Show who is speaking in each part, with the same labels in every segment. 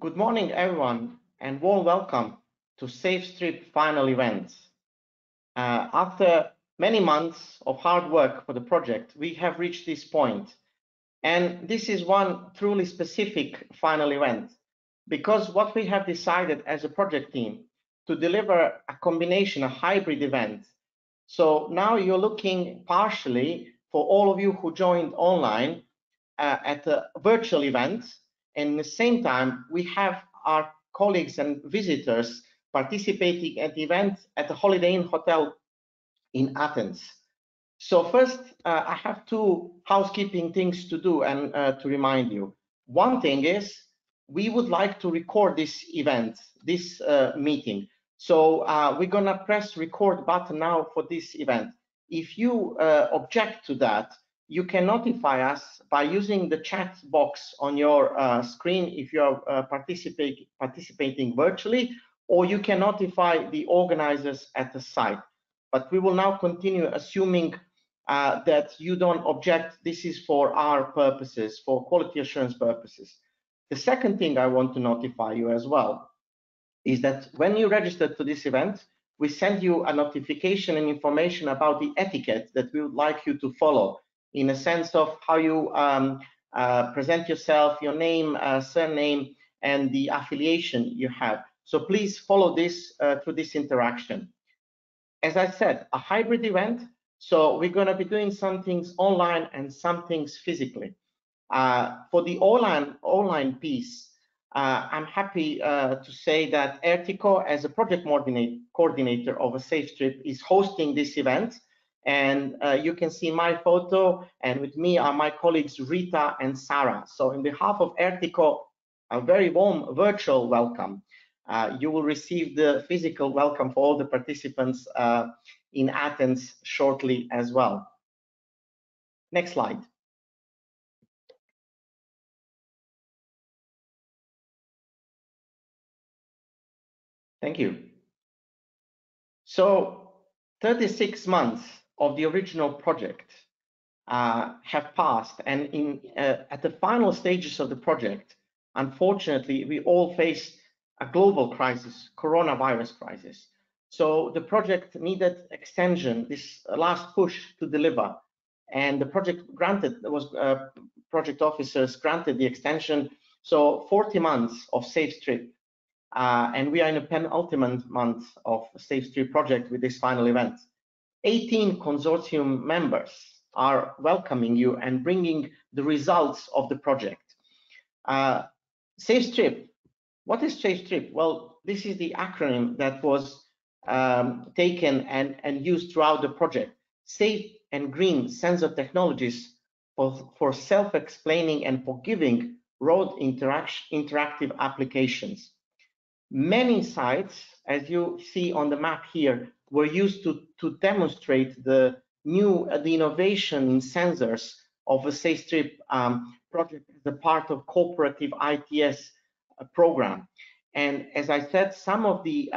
Speaker 1: Good morning, everyone, and warm welcome to SAFESTRIP final event. After many months of hard work for the project, we have reached this point. And this is one truly specific final event, because what we have decided as a project team to deliver a combination, a hybrid event. So now you're looking partially for all of you who joined online at a virtual event. And at the same time, we have our colleagues and visitors participating at the event at the Holiday Inn Hotel in Athens. So first, I have two housekeeping things to do and to remind you. One thing is, we would like to record this event, this meeting. So we're gonna press record button now for this event. If you object to that, you can notify us by using the chat box on your screen if you are participating virtually, or you can notify the organizers at the site. But we will now continue assuming that you don't object. This is for our purposes, for quality assurance purposes. The second thing I want to notify you as well is that when you registered to this event, we send you a notification and information about the etiquette that we would like you to follow, in a sense of how you present yourself, your name, surname, and the affiliation you have. So please follow this through this interaction. As I said, a hybrid event, so we're going to be doing some things online and some things physically. For the online piece, I'm happy to say that Ertico, as a project coordinator of a SAFESTRIP, is hosting this event. And you can see my photo, and with me are my colleagues Rita and Sarah. So on behalf of Ertico, a very warm virtual welcome. You will receive the physical welcome for all the participants in Athens shortly as well. Next slide. Thank you. So 36 months of the original project have passed, and at the final stages of the project, unfortunately, we all faced a global crisis, coronavirus crisis. So the project needed extension, this last push to deliver, and the project project officers granted the extension. So 40 months of SAFESTRIP, and we are in a penultimate month of SAFESTRIP project with this final event. 18 consortium members are welcoming you and bringing the results of the project. SAFESTRIP. What is SAFESTRIP? Well, this is the acronym that was taken and used throughout the project. Safe and green sensor technologies for self-explaining and forgiving road interactive applications. Many sites, as you see on the map here, were used to demonstrate the innovation in sensors of a SAFESTRIP project as a part of cooperative ITS program. And as I said, some of the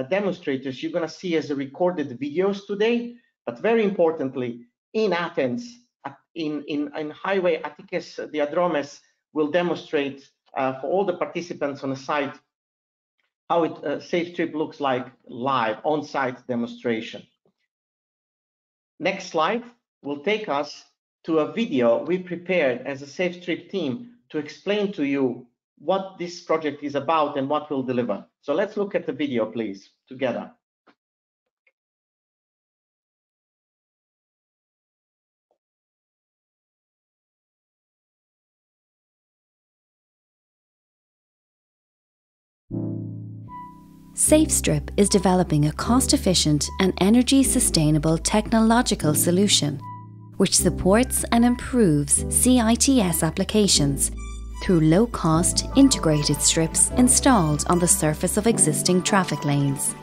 Speaker 1: demonstrators you're going to see as recorded videos today, but very importantly, in Athens, in Highway Attikes Diadromes, will demonstrate for all the participants on the site how SAFESTRIP looks like live, on-site demonstration. Next slide will take us to a video we prepared as a SAFESTRIP team to explain to you what this project is about and what we'll deliver. So let's look at the video, please, together.
Speaker 2: SAFESTRIP is developing a cost-efficient and energy-sustainable technological solution which supports and improves CITS applications through low-cost integrated strips installed on the surface of existing traffic lanes.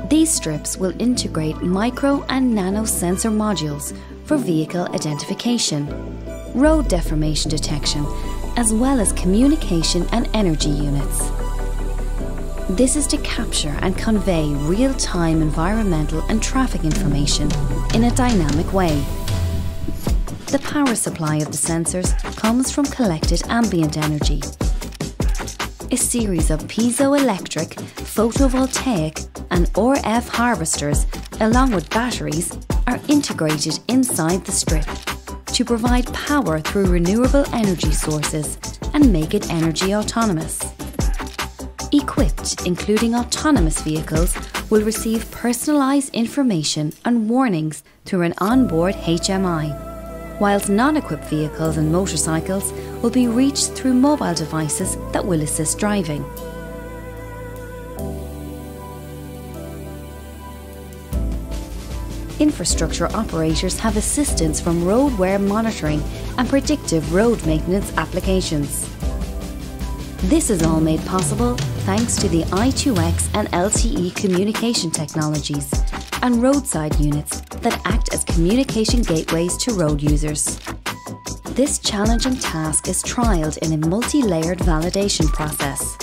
Speaker 2: These strips will integrate micro and nano sensor modules for vehicle identification, road deformation detection, as well as communication and energy units. This is to capture and convey real-time environmental and traffic information in a dynamic way. The power supply of the sensors comes from collected ambient energy. a series of piezoelectric, photovoltaic and RF harvesters, along with batteries, are integrated inside the strip to provide power through renewable energy sources and make it energy autonomous. Equipped, including autonomous vehicles, will receive personalised information and warnings through an onboard HMI, whilst non-equipped vehicles and motorcycles will be reached through mobile devices that will assist driving. Infrastructure operators have assistance from roadwear monitoring and predictive road maintenance applications. This is all made possible thanks to the I2X and LTE communication technologies and roadside units that act as communication gateways to road users. This challenging task is trialled in a multi-layered validation process.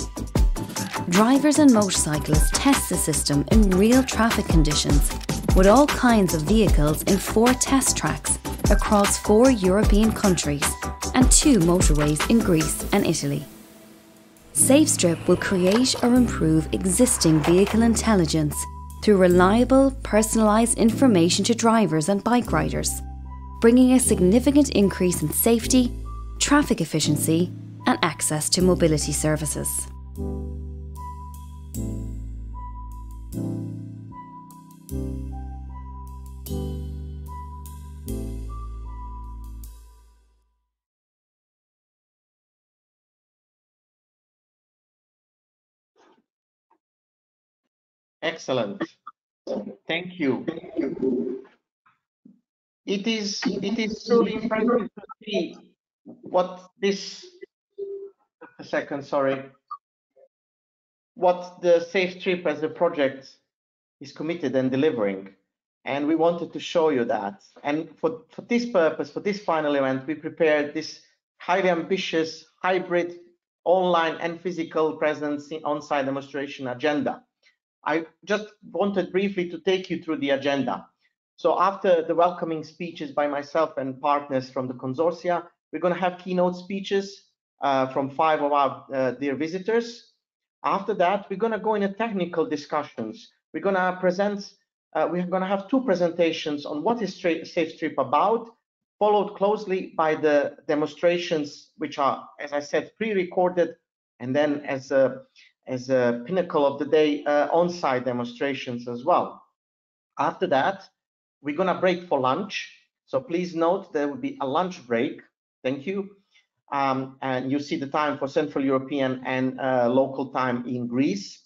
Speaker 2: Drivers and motorcyclists test the system in real traffic conditions with all kinds of vehicles in 4 test tracks across 4 European countries and 2 motorways in Greece and Italy. SAFESTRIP will create or improve existing vehicle intelligence through reliable, personalised information to drivers and bike riders, bringing a significant increase in safety, traffic efficiency and access to mobility services.
Speaker 1: Excellent. Thank you. It is truly impressive to see what this, what the SAFESTRIP as a project is committed and delivering. And we wanted to show you that. And for this purpose, for this final event, we prepared this highly ambitious hybrid online and physical presence on-site demonstration agenda. I just wanted briefly to take you through the agenda. So after the welcoming speeches by myself and partners from the consortia, we're going to have keynote speeches from 5 of our dear visitors. After that, we're going to go into technical discussions. We're going to present, we're going to have 2 presentations on what is SAFESTRIP about, followed closely by the demonstrations, which are, as I said, pre-recorded, and then as a pinnacle of the day, on-site demonstrations as well. After that, we're going to break for lunch. So please note there will be a lunch break. Thank you. And you see the time for Central European and local time in Greece.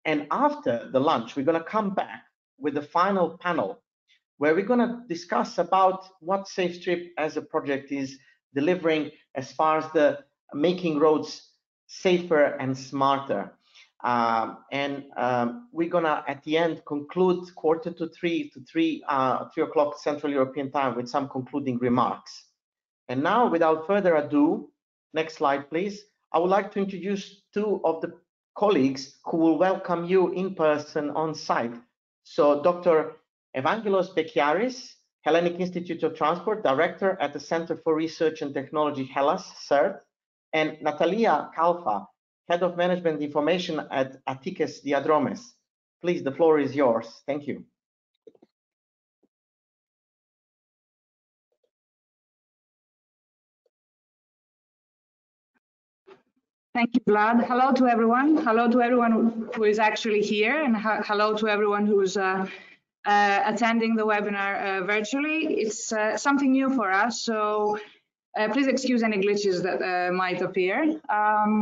Speaker 1: And after the lunch, we're going to come back with the final panel, where we're going to discuss about what SAFESTRIP as a project is delivering as far as the making roads safer and smarter. We're gonna at the end conclude 2:45 to 3 o'clock Central European time with some concluding remarks. And now, without further ado, next slide please, I would like to introduce 2 of the colleagues who will welcome you in person on site. So Dr. Evangelos Bekiaris, Hellenic Institute of Transport, Director at the Center for Research and Technology, Hellas, CERT, and Natalia Kalfa, Head of Management Information at Attikes Diadromes. Please, the floor is yours. Thank you.
Speaker 3: Thank you, Vlad. Hello to everyone. Hello to everyone who is actually here, and hello to everyone who's attending the webinar virtually. It's something new for us, so please excuse any glitches that might appear.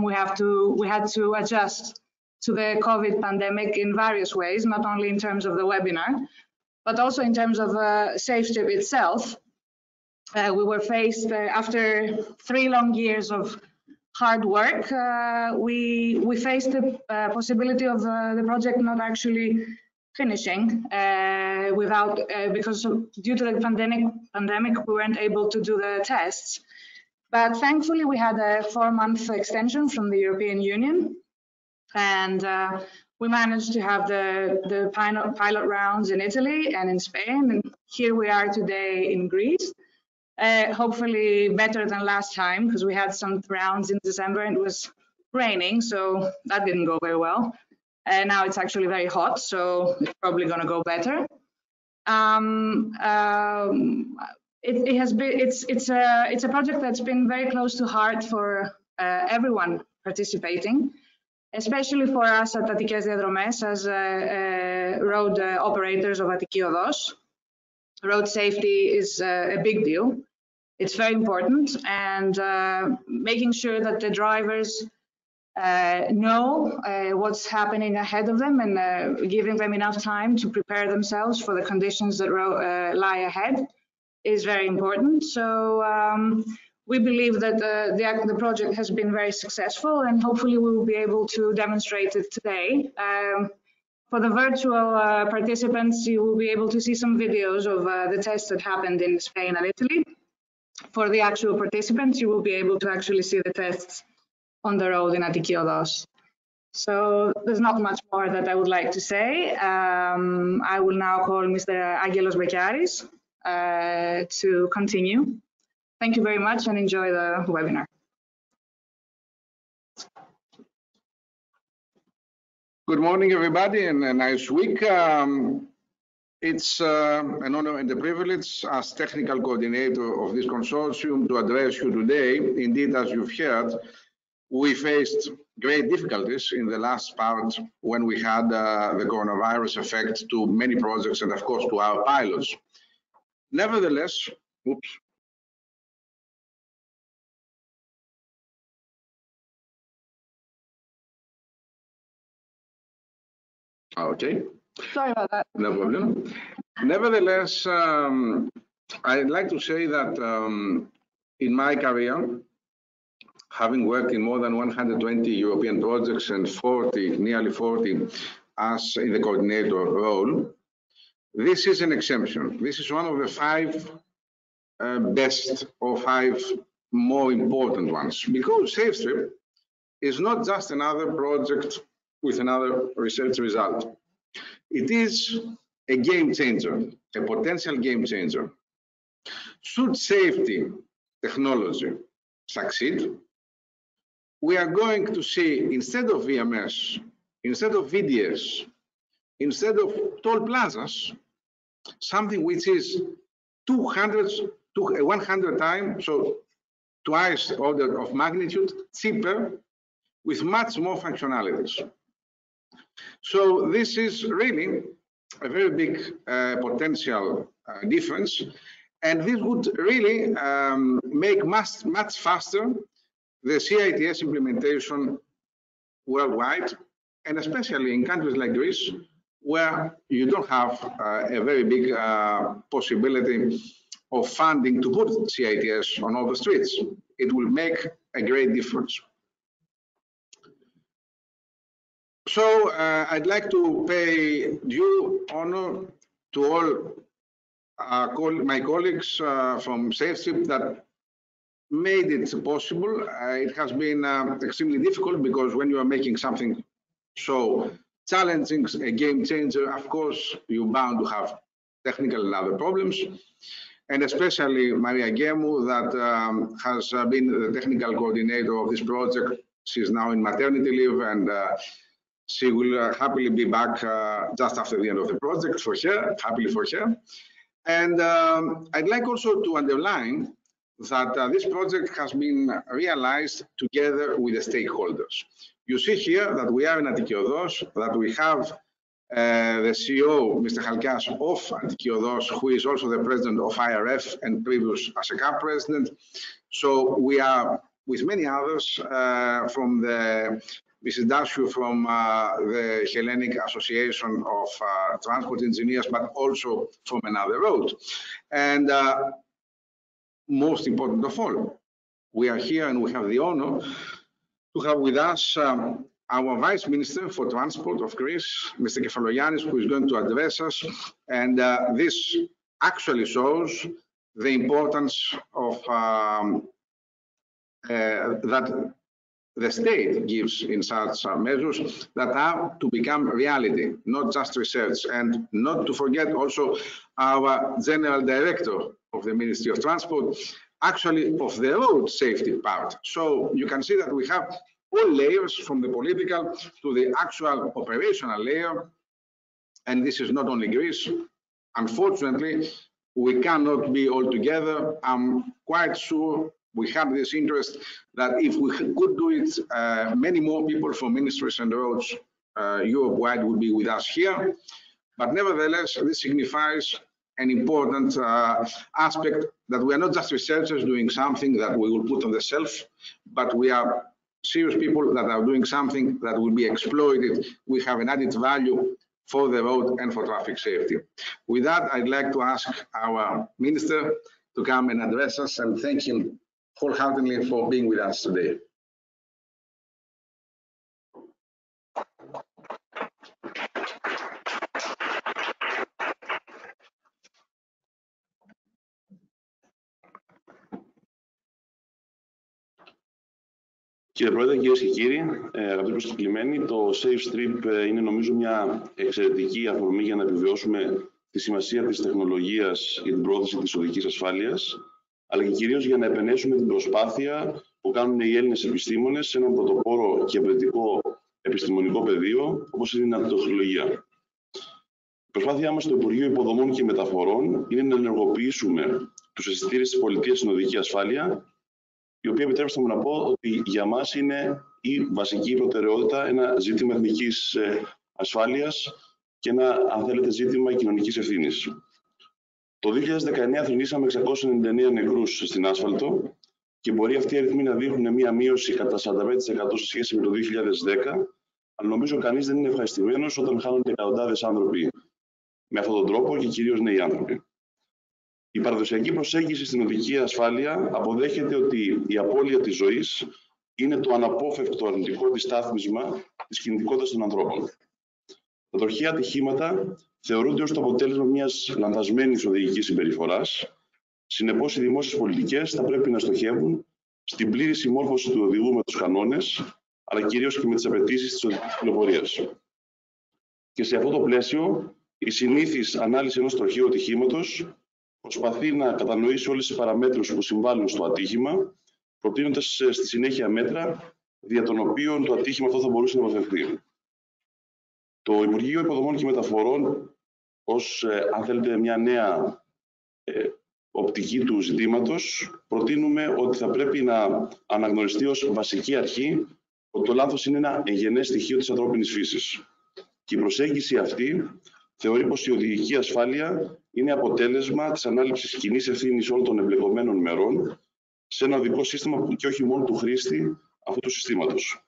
Speaker 3: We had to adjust to the COVID pandemic in various ways, not only in terms of the webinar, but also in terms of SAFESTRIP itself. We were faced, after 3 long years of hard work, we faced the possibility of the project not actually finishing because due to the pandemic we weren't able to do the tests. But thankfully we had a 4-month extension from the European Union, and we managed to have the pilot rounds in Italy and in Spain, and here we are today in Greece. Hopefully better than last time, because we had some rounds in December and it was raining, so that didn't go very well. And now it's actually very hot, so it's probably going to go better. It's a project that's been very close to heart for everyone participating, especially for us at Attikes Diadromes as road operators of Attiki Odos. Road safety is a big deal. It's very important, and making sure that the drivers know what's happening ahead of them and giving them enough time to prepare themselves for the conditions that lie ahead is very important. So we believe that the project has been very successful, and hopefully we will be able to demonstrate it today. For the virtual participants, you will be able to see some videos of the tests that happened in Spain and Italy. For the actual participants, you will be able to actually see the tests on the road in Attiki Odos. So there's not much more that I would like to say. I will now call Mr. Angelos Bekiaris to continue. Thank you very much and enjoy the webinar.
Speaker 4: Good morning, everybody, and a nice week. It's an honor and a privilege as technical coordinator of this consortium to address you today. Indeed, as you've heard, we faced great difficulties in the last part when we had the coronavirus effect to many projects and, of course, to our pilots. Nevertheless, oops. Okay.
Speaker 3: Sorry about that.
Speaker 4: No problem. Nevertheless, I'd like to say that in my career, having worked in more than 120 European projects and nearly 40 as in the coordinator role, this is an exemption. This is one of the 5 best or 5 more important ones, because SAFESTRIP is not just another project with another research result. It is a game changer, a potential game changer. Should safety technology succeed, we are going to see, instead of VMS, instead of VDS, instead of toll plazas, something which is 100 times, so twice the order of magnitude, cheaper, with much more functionalities. So this is really a very big potential difference, and this would really make much faster the CITS implementation worldwide, and especially in countries like Greece, where you don't have a very big possibility of funding to put CITS on all the streets. It will make a great difference. So I'd like to pay due honor to all my colleagues from SAFESTRIP that made it possible. It has been extremely difficult, because when you are making something so challenging, a game changer, of course, you're bound to have technical and other problems. And especially Maria Gemu, that has been the technical coordinator of this project. She's now in maternity leave, and she will happily be back just after the end of the project for her, happily for her. And I'd like also to underline that this project has been realized together with the stakeholders. You see here that we are in Attiki Odos, that we have the CEO, Mr. Halkias, of Attiki Odos, who is also the president of IRF and previous ASECAP president. So we are with many others from the Mrs. Dashu from the Hellenic Association of Transport Engineers, but also from another road. And most important of all, we are here and we have the honor to have with us our Vice Minister for Transport of Greece, Mr. Kefalogiannis, who is going to address us. And this actually shows the importance of that the state gives in such measures that are to become reality, not just research. And not to forget also our General Director of the Ministry of Transport, actually of the road safety part. So you can see that we have all layers, from the political to the actual operational layer. And this is not only Greece. Unfortunately, we cannot be all together. I'm quite sure we have this interest that if we could do it, many more people from ministries and roads Europe-wide would be with us here. But nevertheless, this signifies an important aspect that we are not just researchers doing something that we will put on the shelf, but we are serious people that are doing something that will be exploited. We have an added value for the road and for traffic safety. With that, I'd like to ask our minister to come and address us and thank him wholeheartedly for being with us today.
Speaker 5: Κύριε Πρόεδρε, κυρίες και κύριοι, αγαπητοί προσκεκλημένοι, το SAFESTRIP είναι νομίζω μια εξαιρετική αφορμή για να επιβεβαιώσουμε τη σημασία της τεχνολογίας για την πρόθεση της οδικής ασφάλειας, αλλά και κυρίως για να επενέσουμε την προσπάθεια που κάνουν οι Έλληνες επιστήμονες σε έναν πρωτοπόρο και απαιτητικό επιστημονικό πεδίο, όπως είναι η νανοτεχνολογία. Η προσπάθειά μας στο Υπουργείο Υποδομών και Μεταφορών είναι να ενεργοποιήσουμε τους αισθητήρες της πολιτείας στην οδική ασφάλεια, η οποία, επιτρέψτε μου να πω, ότι για μας είναι η βασική προτεραιότητα, ένα ζήτημα εθνικής ασφάλειας και ένα, αν θέλετε, ζήτημα κοινωνικής ευθύνης. Το 2019 θρηνήσαμε 699 νεκρούς στην άσφαλτο και μπορεί αυτοί οι αριθμοί να δείχνουν μία μείωση κατά 45% σε σχέση με το 2010, αλλά νομίζω κανείς δεν είναι ευχαριστημένος όταν χάνονται εκατοντάδες άνθρωποι με αυτόν τον τρόπο και κυρίως νέοι άνθρωποι. Η παραδοσιακή προσέγγιση στην οδική ασφάλεια αποδέχεται ότι η απώλεια της ζωής είναι το αναπόφευκτο αρνητικό αντιστάθμισμα της κινητικότητας των ανθρώπων. Τα τροχαία ατυχήματα θεωρούνται ως το αποτέλεσμα μιας λανθασμένης οδηγικής συμπεριφοράς. Συνεπώς, οι δημόσιες πολιτικές θα πρέπει να στοχεύουν στην πλήρη συμμόρφωση του οδηγού με τους κανόνες, αλλά κυρίως και με τις απαιτήσεις της οδικής κυκλοφορίας. Και σε αυτό το πλαίσιο, η συνήθις ανάλυση ενός τροχαίου ατυχήματος προσπαθεί να κατανοήσει όλες τις παραμέτρους που συμβάλλουν στο ατύχημα, προτείνοντας στη συνέχεια μέτρα δια των οποίων το ατύχημα αυτό θα μπορούσε να αποφευθεί. Το Υπουργείο Υποδομών και Μεταφορών, ως αν θέλετε μια νέα οπτική του ζητήματος, προτείνουμε ότι θα πρέπει να αναγνωριστεί ως βασική αρχή ότι το λάθος είναι ένα εγγενές στοιχείο της ανθρώπινης φύσης. Και η προσέγγιση αυτή θεωρεί πως η οδηγική ασφάλεια είναι αποτέλεσμα της ανάληψης κοινής ευθύνης όλων των εμπλεκομένων μερών σε ένα οδικό σύστημα και όχι μόνο του χρήστη αυτού του συστήματος.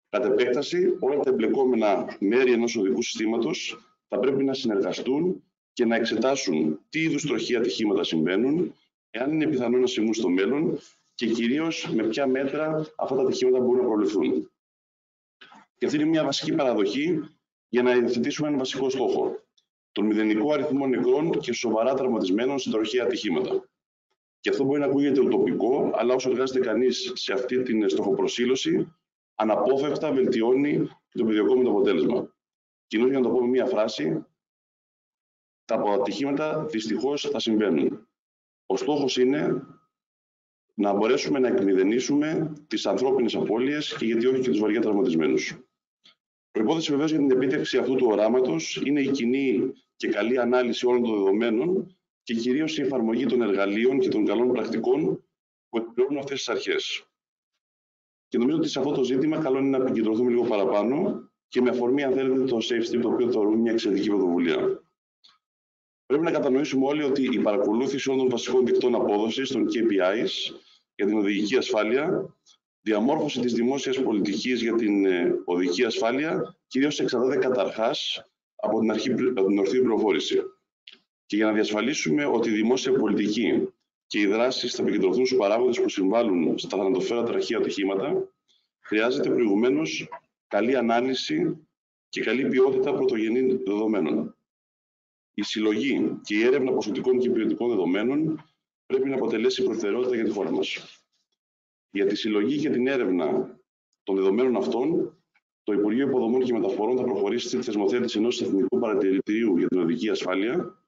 Speaker 5: Κατ' επέκταση, όλα τα εμπλεκόμενα μέρη ενός οδικού συστήματος θα πρέπει να συνεργαστούν και να εξετάσουν τι είδους τροχαία ατυχήματα συμβαίνουν, εάν είναι πιθανό να συμβούν στο μέλλον και κυρίως με ποια μέτρα αυτά τα ατυχήματα μπορούν να προληφθούν. Και αυτή είναι μια βασική παραδοχή για να υιοθετήσουμε έναν βασικό στόχο: τον μηδενικό αριθμό νεκρών και σοβαρά τραυματισμένων σε τροχαία ατυχήματα. Και αυτό μπορεί να ακούγεται ουτοπικό, αλλά όσο εργάζεται κανείς σε αυτή την στοχοπροσήλωση, αναπόφευκτα βελτιώνει το επιδιωκόμενο αποτέλεσμα. Κοινώς, για να το πω με μία φράση, τα ατυχήματα δυστυχώς θα συμβαίνουν. Ο στόχος είναι να μπορέσουμε να εκμηδενήσουμε τις ανθρώπινες απώλειες και γιατί όχι και τους βαριά τραυματισμένους. Προϋπόθεση βεβαίως για την επίτευξη αυτού του οράματος είναι η κοινή και καλή ανάλυση όλων των δεδομένων και κυρίως η εφαρμογή των εργαλείων και των καλών πρακτικών που εκπληρώνουν αυτές τις αρχές. Και νομίζω ότι σε αυτό το ζήτημα καλό είναι να επικεντρωθούμε λίγο παραπάνω και με αφορμή, αν θέλετε, το SAFESTRIP, το οποίο θεωρούμε μια εξαιρετική πρωτοβουλία. Πρέπει να κατανοήσουμε όλοι ότι η παρακολούθηση όλων των βασικών δικτών απόδοσης, των KPIs, για την οδηγική ασφάλεια, διαμόρφωση της δημόσιας πολιτικής για την οδική ασφάλεια, κυρίως εξαρτάται καταρχάς από την ορθή πληροφόρηση. Και για να διασφαλίσουμε ότι η δημόσια πολιτική και οι δράσεις θα επικεντρωθούν στους παράγοντες που συμβάλλουν στα θανατοφέρα τροχαία ατυχήματα, χρειάζεται προηγουμένως καλή ανάλυση και καλή ποιότητα πρωτογενή δεδομένων. Η συλλογή και η έρευνα ποσοτικών και ποιοτικών δεδομένων πρέπει να αποτελέσει προτεραιότητα για τη χώρα μας. Για τη συλλογή και την έρευνα των δεδομένων αυτών, το Υπουργείο Υποδομών και Μεταφορών θα προχωρήσει στη θεσμοθέτηση ενός εθνικού παρατηρητηρίου για την οδική ασφάλεια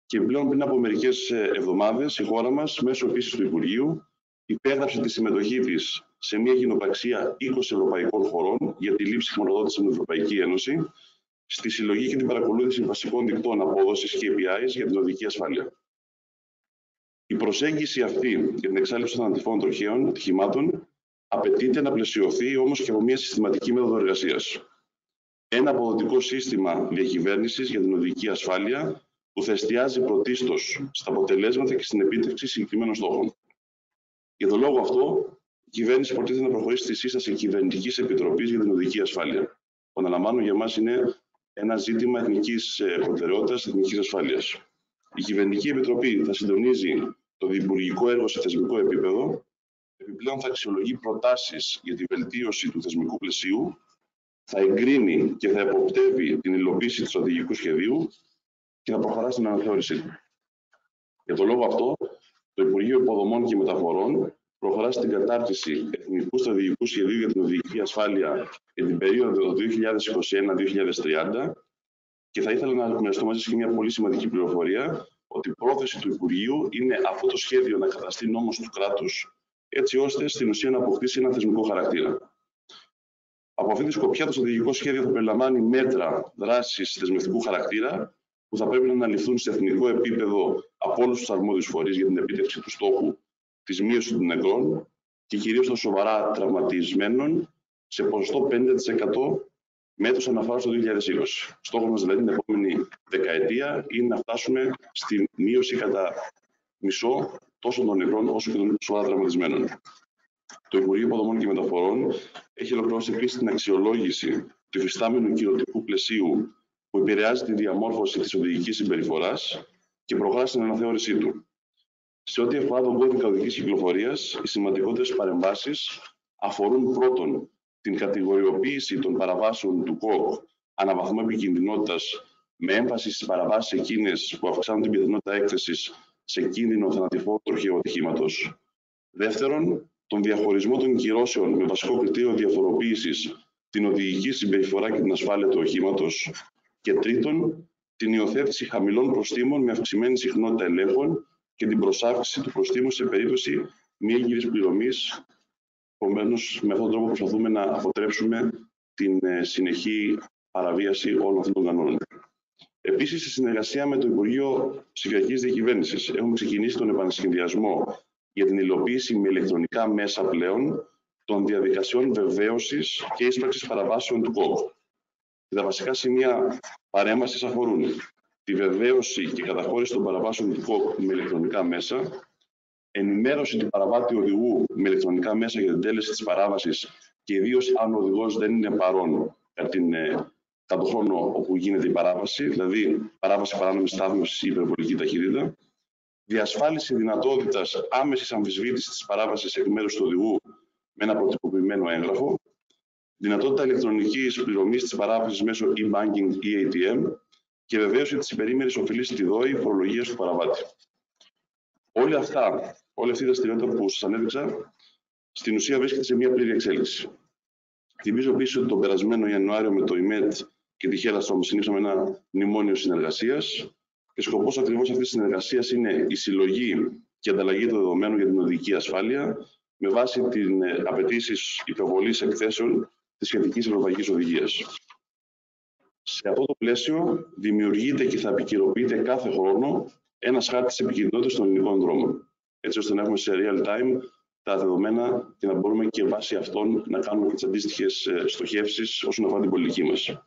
Speaker 5: και πλέον πριν από μερικές εβδομάδες η χώρα μας, μέσω επίσης του Υπουργείου, υπέγραψε τη συμμετοχή της σε μια κοινοπραξία 20 ευρωπαϊκών χωρών για τη λήψη χρηματοδότηση στην Ευρωπαϊκή Ένωση, στη συλλογή και την παρακολούθηση βασικών δικτών απόδοσης KPIs για την οδική ασφάλεια. Η προσέγγιση αυτή για την εξάλληψη των θανατηφόρων τροχαίων ατυχημάτων απαιτείται να πλαισιωθεί όμως και από μια συστηματική μέθοδο εργασίας. Ένα αποδοτικό σύστημα διακυβέρνησης για την οδική ασφάλεια που θα εστιάζει πρωτίστως στα αποτελέσματα και στην επίτευξη συγκεκριμένων στόχων. Για τον λόγο αυτό, η κυβέρνηση προτίθεται να προχωρήσει στη σύσταση κυβερνητικής επιτροπής για την οδική ασφάλεια. Που αναλαμβάνω για μας είναι ένα ζήτημα εθνικής προτεραιότητας, εθνικής ασφάλειας. Η κυβερνητική επιτροπή θα συντονίζει το διυπουργικό έργο σε θεσμικό επίπεδο, επιπλέον θα αξιολογεί προτάσεις για τη βελτίωση του θεσμικού πλαισίου, θα εγκρίνει και θα εποπτεύει την υλοποίηση του στρατηγικού σχεδίου και θα προχωρά στην αναθεώρησή του. Για τον λόγο αυτό, το Υπουργείο Υποδομών και Μεταφορών προχωρά στην κατάρτιση εθνικού στρατηγικού σχεδίου για την οδική ασφάλεια για την περίοδο 2021-2030 και θα ήθελα να μοιραστώ μαζί σας και μια πολύ σημαντική πληροφορία ότι η πρόθεση του Υπουργείου είναι αυτό το σχέδιο να καταστεί νόμος του κράτους, έτσι ώστε στην ουσία να αποκτήσει ένα θεσμικό χαρακτήρα. Από αυτή τη σκοπιά, το στρατηγικό σχέδιο θα περιλαμβάνει μέτρα δράσης δεσμευτικού χαρακτήρα που θα πρέπει να αναλυθούν σε εθνικό επίπεδο από όλους τους αρμόδιους φορείς για την επίτευξη του στόχου της μείωσης των νεκρών και κυρίως των σοβαρά τραυματισμένων σε ποσοστό 50% με έτος αναφορά στο 2020. Στόχος μας δηλαδή την επόμενη δεκαετία είναι να φτάσουμε στη μείωση κατά μισό τόσο των νεκρών όσο και των σοβαρά τραυματισμένων. Το Υπουργείο Υποδομών και Μεταφορών έχει ολοκληρώσει επίσης την αξιολόγηση του υφιστάμενου κυρωτικού πλαισίου που επηρεάζει τη διαμόρφωση της οδηγικής συμπεριφοράς και προχωρά στην αναθεώρησή του. Σε ό,τι αφορά τον κώδικα οδικής κυκλοφορίας, οι σημαντικότερες παρεμβάσεις αφορούν πρώτον την κατηγοριοποίηση των παραβάσεων του ΚΟΚ αναβαθμό επικινδυνότητας με έμφαση στις παραβάσεις εκείνες που αυξάνουν την πιθανότητα έκθεσης σε κίνδυνο θανατηφόρου τροχαίου ατυχήματος. Δεύτερον, τον διαχωρισμό των κυρώσεων με βασικό κριτήριο διαφοροποίησης την οδηγική συμπεριφορά και την ασφάλεια του οχήματος. Και τρίτον, την υιοθέτηση χαμηλών προστίμων με αυξημένη συχνότητα ελέγχων και την προσάυξηση του προστίμου σε περίπτωση μη έγκυρης πληρωμής. Επομένως, με αυτόν τον τρόπο προσπαθούμε να αποτρέψουμε την συνεχή παραβίαση όλων αυτών των κανόνων. Επίσης, στη συνεργασία με το Υπουργείο Ψηφιακής Διακυβέρνησης, έχουμε ξεκινήσει τον επανασχεδιασμό για την υλοποίηση με ηλεκτρονικά μέσα πλέον των διαδικασιών βεβαίωσης και ίσπραξης παραβάσεων του ΚΟΚ. Τα βασικά σημεία παρέμβασης αφορούν τη βεβαίωση και καταχώρηση των παραβάσεων του ΚΟΚ με ηλεκτρονικά μέσα, ενημέρωση του παραβάτη οδηγού με ηλεκτρονικά μέσα για την τέλεση της παράβασης και ιδίως αν ο οδηγός δεν είναι παρόν κατά τον χρόνο όπου γίνεται η παράβαση, δηλαδή παράβαση παράνομης στάθμευσης ή υπερβολική ταχύτητα, διασφάλιση δυνατότητας άμεσης αμφισβήτησης της παράβασης εκ μέρους του οδηγού με ένα προτυποποιημένο έγγραφο, δυνατότητα ηλεκτρονικής πληρωμής της παράβασης μέσω e-banking ή ATM και βεβαίωση της υπερήμερης οφειλής στη ΔΟΗ φορολογίας του παραβάτη. Όλη αυτή η δραστηριότητα που σας ανέδειξα, στην ουσία βρίσκεται σε μια πλήρη εξέλιξη. Θυμίζω επίσης ότι τον περασμένο Ιανουάριο με το ΙΜΕΤ και τη Χέλαστρομ συνήψαμε ένα μνημόνιο συνεργασίας και σκοπός ακριβώς αυτής της συνεργασίας είναι η συλλογή και ανταλλαγή των δεδομένων για την οδική ασφάλεια με βάση την απαιτήσεις υποβολής εκθέσεων της σχετικής ευρωπαϊκής οδηγίας. Σε αυτό το πλαίσιο δημιουργείται και θα επικαιροποιείται κάθε χρόνο ένας χάρτης επικινδυνότητας των ελληνικών δρόμων, έτσι ώστε να έχουμε σε real time τα δεδομένα και να μπορούμε και βάσει αυτών να κάνουμε και τις αντίστοιχες στοχεύσεις όσον αφορά την πολιτική μας.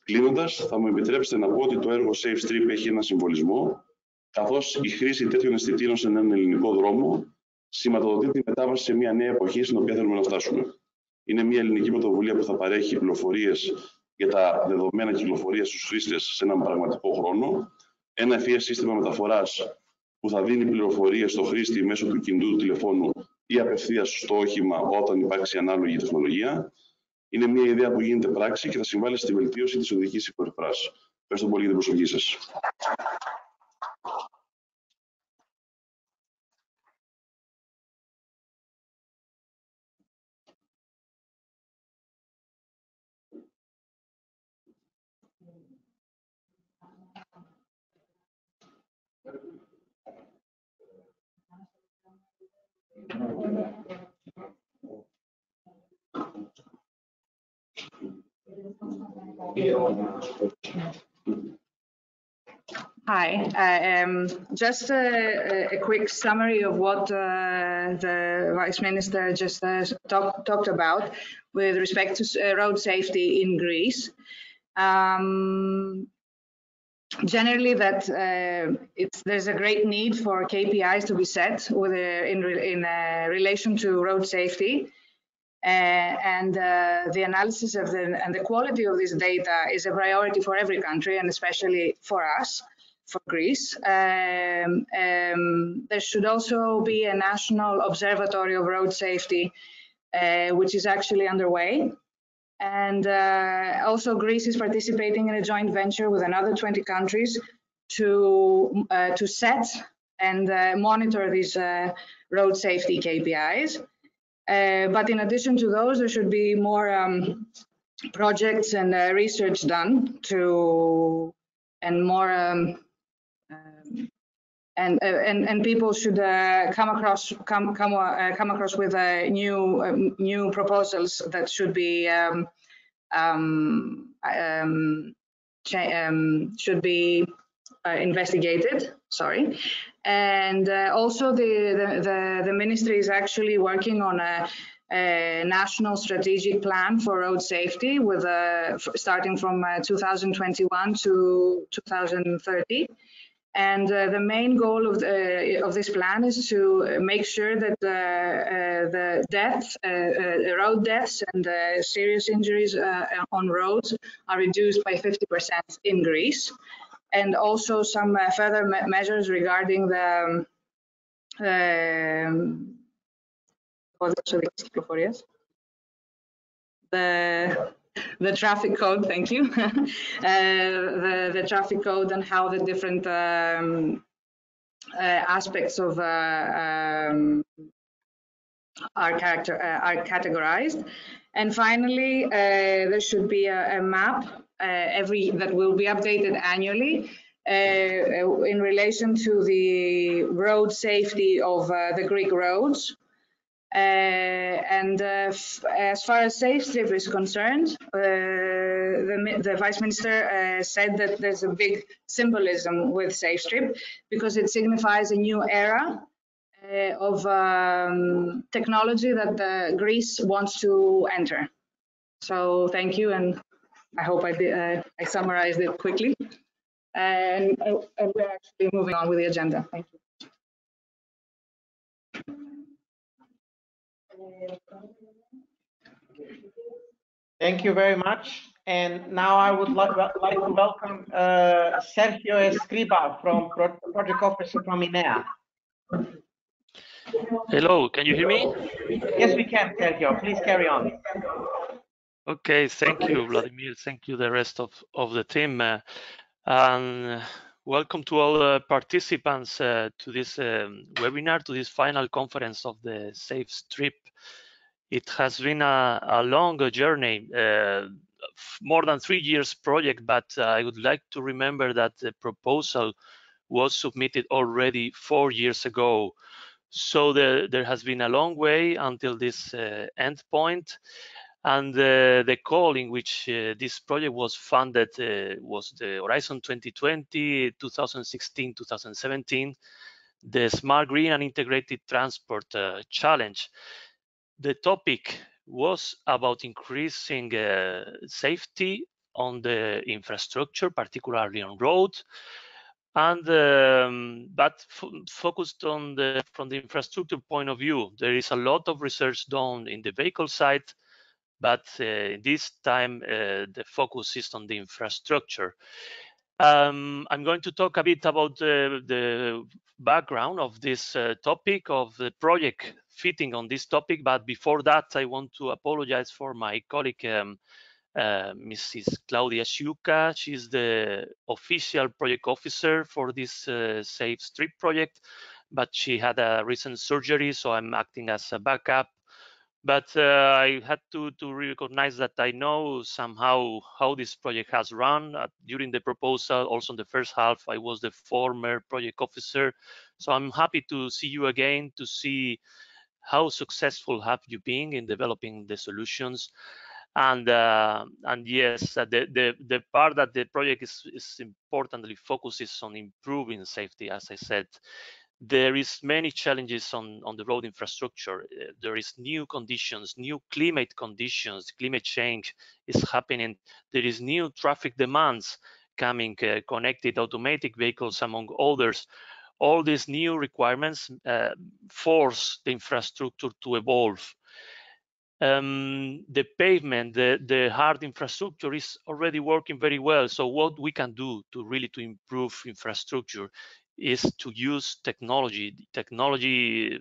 Speaker 5: Κλείνοντας, θα μου επιτρέψετε να πω ότι το έργο SAFESTRIP έχει ένα συμβολισμό, καθώς η χρήση τέτοιων αισθητήρων σε έναν ελληνικό δρόμο σηματοδοτεί τη μετάβαση σε μια νέα εποχή στην οποία θέλουμε να φτάσουμε. Είναι μια ελληνική πρωτοβουλία που θα παρέχει πληροφορίες για τα δεδομένα κυκλοφορίας στους χρήστες σε έναν πραγματικό χρόνο, ένα ευφυές σύστημα μεταφοράς που θα δίνει πληροφορίες στο χρήστη μέσω του κινητού του τηλεφώνου ή απευθείας στο όχημα όταν υπάρξει ανάλογη τεχνολογία. Είναι μια ιδέα που γίνεται πράξη και θα συμβάλλει στη βελτίωση της οδικής συμπεριφοράς. Ευχαριστώ πολύ για την προσοχή σας.
Speaker 3: Hi, just a quick summary of what the Vice Minister just talked about with respect to road safety in Greece. Generally, that there's a great need for KPIs to be set with in relation to road safety. And the analysis of and the quality of this data is a priority for every country, and especially for us, for Greece. There should also be a national observatory of road safety, which is actually underway. And also Greece is participating in a joint venture with another 20 countries to set and monitor these road safety KPIs. But in addition to those, there should be more projects and research done and more and people should come across with new proposals that should be investigated. Sorry. And also the ministry is actually working on a national strategic plan for road safety with starting from 2021 to 2030. And the main goal of this plan is to make sure that the deaths, road deaths and serious injuries on roads are reduced by 50% in Greece. And also some further measures regarding the traffic code, thank you. The traffic code and how the different aspects of are categorized. And finally, there should be a map that will be updated annually in relation to the road safety of the Greek roads. And as far as SAFESTRIP is concerned, the Vice Minister said that there's a big symbolism with SAFESTRIP because it signifies a new era of technology that Greece wants to enter. So thank you, and I hope I summarized it quickly. And we're actually moving on with the agenda. Thank you.
Speaker 1: Thank you very much. And now I would like to welcome Sergio Escriba, from Project Officer from INEA.
Speaker 6: Hello, can you hear me?
Speaker 1: Yes, we can, Sergio. Please carry on.
Speaker 6: Okay, thank you, Vladimir. Thank you, the rest of the team. And welcome to all the participants to this webinar, to this final conference of the SAFESTRIP. It has been a long journey, more than 3 years project, but I would like to remember that the proposal was submitted already 4 years ago. So there has been a long way until this end point. And the call in which this project was funded was the Horizon 2020, 2016, 2017, the Smart Green and Integrated Transport Challenge. The topic was about increasing safety on the infrastructure, particularly on roads, and but focused on from the infrastructure point of view. There is a lot of research done in the vehicle side, but this time the focus is on the infrastructure. I'm going to talk a bit about the background of this topic, of the project fitting on this topic, but before that I want to apologize for my colleague Mrs. Claudia Sciucca. She's the official project officer for this SAFESTRIP project, but she had a recent surgery, so I'm acting as a backup. But I had to recognize that I know somehow how this project has run. During the proposal, also in the first half, I was the former project officer. So I'm happy to see you again, to see how successful have you been in developing the solutions. And yes, the part that the project is importantly focuses on improving safety. As I said, there is many challenges on the road infrastructure. There is new conditions, new climate conditions. Climate change is happening. There is new traffic demands coming, connected automatic vehicles, among others. All these new requirements force the infrastructure to evolve. The pavement, the hard infrastructure is already working very well. So what we can do to really to improve infrastructure is to use technology. Technology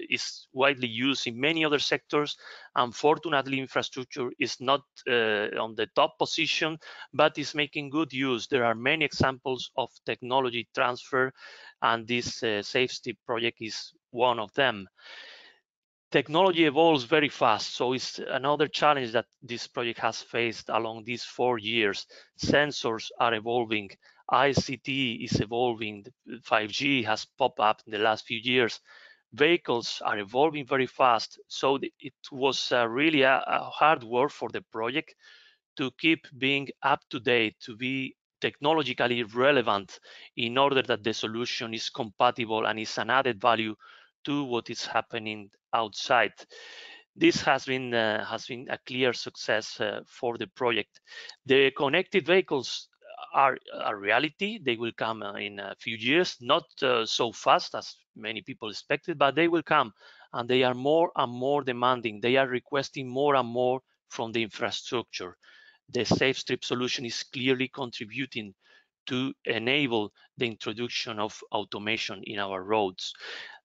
Speaker 6: is widely used in many other sectors. Unfortunately, infrastructure is not on the top position, but is making good use. There are many examples of technology transfer, and this SAFESTRIP project is one of them. Technology evolves very fast, so it's another challenge that this project has faced along these 4 years. Sensors are evolving, ICT is evolving, 5G has popped up in the last few years. Vehicles are evolving very fast, so it was really a hard work for the project to keep being up to date, to be technologically relevant, in order that the solution is compatible and is an added value to what is happening outside. This has been a clear success for the project. The connected vehicles are a reality. They will come in a few years, not so fast as many people expected, but they will come, and they are more and more demanding. They are requesting more and more from the infrastructure. The SAFESTRIP solution is clearly contributing to enable the introduction of automation in our roads.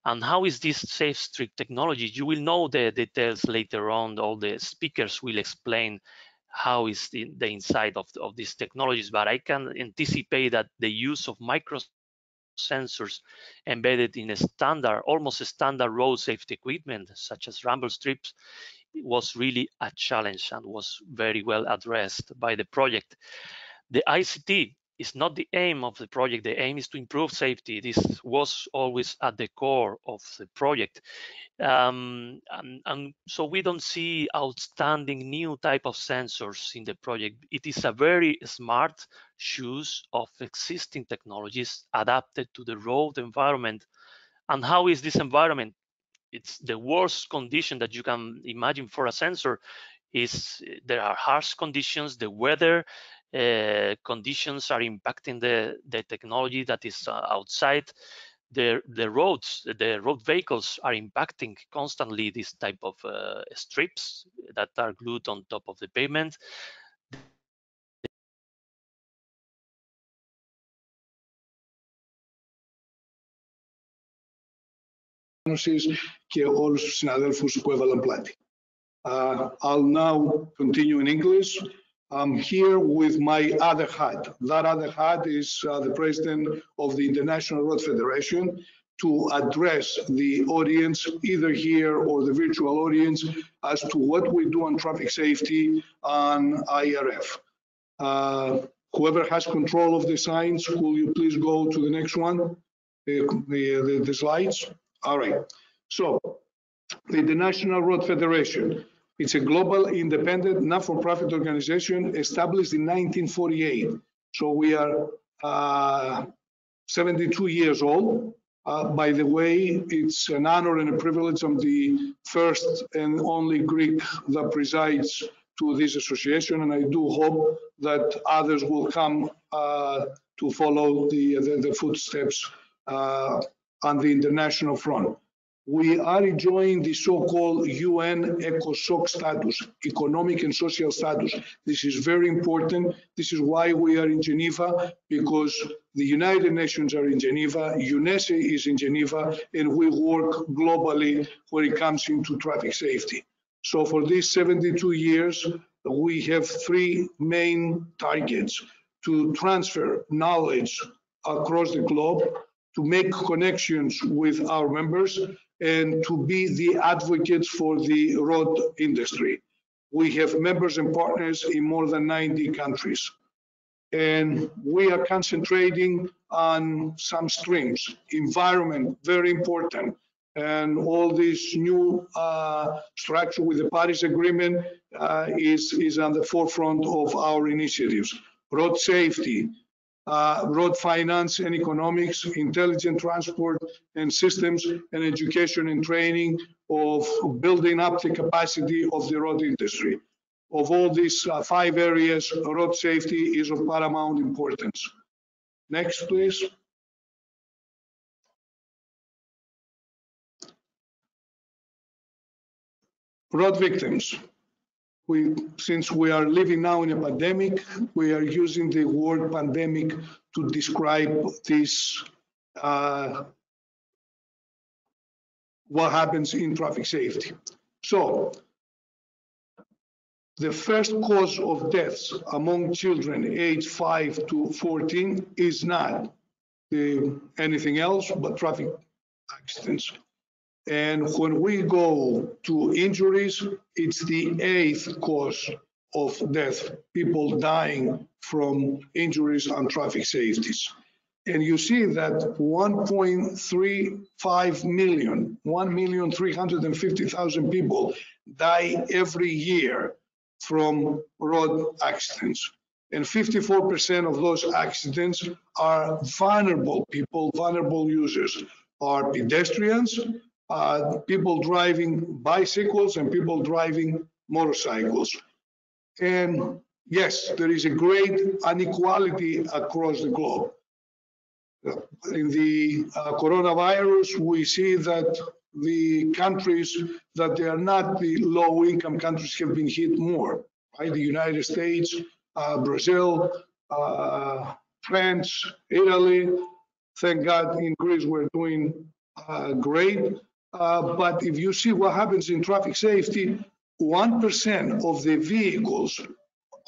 Speaker 6: And how is this SAFESTRIP technology? You will know the details later on. All the speakers will explain how is the inside of these technologies, but I can anticipate that the use of microsensors embedded in a standard, almost a standard road safety equipment, such as rumble strips, was really a challenge and was very well addressed by the project. The ICT is not the aim of the project. The aim is to improve safety. This was always at the core of the project. And so we don't see outstanding new type of sensors in the project. It is a very smart use of existing technologies adapted to the road environment. And how is this environment? It's the worst condition that you can imagine for a sensor. There are harsh conditions, the weather conditions are impacting the technology that is outside. The road vehicles are impacting constantly this type of strips that are glued on top of the pavement.
Speaker 7: Και όλους τους συναδέλφους που έβαλαν πλάτη. I'll now continue in English. I'm here with my other hat. That other hat is the president of the International Road Federation, to address the audience, either here or the virtual audience, as to what we do on traffic safety on IRF. Whoever has control of the signs, will you please go to the next one, the slides? All right. So, the International Road Federation, it's a global independent not-for-profit organization established in 1948. So we are 72 years old. By the way, it's an honor and a privilege. I'm the first and only Greek that presides to this association, and I do hope that others will come to follow the footsteps on the international front. We are enjoying the so-called UN ECOSOC status, economic and social status. This is very important. This is why we are in Geneva, because the United Nations are in Geneva, UNESCO is in Geneva, and we work globally when it comes into traffic safety. So for these 72 years, we have three main targets: to transfer knowledge across the globe, to make connections with our members, and to be the advocates for the road industry. We have members and partners in more than 90 countries. And we are concentrating on some streams. Environment, very important. and all this new structure with the Paris Agreement is on the forefront of our initiatives. Road safety, road finance and economics, intelligent transport and systems, and education and training of building up the capacity of the road industry. Of all these 5 areas, road safety is of paramount importance. Next, please. Road victims. Since we are living now in a pandemic, we are using the word pandemic to describe this, what happens in traffic safety. So, the first cause of deaths among children aged 5 to 14 is not anything else but traffic accidents. And when we go to injuries, it's the 8th cause of death, people dying from injuries on traffic safeties. And you see that 1.35 million, 1,350,000 people die every year from road accidents. And 54% of those accidents are vulnerable people, vulnerable users, are pedestrians, people driving bicycles and people driving motorcycles. And yes, there is a great inequality across the globe. In the coronavirus, we see that the countries that they are not the low-income countries have been hit more, right? The United States, Brazil, France, Italy. Thank God in Greece we're doing great. But if you see what happens in traffic safety, 1% of the vehicles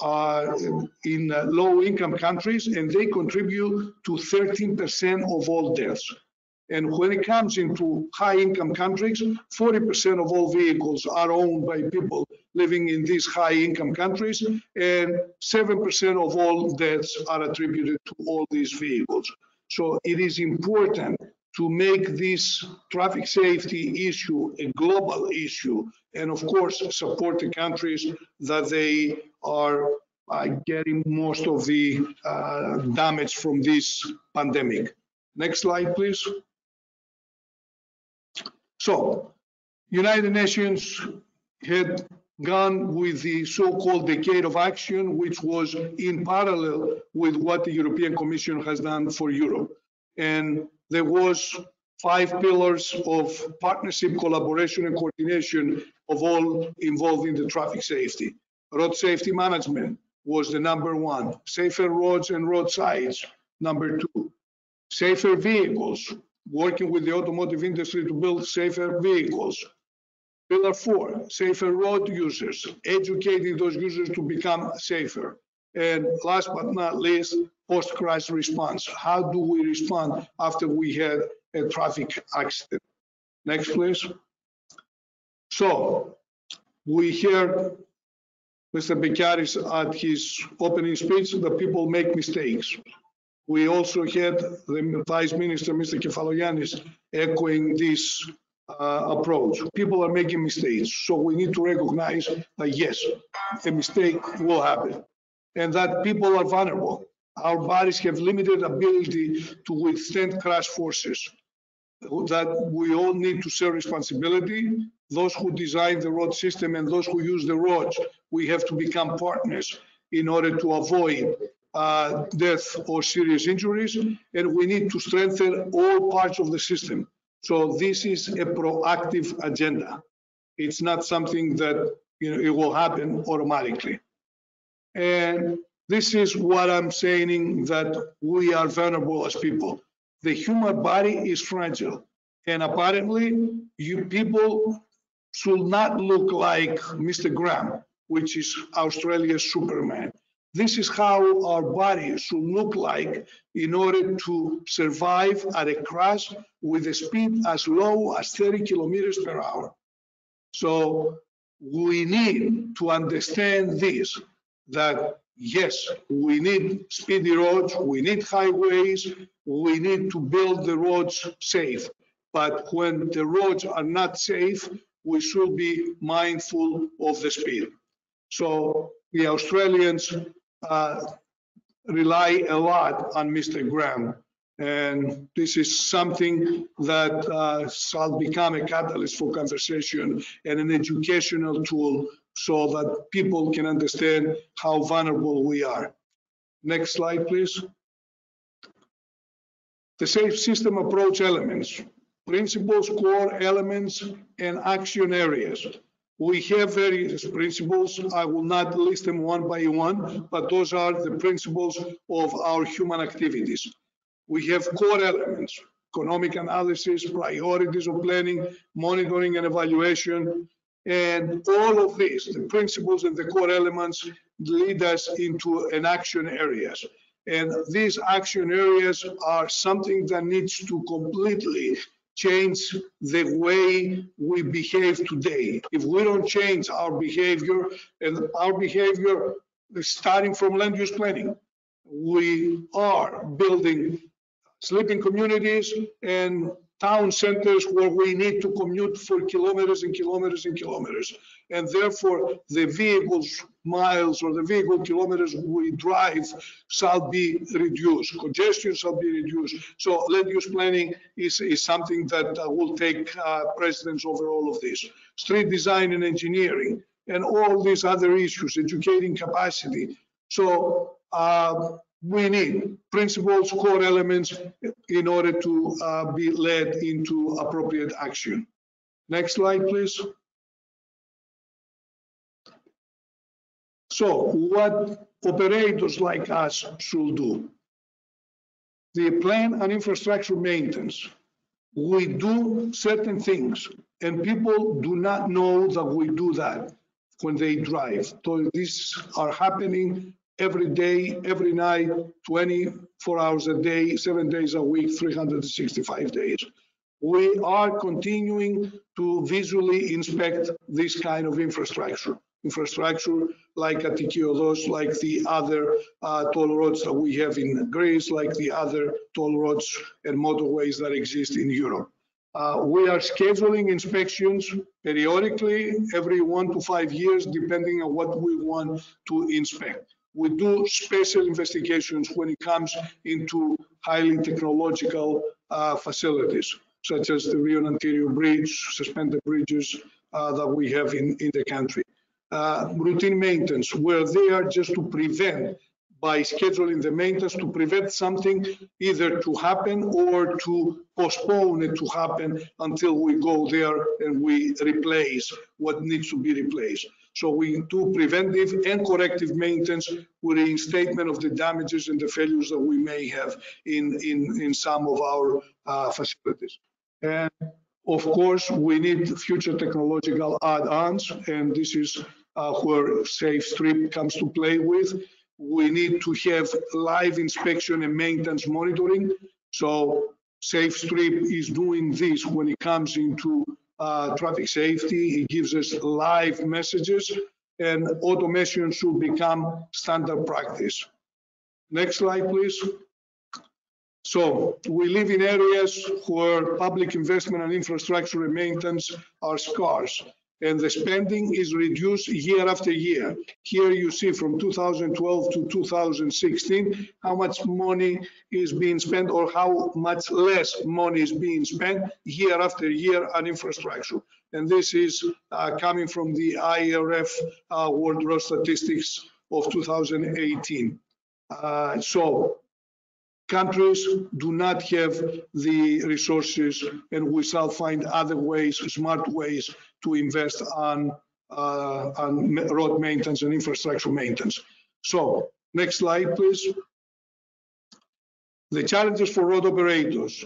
Speaker 7: are in low-income countries, and they contribute to 13% of all deaths. And when it comes into high-income countries, 40% of all vehicles are owned by people living in these high-income countries, and 7% of all deaths are attributed to all these vehicles. So it is important to make this traffic safety issue a global issue, and of course support the countries that they are getting most of the damage from this pandemic. Next slide, please. So, United Nations had gone with the so-called Decade of Action, which was in parallel with what the European Commission has done for Europe. And there was 5 pillars of partnership, collaboration, and coordination of all involved in the traffic safety. Road safety management was the number 1. Safer roads and roadsides, number 2. Safer vehicles, working with the automotive industry to build safer vehicles. Pillar 4, safer road users, educating those users to become safer. And last but not least, post-crash response. How do we respond after we had a traffic accident? Next, please. So, we heard Mr. Bekaris at his opening speech that people make mistakes. We also had the Vice Minister, Mr. Kefalogiannis, echoing this approach. People are making mistakes, so we need to recognize that yes, a mistake will happen, and that people are vulnerable. Our bodies have limited ability to withstand crash forces. That we all need to share responsibility. Those who design the road system and those who use the roads, we have to become partners in order to avoid death or serious injuries, and we need to strengthen all parts of the system. So this is a proactive agenda. It's not something that it will happen automatically. And this is what I'm saying, that we are vulnerable as people. The human body is fragile, and apparently people should not look like Mr. Graham, which is Australia's Superman. This is how our body should look like in order to survive at a crash with a speed as low as 30 kilometers per hour. So we need to understand this, that yes, we need speedy roads, we need highways, we need to build the roads safe. but when the roads are not safe, we should be mindful of the speed. So the Australians rely a lot on Mr. Graham, and this is something that shall become a catalyst for conversation and an educational tool so that people can understand how vulnerable we are. Next slide, please. The safe system approach elements, principles, core elements, and action areas. We have various principles. I will not list them one by one, but those are the principles of our human activities. We have core elements, economic analysis, priorities of planning, monitoring and evaluation, and all of these, the principles and the core elements, lead us into an action areas. And these action areas are something that needs to completely change the way we behave today. If we don't change our behavior, and our behavior is starting from land use planning, we are building sleeping communities and town centers where we need to commute for kilometers and kilometers and kilometers. And therefore, the vehicles miles or the vehicle kilometers we drive shall be reduced. Congestion shall be reduced. So land use planning is something that will take precedence over all of this. Street design and engineering and all these other issues, educating capacity. So we need principles, core elements in order to be led into appropriate action. Next slide, please. So what operators like us should do? The plan and infrastructure maintenance. We do certain things and people do not know that we do that when they drive. So these are happening every day, every night, 24 hours a day, 7 days a week, 365 days. We are continuing to visually inspect this kind of infrastructure like Atikiodos, like the other toll roads that we have in Greece, like the other toll roads and motorways that exist in Europe. We are scheduling inspections periodically, every 1 to 5 years, depending on what we want to inspect. We do special investigations when it comes into highly technological facilities, such as the Rio Antirio Bridge, suspended bridges that we have in the country. Routine maintenance, where they are just to prevent, by scheduling the maintenance, to prevent something either to happen or to postpone it to happen until we go there and we replace what needs to be replaced. So we do preventive and corrective maintenance with reinstatement of the damages and the failures that we may have in some of our facilities. And of course, we need future technological add-ons, and this is where SAFESTRIP comes to play with. We need to have live inspection and maintenance monitoring. So SAFESTRIP is doing this when it comes into traffic safety. It gives us live messages, and automation should become standard practice. Next slide, please. So we live in areas where public investment and infrastructure and maintenance are scarce, and the spending is reduced year after year. Here you see from 2012 to 2016 how much money is being spent, or how much less money is being spent year after year on infrastructure. And this is coming from the IRF World Road Statistics of 2018. So countries do not have the resources, and we shall find other ways, smart ways, to invest on road maintenance and infrastructure maintenance. So next slide, please. The challenges for road operators.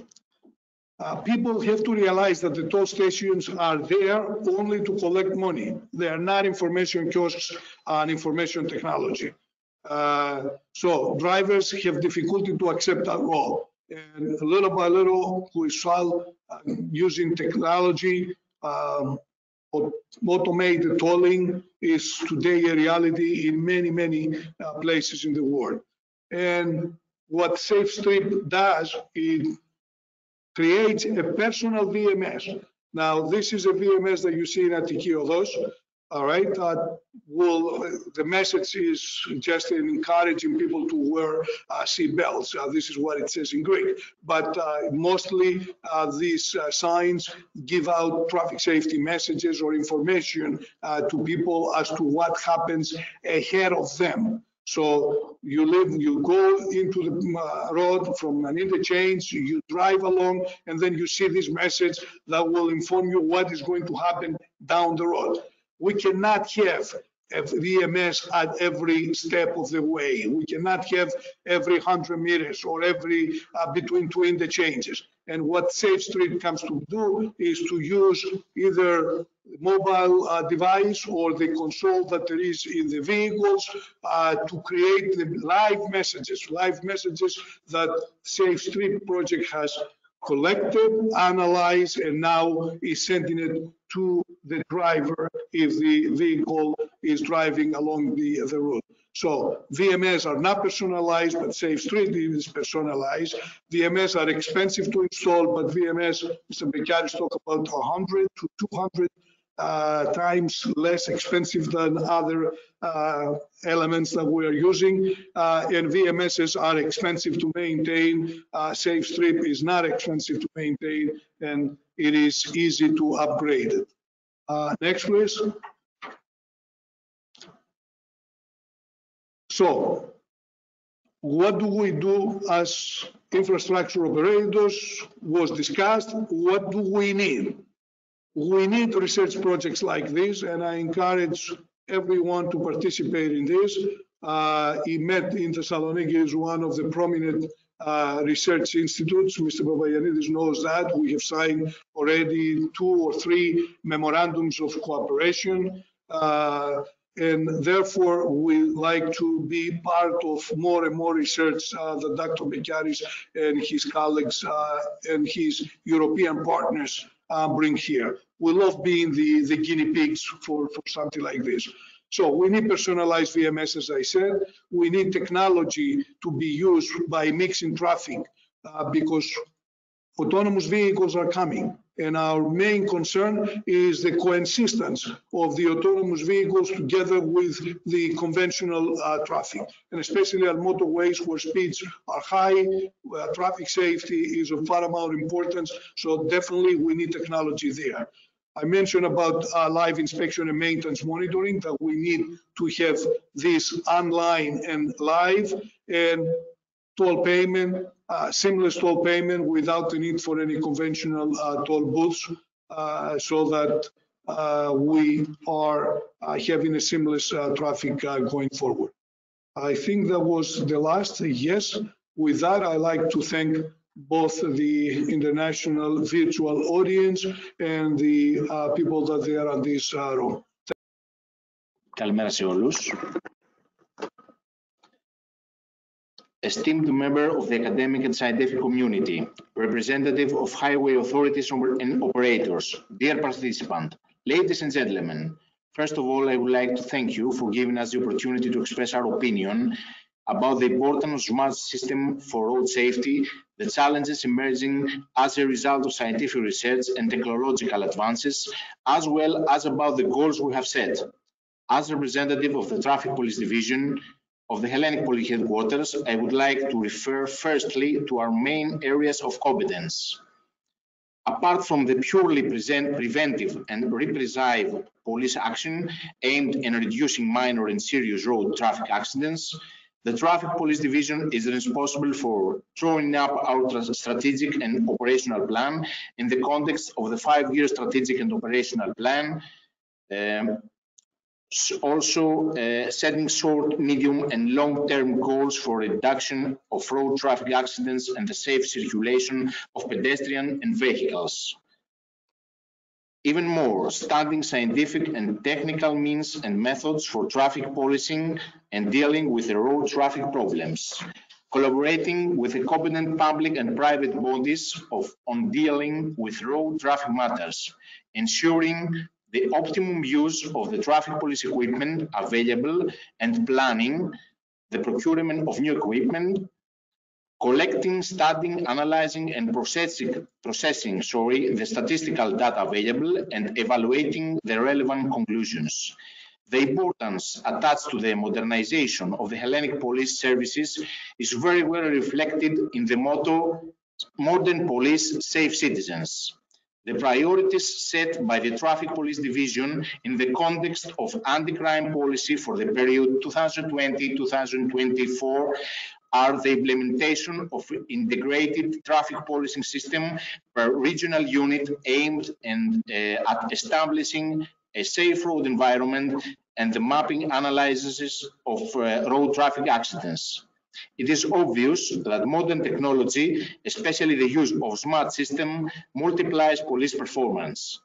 Speaker 7: People have to realize that the toll stations are there only to collect money. They are not information kiosks and information technology. So drivers have difficulty to accept that role. And little by little, we shall, using technology, automated tolling is today a reality in many, many places in the world. And what SAFESTRIP does is creates a personal VMS. Now, this is a VMS that you see in Attiki Odos, all right? The message is just encouraging people to wear seat belts. This is what it says in Greek. But mostly these signs give out traffic safety messages or information to people as to what happens ahead of them. So you go into the road from an interchange, you drive along, and then you see this message that will inform you what is going to happen down the road. We cannot have a VMS at every step of the way. We cannot have every 100 meters or every between two interchanges. And what SAFESTRIP comes to do is to use either mobile device or the console that there is in the vehicles to create the live messages that SAFESTRIP project has collected, analyzed, and now is sending it to the driver if the vehicle is driving along the route. So VMS are not personalized, but SAFESTRIP is personalized. VMS are expensive to install, but VMS, Mr. Bekaris talked about 100 to 200 times less expensive than other elements that we are using. And VMSs are expensive to maintain. SAFESTRIP is not expensive to maintain, and it is easy to upgrade it. Next, please. So, what do we do as infrastructure operators was discussed. What do we need? We need research projects like this, and I encourage everyone to participate in this. IMET in Thessaloniki is one of the prominent research institutes. Mr. Papagiannidis knows that. We have signed already 2 or 3 memorandums of cooperation. And therefore, we like to be part of more and more research that Dr. Bekaris and his colleagues and his European partners bring here. We love being the guinea pigs for something like this. So we need personalized VMS, as I said. We need technology to be used by mixing traffic because autonomous vehicles are coming. And our main concern is the coexistence of the autonomous vehicles together with the conventional traffic, and especially on motorways where speeds are high, traffic safety is of paramount importance. So definitely we need technology there. I mentioned about live inspection and maintenance monitoring, that we need to have this online and live, and toll payment, seamless toll payment without the need for any conventional toll booths, so that we are having a seamless traffic going forward. I think that was the last. Yes, with that, I'd like to thank both the international virtual audience and the people that they are on this room.
Speaker 8: Καλημέρα σε όλους. Esteemed member of the academic and scientific community, representative of highway authorities and operators, dear participant, ladies and gentlemen, first of all, I would like to thank you for giving us the opportunity to express our opinion about the importance of smart system for road safety, the challenges emerging as a result of scientific research and technological advances, as well as about the goals we have set. As representative of the Traffic Police Division of the Hellenic Police Headquarters, I would like to refer firstly to our main areas of competence. Apart from the purely preventive and repressive police action aimed at reducing minor and serious road traffic accidents, the Traffic Police Division is responsible for drawing up our strategic and operational plan in the context of the 5-year strategic and operational plan, also setting short, medium and long-term goals for reduction of road traffic accidents and the safe circulation of pedestrians and vehicles. Even more, studying scientific and technical means and methods for traffic policing and dealing with the road traffic problems, collaborating with the competent public and private bodies on dealing with road traffic matters, ensuring the optimum use of the traffic police equipment available and planning the procurement of new equipment, collecting, studying, analyzing, and processing the statistical data available and evaluating the relevant conclusions. The importance attached to the modernization of the Hellenic police services is very well reflected in the motto, "Modern Police, Safe Citizens." The priorities set by the Traffic Police Division in the context of anti-crime policy for the period 2020-2024 are the implementation of integrated traffic policing system per regional unit aimed at establishing a safe road environment and the mapping analysis of road traffic accidents. It is obvious that modern technology, especially the use of smart systems, multiplies police performance.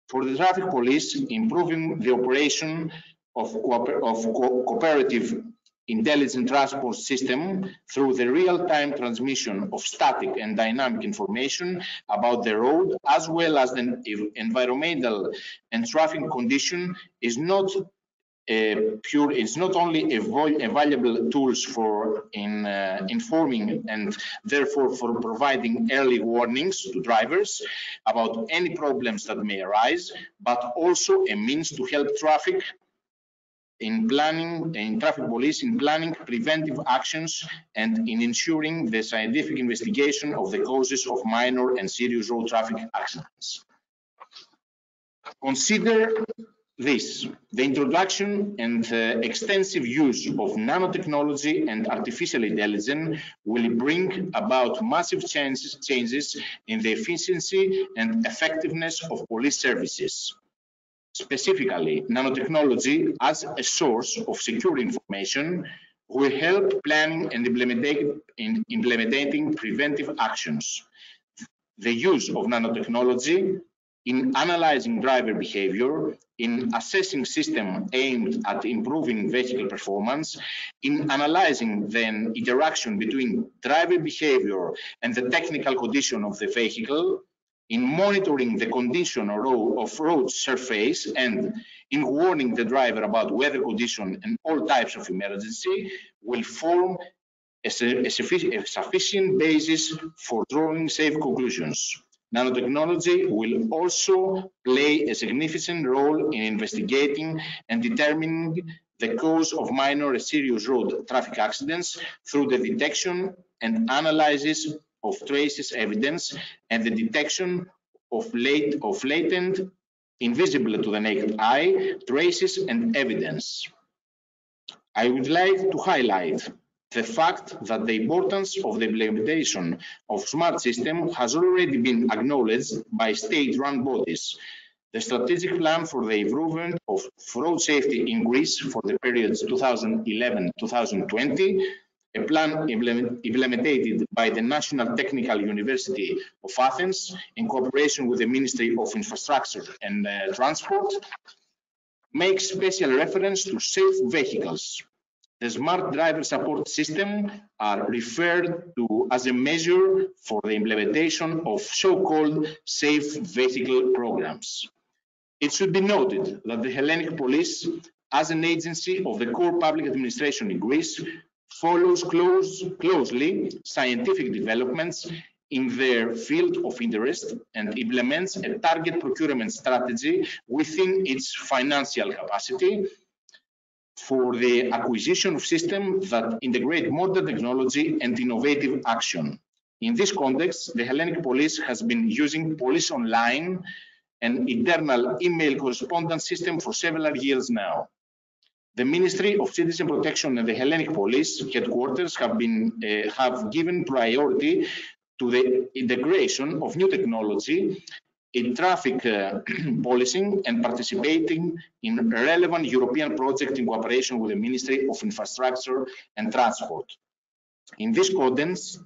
Speaker 8: For the traffic police, improving the operation of cooperative intelligent transport system through the real-time transmission of static and dynamic information about the road, as well as the environmental and traffic condition, is not it's not only a valuable tools for informing and therefore for providing early warnings to drivers about any problems that may arise, but also a means to help traffic police in planning preventive actions and in ensuring the scientific investigation of the causes of minor and serious road traffic accidents. Consider this: the introduction and extensive use of nanotechnology and artificial intelligence will bring about massive changes in the efficiency and effectiveness of police services. Specifically, nanotechnology as a source of secure information will help planning and implementing preventive actions. The use of nanotechnology in analyzing driver behavior, in assessing systems aimed at improving vehicle performance, in analyzing the interaction between driver behavior and the technical condition of the vehicle, in monitoring the condition of road surface, and in warning the driver about weather condition and all types of emergency, will form a sufficient basis for drawing safe conclusions. Nanotechnology will also play a significant role in investigating and determining the cause of minor and serious road traffic accidents through the detection and analysis of traces evidence and the detection of latent, invisible to the naked eye, traces and evidence. I would like to highlight the fact that the importance of the implementation of smart system has already been acknowledged by state-run bodies. The strategic plan for the improvement of road safety in Greece for the period 2011-2020, a plan implemented by the National Technical University of Athens in cooperation with the Ministry of Infrastructure and Transport, makes special reference to safe vehicles. The smart driver support system are referred to as a measure for the implementation of so-called safe vehicle programs. It should be noted that the Hellenic Police, as an agency of the core public administration in Greece, follows closely scientific developments in their field of interest and implements a target procurement strategy within its financial capacity for the acquisition of systems that integrate modern technology and innovative action. In this context, the Hellenic Police has been using Police Online, an internal email correspondence system, for several years now. The Ministry of Citizen Protection and the Hellenic Police headquarters have given priority to the integration of new technology in traffic policing and participating in relevant European projects in cooperation with the Ministry of Infrastructure and Transport. In this context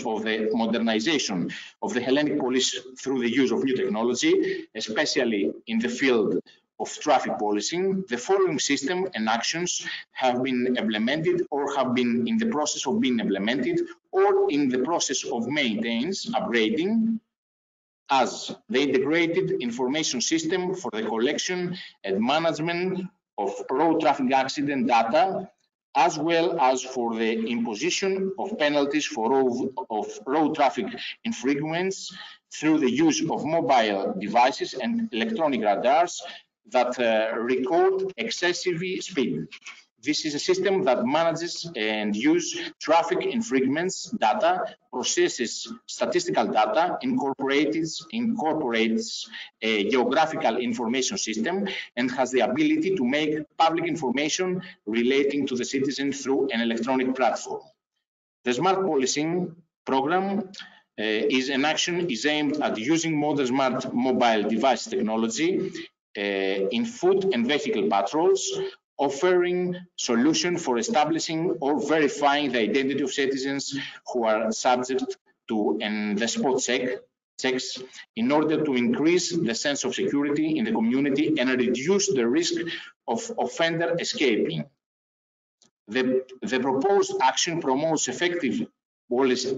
Speaker 8: of the modernization of the Hellenic Police through the use of new technology, especially in the field of traffic policing, the following system and actions have been implemented or have been in the process of being implemented or in the process of maintenance, upgrading, as the integrated information system for the collection and management of road traffic accident data, as well as for the imposition of penalties for road traffic infringements through the use of mobile devices and electronic radars that record excessive speed. This is a system that manages and uses traffic infringements data, processes statistical data, incorporates a geographical information system, and has the ability to make public information relating to the citizen through an electronic platform. The Smart Policing program is aimed at using modern smart mobile device technology in foot and vehicle patrols, offering solutions for establishing or verifying the identity of citizens who are subject to the spot checks in order to increase the sense of security in the community and reduce the risk of offender escaping. The proposed action promotes effective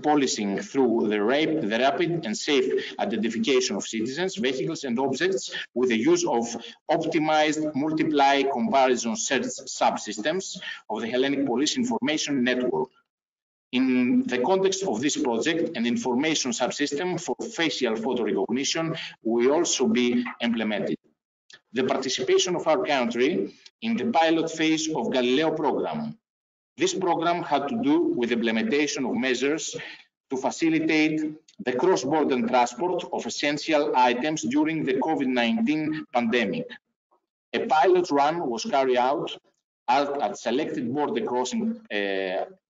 Speaker 8: policing through the rapid and safe identification of citizens, vehicles, and objects with the use of optimized multiply comparison search subsystems of the Hellenic Police Information Network. In the context of this project, an information subsystem for facial photo recognition will also be implemented. The participation of our country in the pilot phase of Galileo program. This program had to do with the implementation of measures to facilitate the cross-border transport of essential items during the COVID-19 pandemic. A pilot run was carried out at selected border crossing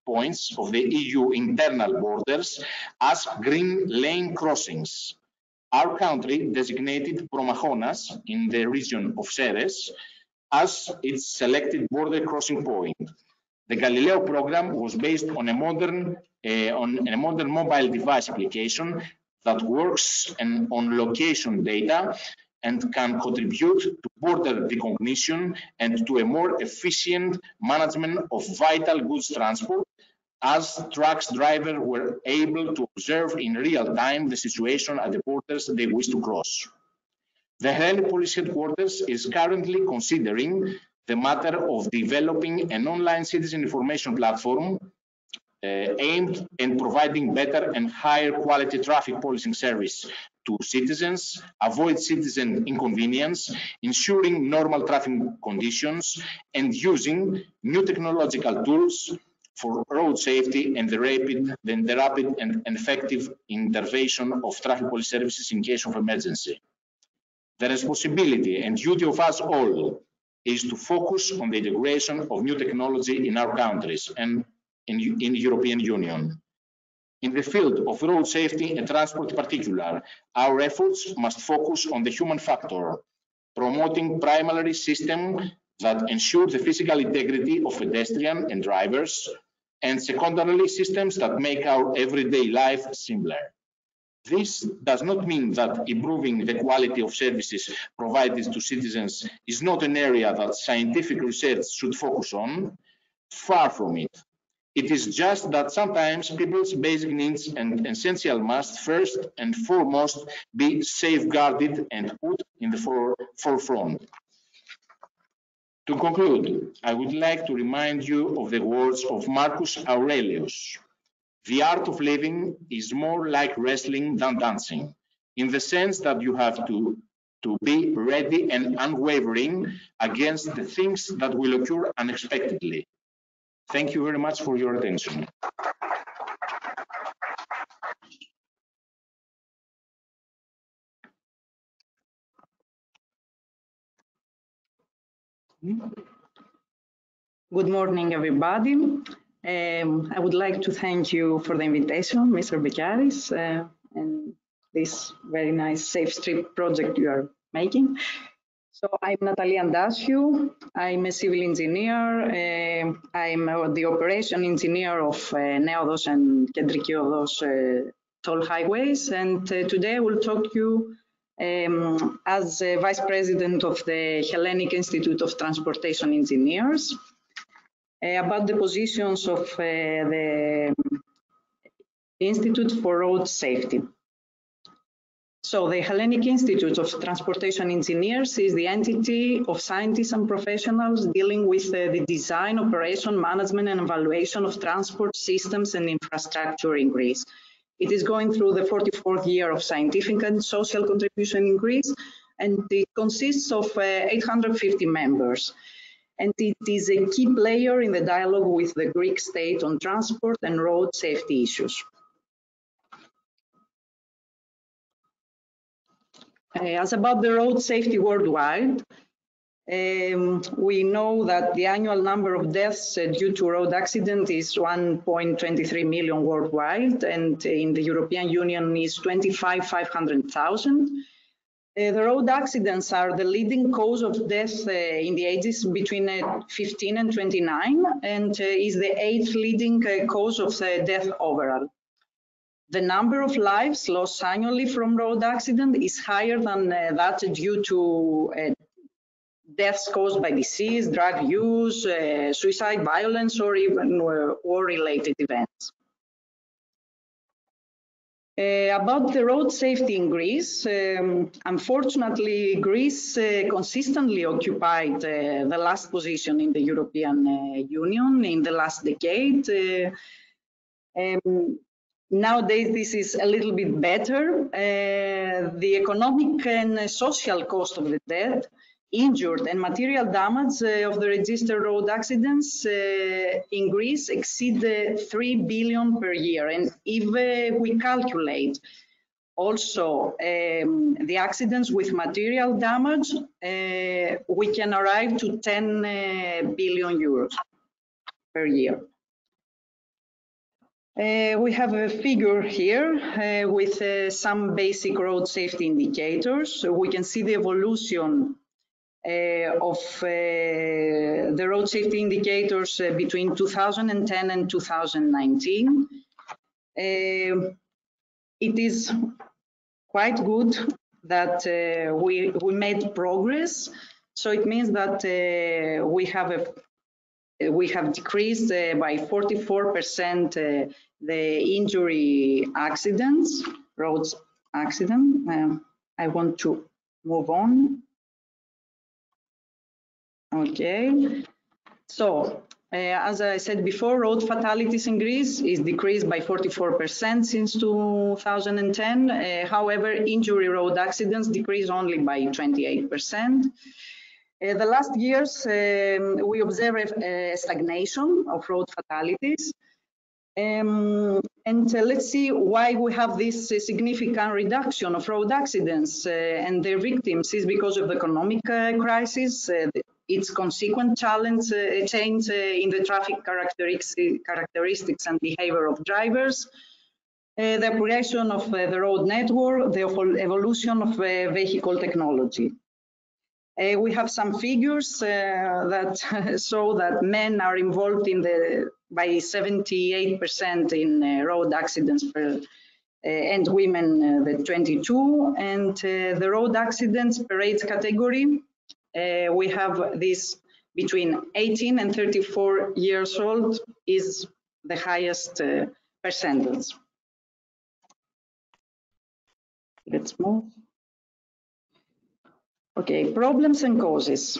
Speaker 8: points of the EU internal borders as green lane crossings. Our country designated Promachonas in the region of Ceres as its selected border crossing point. The Galileo program was based on a modern mobile device application that works on location data and can contribute to border recognition and to a more efficient management of vital goods transport, as trucks drivers were able to observe in real time the situation at the borders they wish to cross. The Hellenic Police Headquarters is currently considering the matter of developing an online citizen information platform aimed at providing better and higher quality traffic policing service to citizens, avoid citizen inconvenience, ensuring normal traffic conditions, and using new technological tools for road safety and the rapid and effective intervention of traffic police services in case of emergency. The responsibility and duty of us all is to focus on the integration of new technology in our countries and in the European Union. In the field of road safety and transport in particular, our efforts must focus on the human factor, promoting primarily systems that ensure the physical integrity of pedestrians and drivers, and secondarily systems that make our everyday life simpler. This does not mean that improving the quality of services provided to citizens is not an area that scientific research should focus on. Far from it. It is just that sometimes people's basic needs and essential must first and foremost be safeguarded and put in the forefront. To conclude, I would like to remind you of the words of Marcus Aurelius. The art of living is more like wrestling than dancing, in the sense that you have to be ready and unwavering against the things that will occur unexpectedly. Thank you very much for your attention.
Speaker 9: Good morning, everybody. I would like to thank you for the invitation, Mr. Bekiaris, and this very nice SAFESTRIP project you are making. So I'm Natalia Andasiou. I'm a civil engineer. I'm the operation engineer of Neodos and Kendriki Odos toll highways. And today I will talk to you as Vice President of the Hellenic Institute of Transportation Engineers about the positions of the Institute for Road Safety. So the Hellenic Institute of Transportation Engineers is the entity of scientists and professionals dealing with the design, operation, management, and evaluation of transport systems and infrastructure in Greece. It is going through the 44th year of scientific and social contribution in Greece, and it consists of 850 members. And it is a key player in the dialogue with the Greek state on transport and road safety issues. As about the road safety worldwide, we know that the annual number of deaths due to road accident is 1.23 million worldwide, and in the European Union is 500,000. The road accidents are the leading cause of death in the ages between 15 and 29, and is the 8th leading cause of death overall. The number of lives lost annually from road accident is higher than that due to deaths caused by disease, drug use, suicide, violence, or even war-related events. About the road safety in Greece, unfortunately, Greece consistently occupied the last position in the European Union in the last decade. Nowadays, this is a little bit better. The economic and social cost of the death, injured and material damage of the registered road accidents in Greece exceed 3 billion per year. And if we calculate also the accidents with material damage, we can arrive to 10 billion euros per year. We have a figure here with some basic road safety indicators. So we can see the evolution of the road safety indicators between 2010 and 2019. It is quite good that we made progress. So it means that we have decreased by 44% the injury accidents, roads accident. I want to move on. Okay, so as I said before, road fatalities in Greece is decreased by 44% since 2010. However, injury road accidents decreased only by 28%. The last years, we observe a stagnation of road fatalities. Let's see why we have this significant reduction of road accidents and their victims is because of the economic crisis, its consequent change in the traffic characteristics and behavior of drivers, the upgradation of the road network, the evolution of vehicle technology. We have some figures that show that men are involved in by 78% in road accidents and women the 22%. And the road accidents per age category, we have this between 18 and 34 years old is the highest percentage. Let's move. Okay, problems and causes.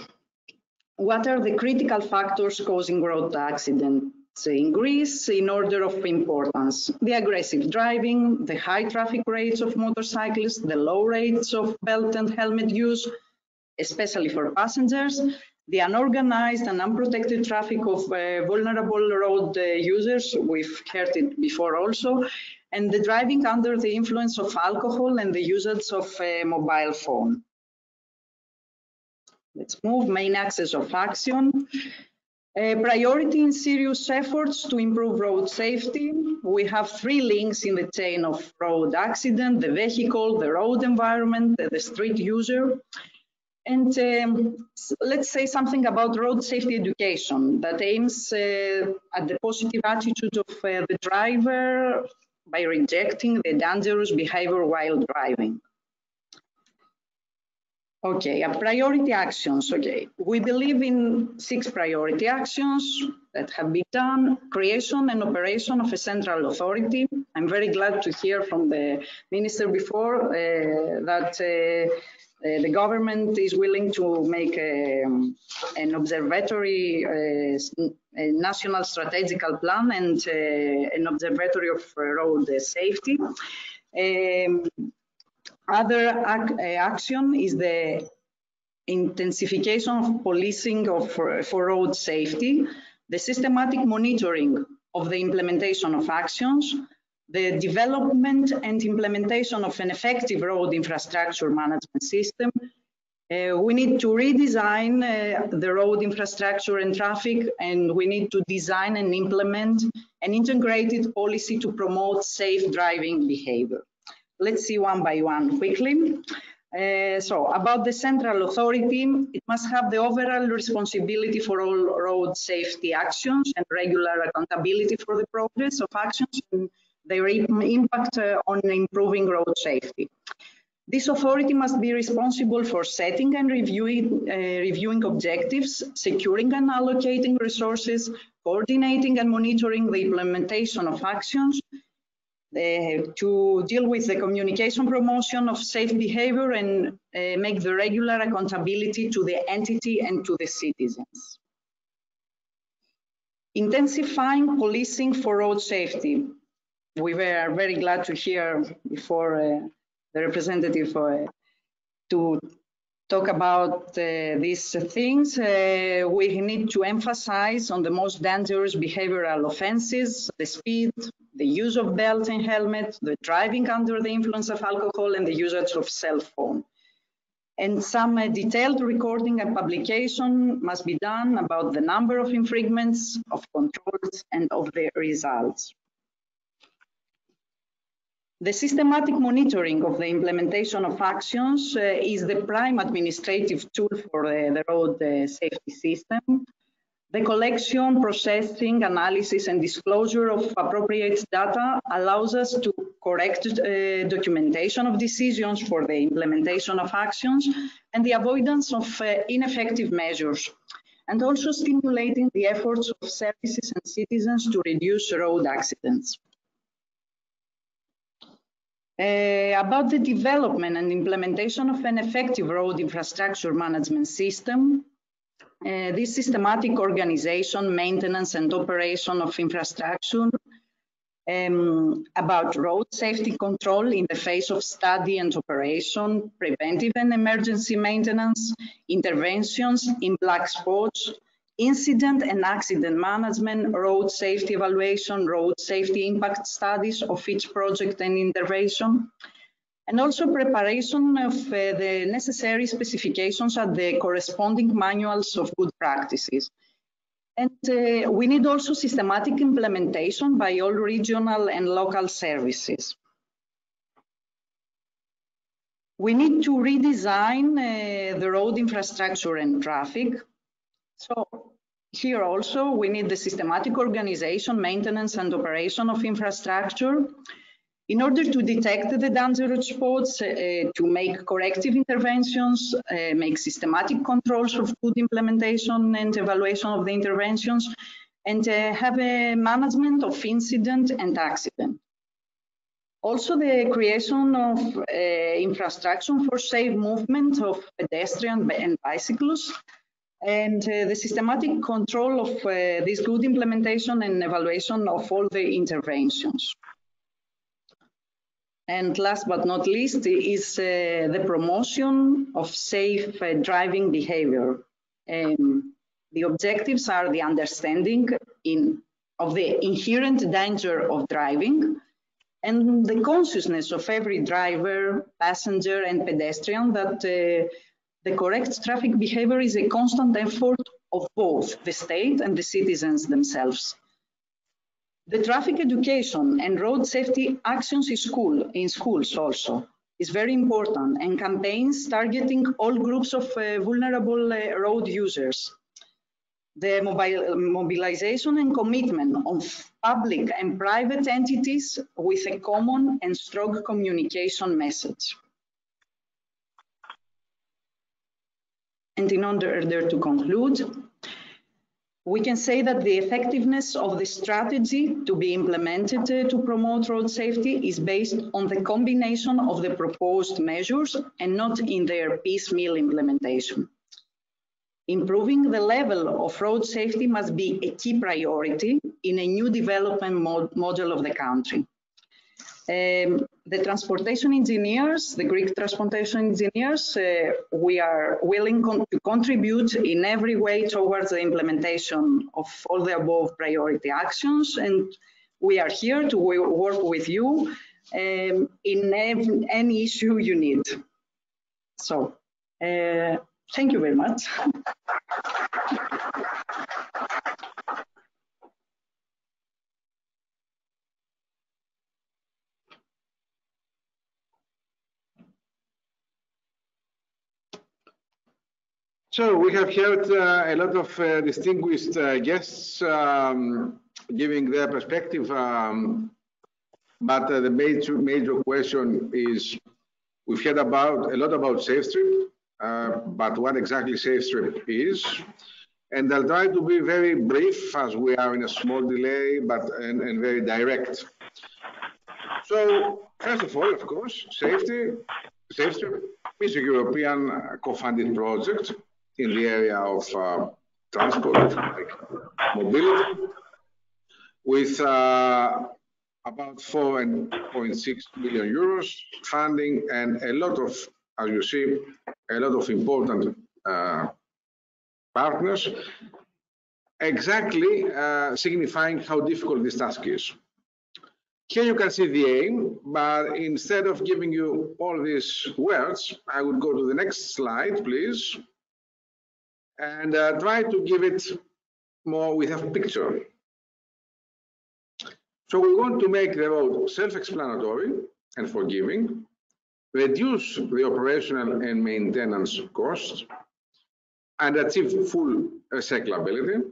Speaker 9: What are the critical factors causing road accidents in Greece in order of importance? The aggressive driving, the high traffic rates of motorcyclists, the low rates of belt and helmet use, especially for passengers, the unorganized and unprotected traffic of vulnerable road users, we've heard it before also, and the driving under the influence of alcohol and the usage of a mobile phone. Let's move, main axis of action. Priority in serious efforts to improve road safety. We have 3 links in the chain of road accident: the vehicle, the road environment, the street user. And let's say something about road safety education that aims at the positive attitude of the driver by rejecting the dangerous behavior while driving. Okay, priority actions. Okay, we believe in 6 priority actions that have been done: creation and operation of a central authority, I'm very glad to hear from the minister before that the government is willing to make an observatory, a national strategical plan, and an observatory of road safety. Other action is the intensification of policing for road safety, the systematic monitoring of the implementation of actions, the development and implementation of an effective road infrastructure management system. We need to redesign the road infrastructure and traffic, and we need to design and implement an integrated policy to promote safe driving behavior. Let's see one by one quickly. So about the central authority, it must have the overall responsibility for all road safety actions and regular accountability for the progress of actions and their impact on improving road safety. This authority must be responsible for setting and reviewing objectives, securing and allocating resources, coordinating and monitoring the implementation of actions, to deal with the communication promotion of safe behavior and make the regular accountability to the entity and to the citizens. Intensifying policing for road safety. We were very glad to hear before the representative to talk about these things. We need to emphasize on the most dangerous behavioral offenses, the speed, the use of belt and helmet, the driving under the influence of alcohol, and the usage of cell phone. And some detailed recording and publication must be done about the number of infringements, of controls, and of the results. The systematic monitoring of the implementation of actions is the prime administrative tool for the road safety system. The collection, processing, analysis, and disclosure of appropriate data allows us to correct documentation of decisions for the implementation of actions and the avoidance of ineffective measures, and also stimulating the efforts of services and citizens to reduce road accidents. About the development and implementation of an effective road infrastructure management system, this systematic organization, maintenance, and operation of infrastructure, about road safety control in the face of study and operation, preventive and emergency maintenance, interventions in black spots, incident and accident management, road safety evaluation, road safety impact studies of each project and intervention, and also preparation of the necessary specifications at the corresponding manuals of good practices. And we need also systematic implementation by all regional and local services. We need to redesign the road infrastructure and traffic. So here also we need the systematic organization, maintenance, and operation of infrastructure in order to detect the dangerous spots, to make corrective interventions, make systematic controls of good implementation and evaluation of the interventions, and have a management of incident and accident. Also, the creation of infrastructure for safe movement of pedestrians and bicyclists, and the systematic control of this good implementation and evaluation of all the interventions. And last but not least is the promotion of safe driving behavior. The objectives are the understanding of the inherent danger of driving and the consciousness of every driver, passenger, and pedestrian that the correct traffic behavior is a constant effort of both the state and the citizens themselves. The traffic education and road safety actions in schools also is very important, and campaigns targeting all groups of vulnerable road users. The mobilization and commitment of public and private entities with a common and strong communication message. And in order to conclude, We can say that the effectiveness of the strategy to be implemented to promote road safety is based on the combination of the proposed measures and not in their piecemeal implementation. Improving the level of road safety must be a key priority in a new development model of the country. The transportation engineers, the Greek transportation engineers, we are willing to contribute in every way towards the implementation of all the above priority actions, and we are here to work with you in any issue you need. So, thank you very much.
Speaker 4: So we have heard a lot of distinguished guests giving their perspective, but the major question is, we've heard a lot about SAFESTRIP, but what exactly SAFESTRIP is? And I'll try to be very brief as we are in a small delay, and very direct. So first of all, of course, SAFESTRIP is a European co-funded project in the area of transport, like mobility, with about 4.6 million euros funding and a lot of, as you see, a lot of important partners, exactly signifying how difficult this task is. Here you can see the aim, but instead of giving you all these words, I would go to the next slide, please, and try to give it more with a picture. So we want to make the road self-explanatory and forgiving, reduce the operational and maintenance costs, and achieve full recyclability,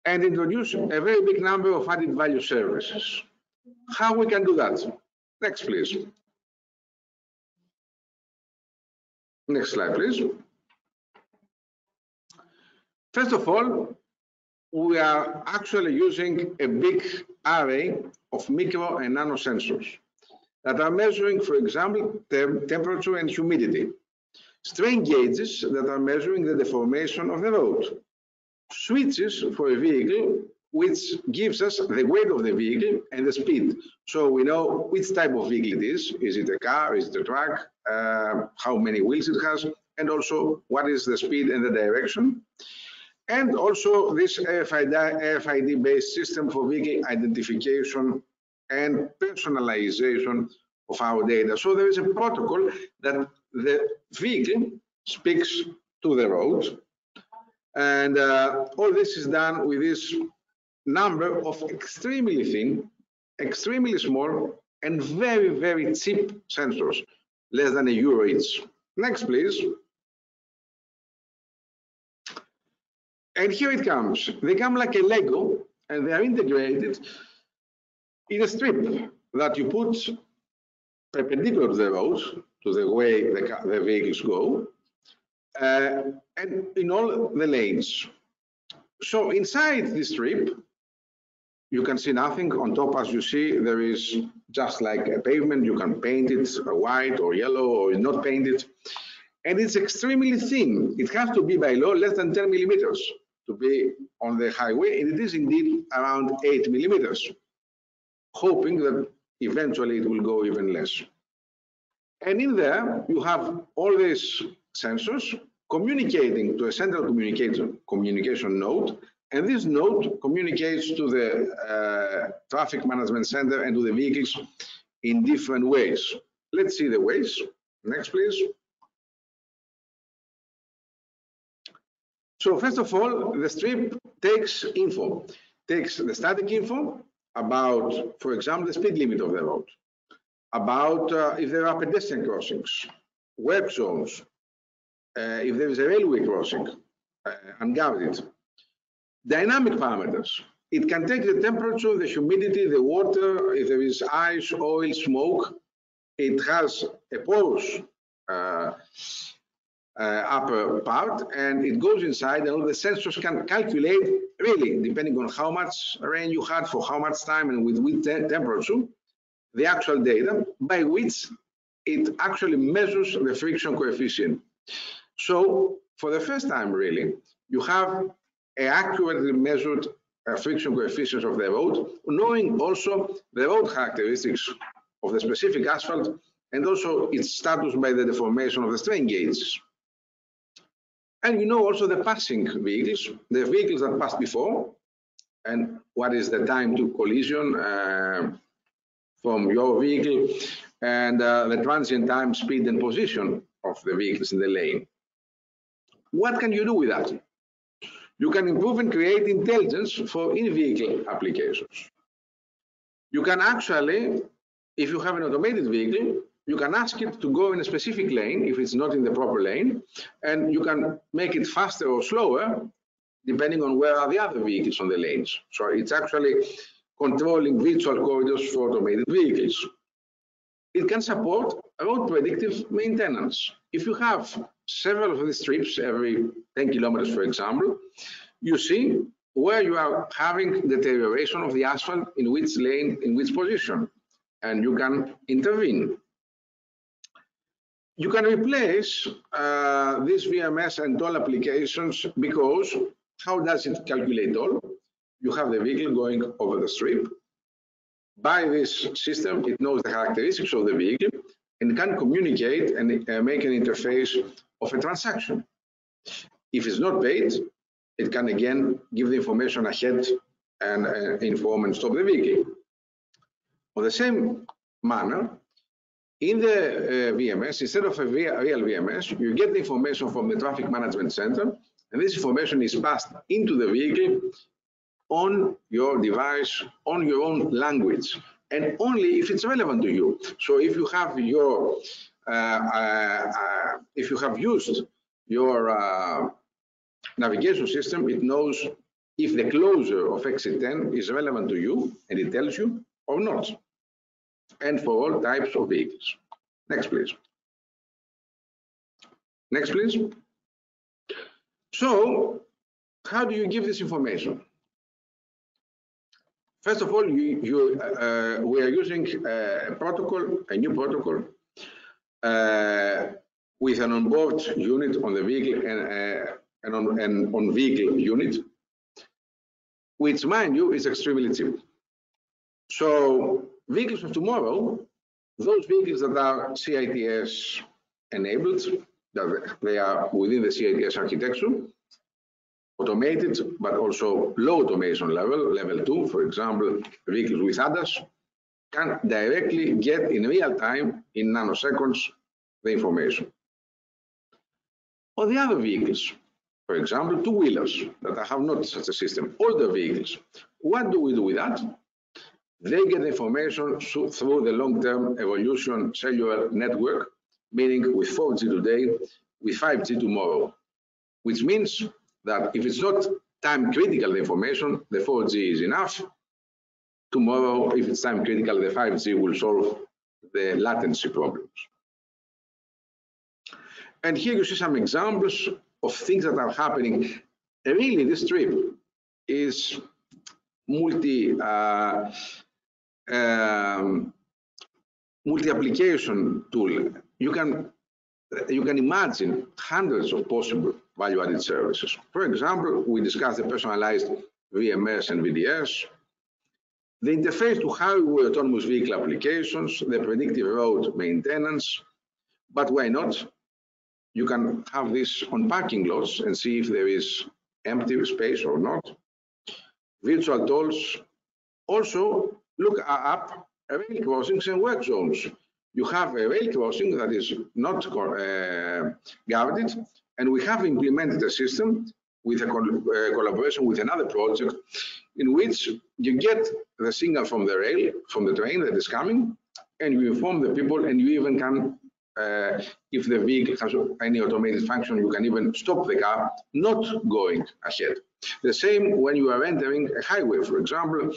Speaker 4: and introduce a very big number of added value services. How we can do that? Next, please. Next slide, please. First of all, we are actually using a big array of micro and nano sensors that are measuring, for example, temperature and humidity, strain gauges that are measuring the deformation of the road, switches for a vehicle which gives us the weight of the vehicle and the speed. So we know which type of vehicle it is. Is it a car? Is it a truck? How many wheels it has? And also what is the speed and the direction? And also this RFID-based system for vehicle identification and personalization of our data. So there is a protocol that the vehicle speaks to the road. And all this is done with this number of extremely thin, extremely small, and very, very cheap sensors, less than €1 each. Next, please. And here it comes. They come like a Lego, and they are integrated in a strip that you put perpendicular to the road, to the way the vehicles go, and in all the lanes. So inside this strip, you can see nothing. On top, as you see, there is just like a pavement. You can paint it white or yellow or not paint it. And it's extremely thin. It has to be by law less than 10 millimeters to be on the highway, and it is indeed around 8 millimeters, hoping that eventually it will go even less. And in there, you have all these sensors communicating to a central communication node, and this node communicates to the traffic management center and to the vehicles in different ways. Let's see the ways. Next, please. So first of all, the strip takes the static info about, for example, the speed limit of the road, about if there are pedestrian crossings, work zones, if there is a railway crossing, unguarded. Dynamic parameters. It can take the temperature, the humidity, the water, if there is ice, oil, smoke. It has a porous upper part, and it goes inside, and all the sensors can calculate, really, depending on how much rain you had for how much time and with which temperature, the actual data by which it actually measures the friction coefficient. So for the first time, really, you have an accurately measured friction coefficient of the road, knowing also the road characteristics of the specific asphalt and also its status by the deformation of the strain gauges. And you know also the passing vehicles, the vehicles that passed before, and what is the time to collision from your vehicle, and the transient time, speed, and position of the vehicles in the lane. What can you do with that? You can improve and create intelligence for in-vehicle applications. You can actually, if you have an automated vehicle, you can ask it to go in a specific lane if it's not in the proper lane, and you can make it faster or slower depending on where are the other vehicles on the lanes. So it's actually controlling virtual corridors for automated vehicles. It can support road predictive maintenance. If you have several of these strips every 10 kilometers, for example, you see where you are having deterioration of the asphalt, in which lane, in which position, and you can intervene. You can replace this VMS and toll applications because how does it calculate toll? You have the vehicle going over the strip. By this system, it knows the characteristics of the vehicle and can communicate and make an interface of a transaction. If it's not paid, it can again give the information ahead and inform and stop the vehicle. On the same manner, in the VMS, instead of a real VMS, you get the information from the traffic management center, and this information is passed into the vehicle on your device, on your own language, and only if it's relevant to you. So if you have your, if you have used your navigation system, it knows if the closure of exit 10 is relevant to you, and it tells you or not, and for all types of vehicles. Next, please. Next, please. So, how do you give this information? First of all, we are using a protocol, a new protocol, with an onboard unit on the vehicle and on vehicle unit, which, mind you, is extremely cheap. So vehicles of tomorrow, those vehicles that are CITS enabled, that they are within the CITS architecture, automated, but also low automation level, level 2, for example, vehicles with ADAS, can directly get in real time, in nanoseconds, the information. On the other vehicles, for example, two-wheelers that have not such a system, older vehicles, what do we do with that? They get information through the long-term evolution cellular network, meaning with 4G today, with 5G tomorrow, which means that if it's not time critical information, the 4G is enough. Tomorrow, if it's time critical, the 5G will solve the latency problems. And here you see some examples of things that are happening. Really, this trip is multi-application tool. You can imagine hundreds of possible value-added services. For example, we discussed the personalized VMS and VDS, the interface to highway autonomous vehicle applications, the predictive road maintenance, but why not? You can have this on parking lots and see if there is empty space or not. Virtual tolls. Also, look up rail crossings and work zones. You have a rail crossing that is not guarded, and we have implemented a system with a collaboration with another project in which you get the signal from the rail, from the train that is coming, and you inform the people, and you even can, if the vehicle has any automated function, you can even stop the car not going ahead. The same when you are entering a highway, for example,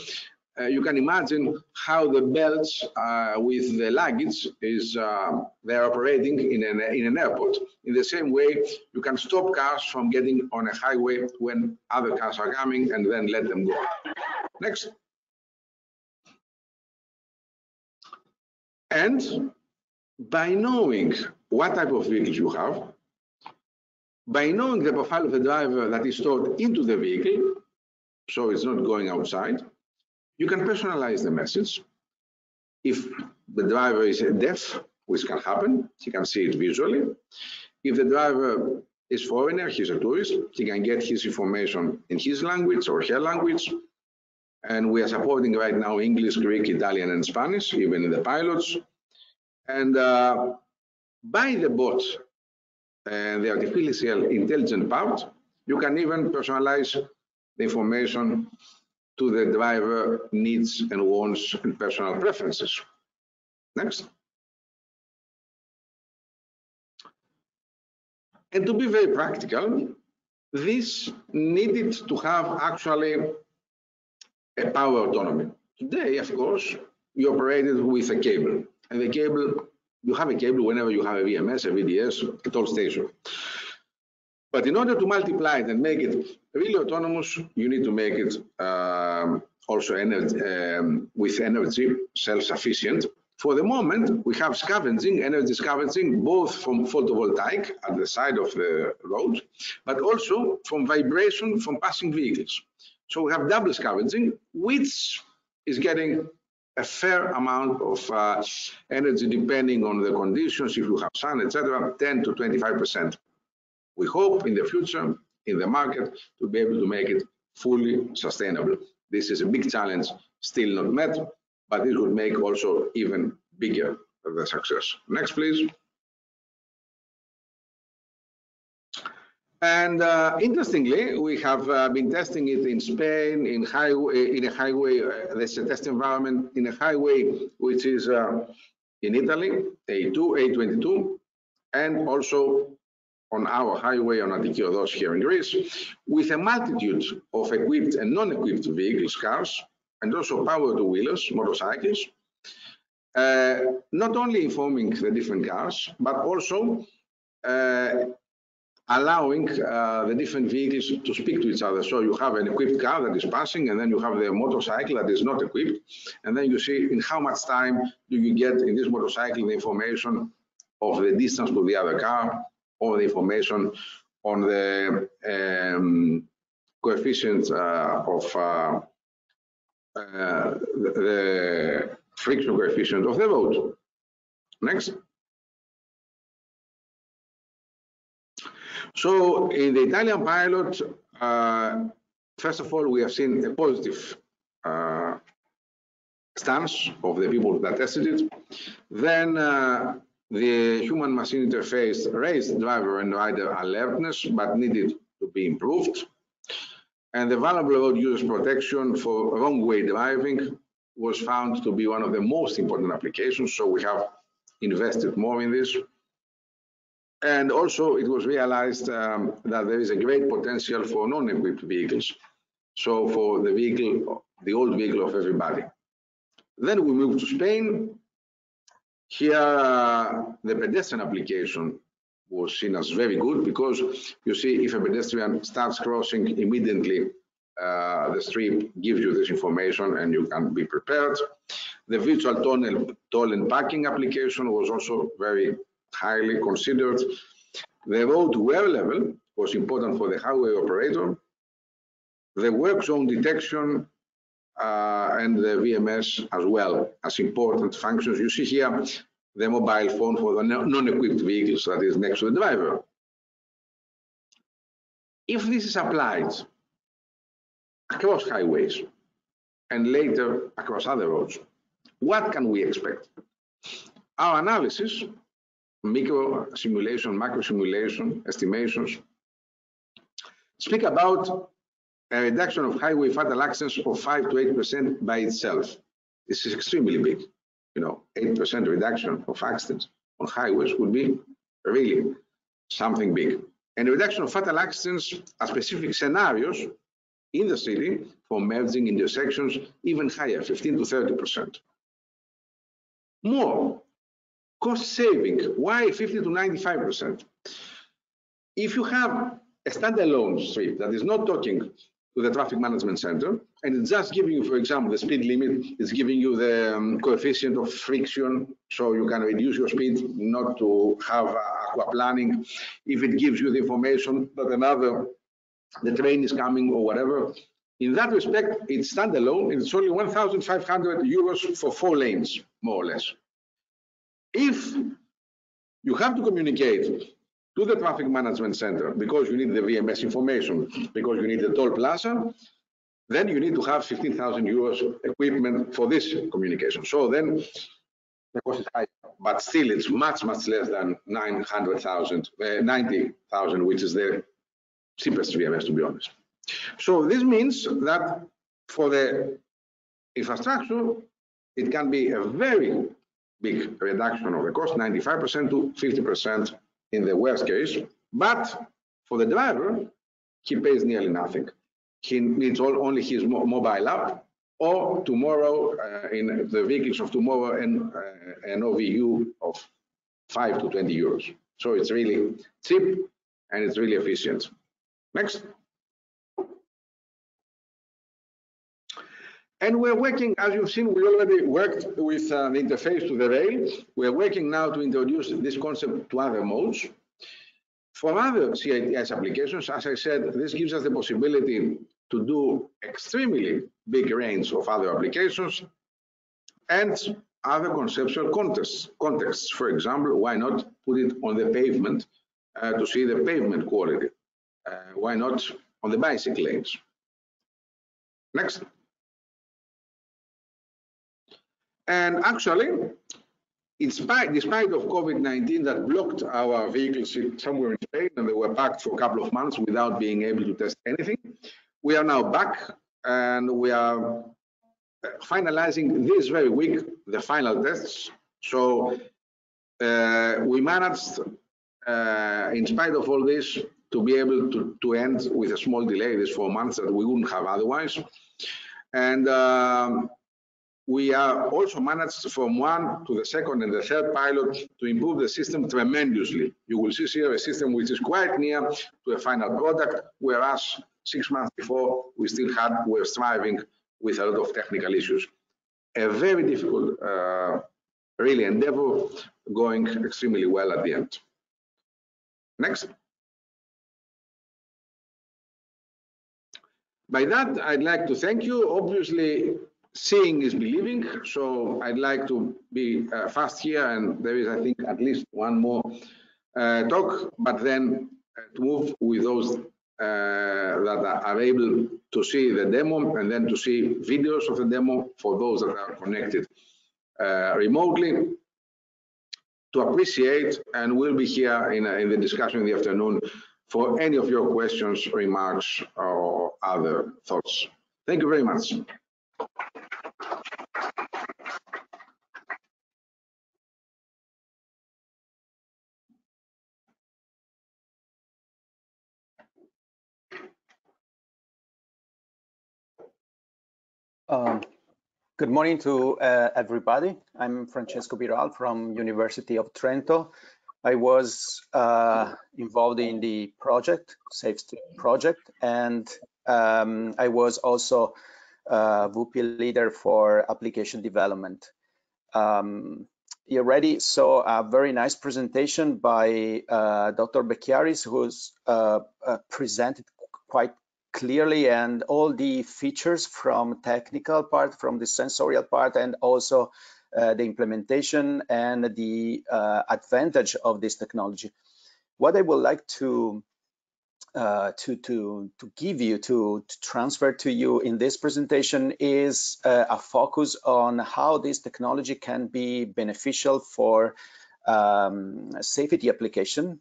Speaker 4: you can imagine how the belts with the luggage is they're operating in an airport. In the same way, you can stop cars from getting on a highway when other cars are coming and then let them go. Next. And by knowing what type of vehicles you have, by knowing the profile of the driver that is stored into the vehicle, so it's not going outside, you can personalize the message. If the driver is deaf, which can happen, he can see it visually. If the driver is foreigner, he's a tourist, he can get his information in his language or her language. And we are supporting right now English, Greek, Italian, and Spanish, even in the pilots. And by the bot and the artificial intelligence part, you can even personalize the information to the driver needs and wants and personal preferences. Next. And to be very practical, this needed to have actually a power autonomy. Today, of course, you operate it with a cable. And the cable, you have a cable whenever you have a VMS, a VDS, at all stations. But in order to multiply it and make it really autonomous, you need to make it also with energy self-sufficient. For the moment, we have scavenging, energy scavenging, both from photovoltaic at the side of the road, but also from vibration from passing vehicles. So we have double scavenging, which is getting a fair amount of energy depending on the conditions, if you have sun, etc., 10 to 25%. We hope in the future, in the market, to be able to make it fully sustainable. This is a big challenge, still not met, but it would make also even bigger the success. Next, please. And interestingly, we have been testing it in Spain, in a highway, there's a test environment in a highway which is in Italy, A2, A22, and also on our highway on Attikiodos here in Greece, with a multitude of equipped and non-equipped vehicles, cars, and also power two-wheelers, motorcycles, not only informing the different cars, but also allowing the different vehicles to speak to each other. So you have an equipped car that is passing, and then you have the motorcycle that is not equipped, and then you see in how much time do you get in this motorcycle the information of the distance to the other car, or the information on the coefficient of the friction coefficient of the road. Next. So in the Italian pilot, first of all, we have seen a positive stance of the people that tested it. Then the human-machine interface raised driver and rider alertness, but needed to be improved. And the vulnerable road users protection for wrong-way driving was found to be one of the most important applications, so we have invested more in this. And also it was realized that there is a great potential for non-equipped vehicles, so for the vehicle, the old vehicle of everybody. Then we moved to Spain. Here, the pedestrian application was seen as very good because you see if a pedestrian starts crossing immediately, the strip gives you this information and you can be prepared. The virtual toll and parking application was also very highly considered. The road wear level was important for the highway operator. The work zone detection and the VMS as well as important functions. You see here the mobile phone for the non-equipped vehicles that is next to the driver. If this is applied across highways and later across other roads, what can we expect? Our analysis, micro simulation, macro simulation, estimations, speak about a reduction of highway fatal accidents of 5 to 8% by itself. This is extremely big. You know, 8% reduction of accidents on highways would be really something big. And a reduction of fatal accidents at specific scenarios in the city for merging intersections, even higher, 15 to 30%. More, cost saving, why 50 to 95%? If you have a standalone street that is not talking to the traffic management center, and it's just giving you, for example, the speed limit, it's giving you the coefficient of friction, so you can reduce your speed, not to have aquaplaning. If it gives you the information that the train is coming or whatever, in that respect, it's standalone, and it's only 1,500 euros for 4 lanes, more or less. If you have to communicate to the traffic management center because you need the VMS information, because you need the toll plaza, then you need to have 15,000 euros equipment for this communication. So then the cost is high, but still it's much, much less than 90,000, which is the cheapest VMS, to be honest. So this means that for the infrastructure, it can be a very big reduction of the cost, 95% to 50% in the worst case. But for the driver, he pays nearly nothing. He needs only his mobile app, or tomorrow, in the vehicles of tomorrow, an OVU of 5 to 20 euros. So it's really cheap and it's really efficient. Next. And we're working, as you've seen, we already worked with the interface to the rail. We're working now to introduce this concept to other modes. For other CITS applications, as I said, this gives us the possibility to do extremely big range of other applications and other conceptual contexts. For example, why not put it on the pavement to see the pavement quality? Why not on the bicycle lanes? Next. And actually, despite of COVID-19 that blocked our vehicles somewhere in Spain, and they were packed for a couple of months without being able to test anything, we are now back and we are finalizing this very week the final tests. So we managed, in spite of all this, to be able to end with a small delay, this 4 months that we wouldn't have otherwise. And we are also managed from one to the second and the third pilot to improve the system tremendously. You will see here a system which is quite near to a final product, whereas 6 months before we're striving with a lot of technical issues. A very difficult, really endeavor, going extremely well at the end. Next. By that, I'd like to thank you. Obviously, seeing is believing, so I'd like to be fast here, and there is, I think, at least one more talk, but then to move with those that are able to see the demo, and then to see videos of the demo for those that are connected remotely, to appreciate, and we'll be here in the discussion in the afternoon for any of your questions, remarks, or other thoughts. Thank you very much.
Speaker 10: Good morning to everybody. I'm Francesco Biral from University of Trento. I was involved in the project, SAFESTRIP project, and I was also VP leader for application development. You already saw a very nice presentation by Dr. Becchiaris, who's presented quite clearly, and all the features from technical part, from the sensorial part, and also the implementation and the advantage of this technology. What I would like to give you, to transfer to you in this presentation is a focus on how this technology can be beneficial for safety application.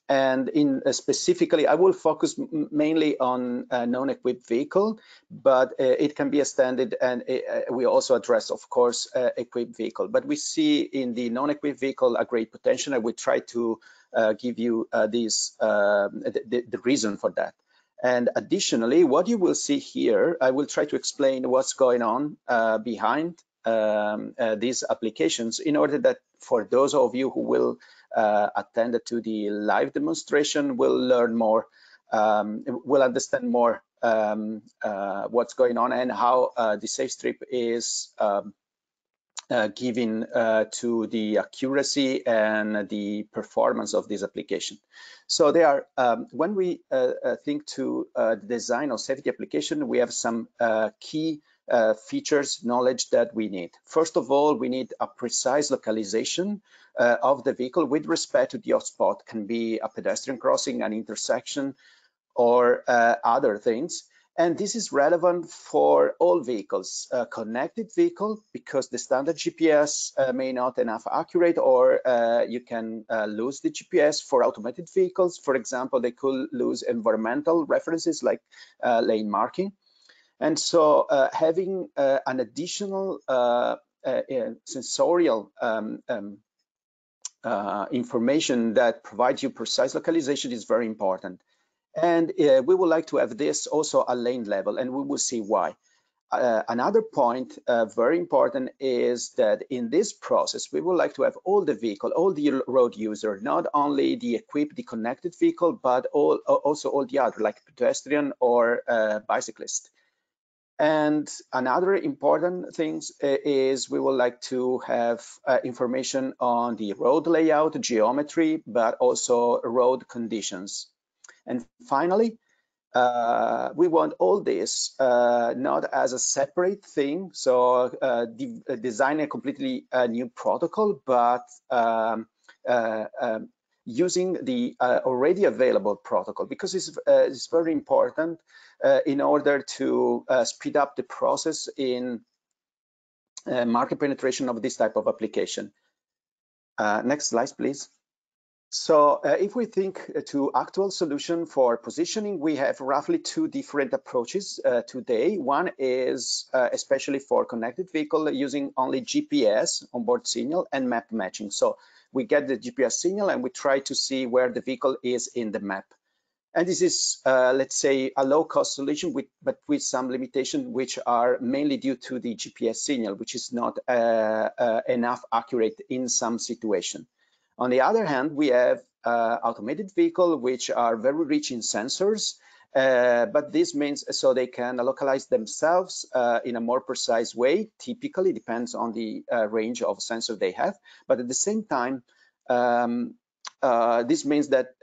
Speaker 10: And specifically, I will focus mainly on non-equipped vehicle, but it can be extended, and we also address, of course, equipped vehicle. But we see in the non-equipped vehicle a great potential, and we try to give you the reason for that. And additionally, what you will see here, I will try to explain what's going on behind these applications in order that for those of you who will attend to the live demonstration will learn more, will understand more what's going on and how the SAFESTRIP is giving to the accuracy and the performance of this application. So there are, when we think to the design of safety application, we have some key features, knowledge that we need. First of all, we need a precise localization of the vehicle with respect to the hotspot. Can be a pedestrian crossing, an intersection, or other things. And this is relevant for all vehicles, connected vehicle, because the standard GPS may not enough accurate, or you can lose the GPS. For automated vehicles, for example, they could lose environmental references like lane marking. And so having an additional sensorial information that provides you precise localization is very important. And we would like to have this also a lane level, and we will see why. Another point very important is that in this process, we would like to have all the vehicle, all the road user, not only the equipped, the connected vehicle, but also all the other, like pedestrian or bicyclist. And another important thing is we would like to have information on the road layout, geometry, but also road conditions. And finally, we want all this not as a separate thing, so design a completely new protocol, but using the already available protocol, because it's very important in order to speed up the process in market penetration of this type of application. Next slide, please. So if we think to actual solution for positioning, we have roughly two different approaches today. One is especially for connected vehicle using only GPS onboard signal and map matching. So we get the GPS signal and we try to see where the vehicle is in the map. And this is, let's say, a low-cost solution, but with some limitation, which are mainly due to the GPS signal, which is not enough accurate in some situation. On the other hand, we have automated vehicles, which are very rich in sensors, but this means so they can localize themselves in a more precise way. Typically, depends on the range of sensors they have. But at the same time, this means that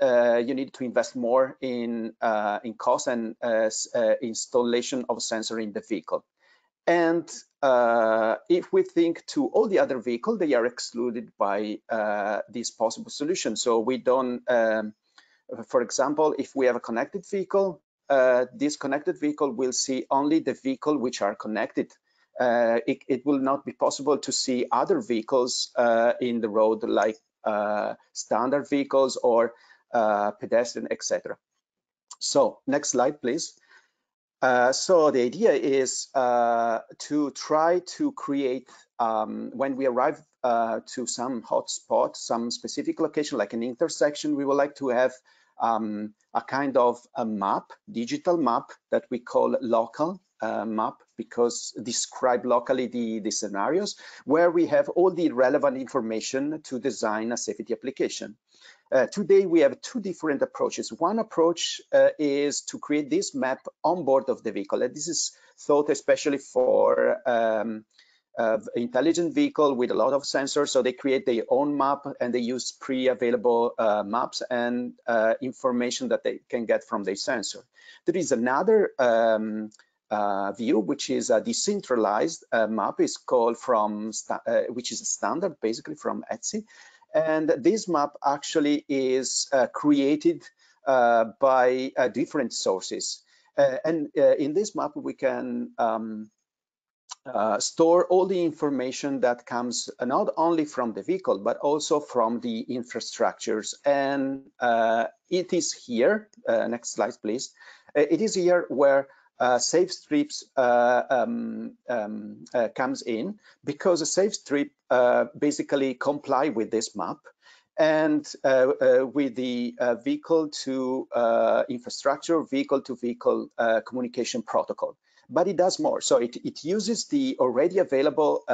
Speaker 10: you need to invest more in cost and installation of sensor in the vehicle. And if we think to all the other vehicles, they are excluded by this possible solution. So we don't, for example, if we have a connected vehicle, this connected vehicle will see only the vehicle which are connected. It will not be possible to see other vehicles in the road, like standard vehicles or pedestrian, etc. So next slide, please. So the idea is to try to create, when we arrive to some hotspot, some specific location like an intersection, we would like to have a kind of a map, digital map that we call local map, because describe locally the scenarios where we have all the relevant information to design a safety application. Today, we have two different approaches. One approach is to create this map on board of the vehicle. And this is thought especially for intelligent vehicle with a lot of sensors. So they create their own map and they use pre-available maps and information that they can get from their sensor. There is another view, which is a decentralized map, is called from, which is a standard basically from ETSI. And this map actually is created by different sources. And in this map, we can store all the information that comes not only from the vehicle, but also from the infrastructures. And it is here, next slide, please. It is here where SAFESTRIP comes in, because a SAFESTRIP basically comply with this map. and with the vehicle-to infrastructure, vehicle-to-vehicle communication protocol. But it does more. So it uses the already available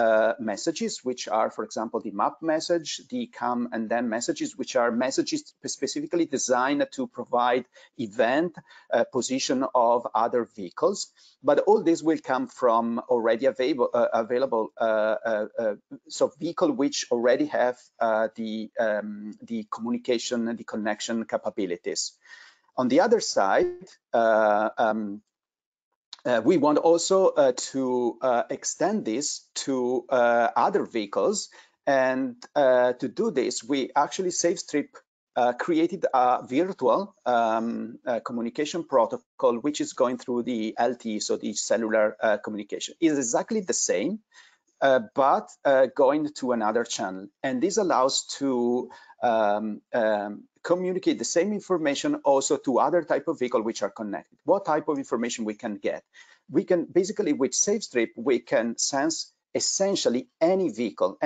Speaker 10: messages, which are, for example, the map message, the come and then messages, which are messages specifically designed to provide event position of other vehicles. But all this will come from already available so vehicle which already have the communication and the connection capabilities. On the other side, we want also to extend this to other vehicles, and to do this, we actually SAFESTRIP created a virtual communication protocol which is going through the LTE, so the cellular communication. It is exactly the same, but going to another channel, and this allows to communicate the same information also to other type of vehicle which are connected. What type of information we can get? We can basically, with SAFESTRIP, we can sense essentially any vehicle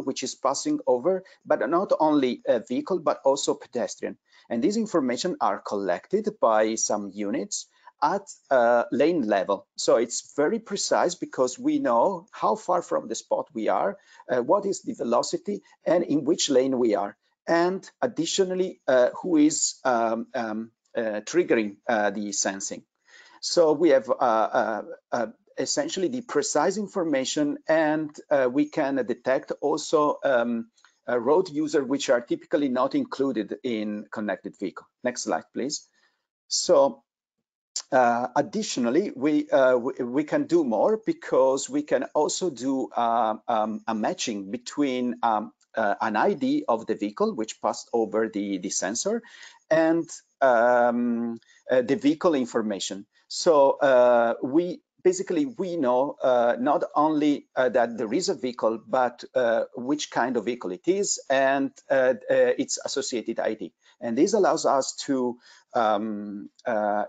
Speaker 10: which is passing over, but not only a vehicle, but also pedestrian. And these information are collected by some units at lane level. So it's very precise because we know how far from the spot we are, what is the velocity, and in which lane we are. And additionally, who is triggering the sensing. So we have essentially the precise information, and we can detect also road users which are typically not included in connected vehicle. Next slide, please. So additionally, we can do more because we can also do a matching between an ID of the vehicle which passed over the sensor and the vehicle information. So we know not only that there is a vehicle, but which kind of vehicle it is and its associated ID. And this allows us to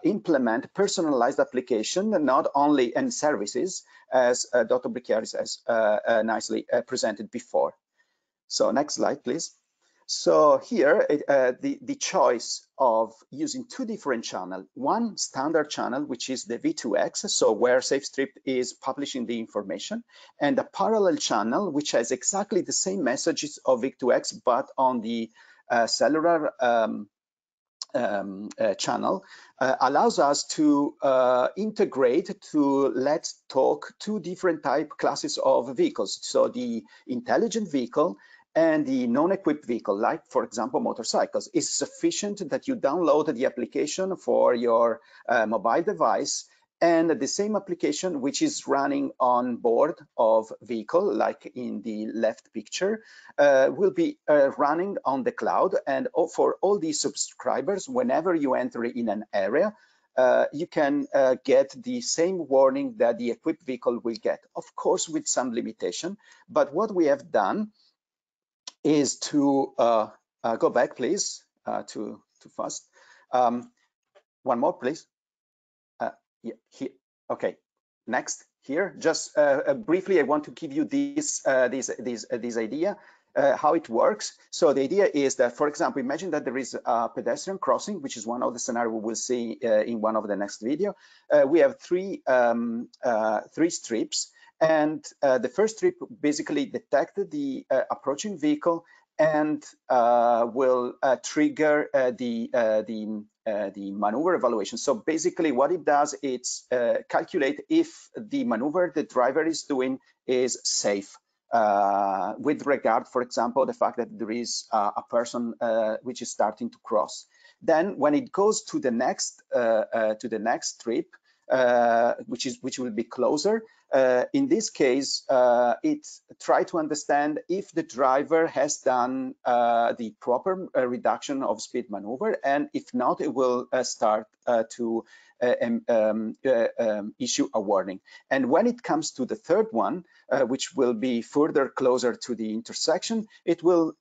Speaker 10: implement personalized application, not only and services, as Dr. Brichiaris has nicely presented before. So next slide, please. So here, the choice of using two different channels, one standard channel, which is the V2X, so where SAFESTRIP is publishing the information, and a parallel channel, which has exactly the same messages of V2X, but on the cellular channel, allows us to integrate, to let's talk two different classes of vehicles. So the intelligent vehicle and the non-equipped vehicle, like for example motorcycles, is sufficient that you download the application for your mobile device, and the same application which is running on board of vehicle, like in the left picture, will be running on the cloud. And for all these subscribers, whenever you enter in an area, you can get the same warning that the equipped vehicle will get, of course with some limitation. But what we have done is to go back, please, too fast. One more, please. Yeah, here. Okay, next here. Just briefly, I want to give you this idea how it works. So the idea is that, for example, imagine that there is a pedestrian crossing, which is one of the scenarios we will see in one of the next video. We have three strips. And the first strip basically detected the approaching vehicle and will trigger the maneuver evaluation. So basically what it does, it's calculate if the maneuver the driver is doing is safe with regard, for example, the fact that there is a person which is starting to cross. Then when it goes to the next strip, which will be closer. In this case, it tries to understand if the driver has done the proper reduction of speed maneuver, and if not, it will start to issue a warning. And when it comes to the third one, which will be further closer to the intersection, it will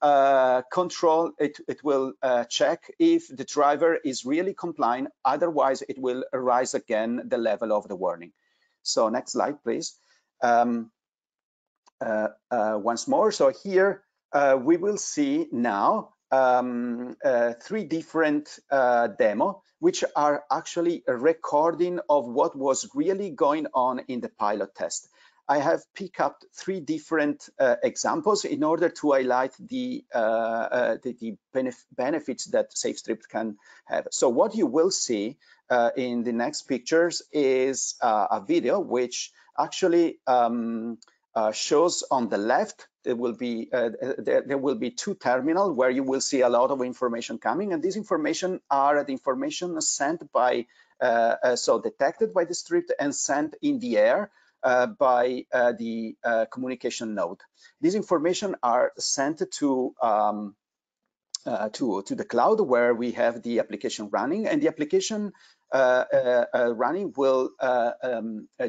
Speaker 10: control, it will check if the driver is really complying. Otherwise, it will rise again the level of the warning. So next slide, please. Once more, so here we will see now three different demo, which are actually a recording of what was really going on in the pilot test. I have picked up three different examples in order to highlight the benefits that SAFESTRIP can have. So what you will see in the next pictures is a video which actually shows on the left there will be two terminals where you will see a lot of information coming, and this information are the information sent by so detected by the strip and sent in the air by the communication node. These information are sent to the cloud where we have the application running, and the application running will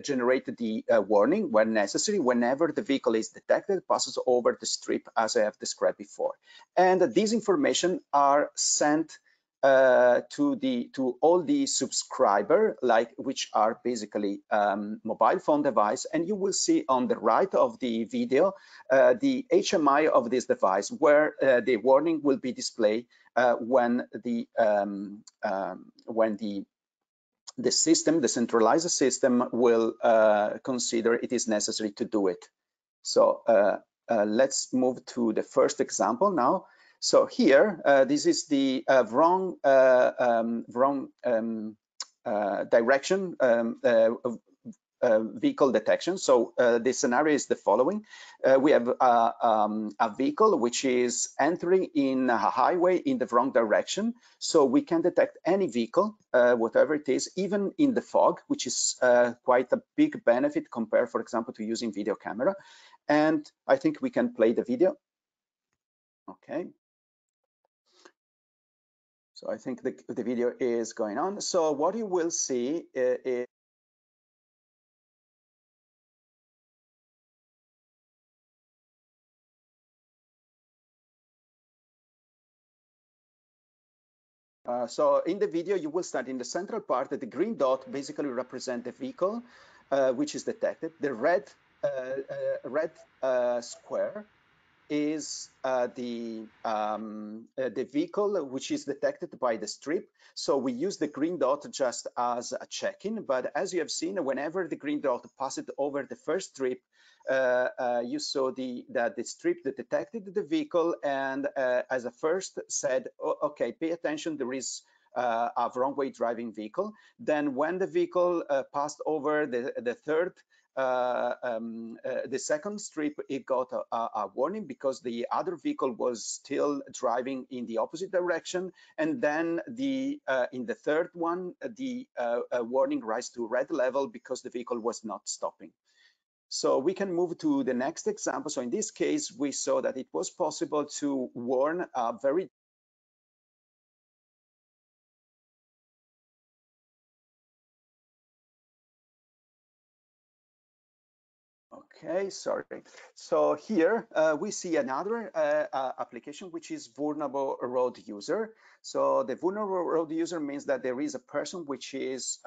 Speaker 10: generate the warning when necessary, whenever the vehicle is detected, passes over the strip as I have described before. And these information are sent to all the subscriber, which are basically mobile phone device, and you will see on the right of the video the HMI of this device, where the warning will be displayed when the system, the centralized system, will consider it is necessary to do it. So let's move to the first example now. So here, this is the wrong direction vehicle detection. So the scenario is the following. We have a vehicle which is entering in a highway in the wrong direction. So we can detect any vehicle, whatever it is, even in the fog, which is quite a big benefit compared, for example, to using video camera. And I think we can play the video. Okay. So I think the video is going on. So what you will see is so in the video, you will start in the central part. The green dot basically represents the vehicle which is detected. The red square is the vehicle which is detected by the strip. So we use the green dot just as a check-in, but as you have seen, whenever the green dot passes over the first strip, you saw that the strip detected the vehicle and as a first said, oh, okay, pay attention, there is a wrong way driving vehicle. Then when the vehicle passed over the third the second strip, it got a warning because the other vehicle was still driving in the opposite direction. And then in the third one, the warning rise to red level because the vehicle was not stopping. So we can move to the next example. So in this case, we saw that it was possible to warn a very Okay, sorry. So here we see another application, which is vulnerable road user. So the vulnerable road user means that there is a person which is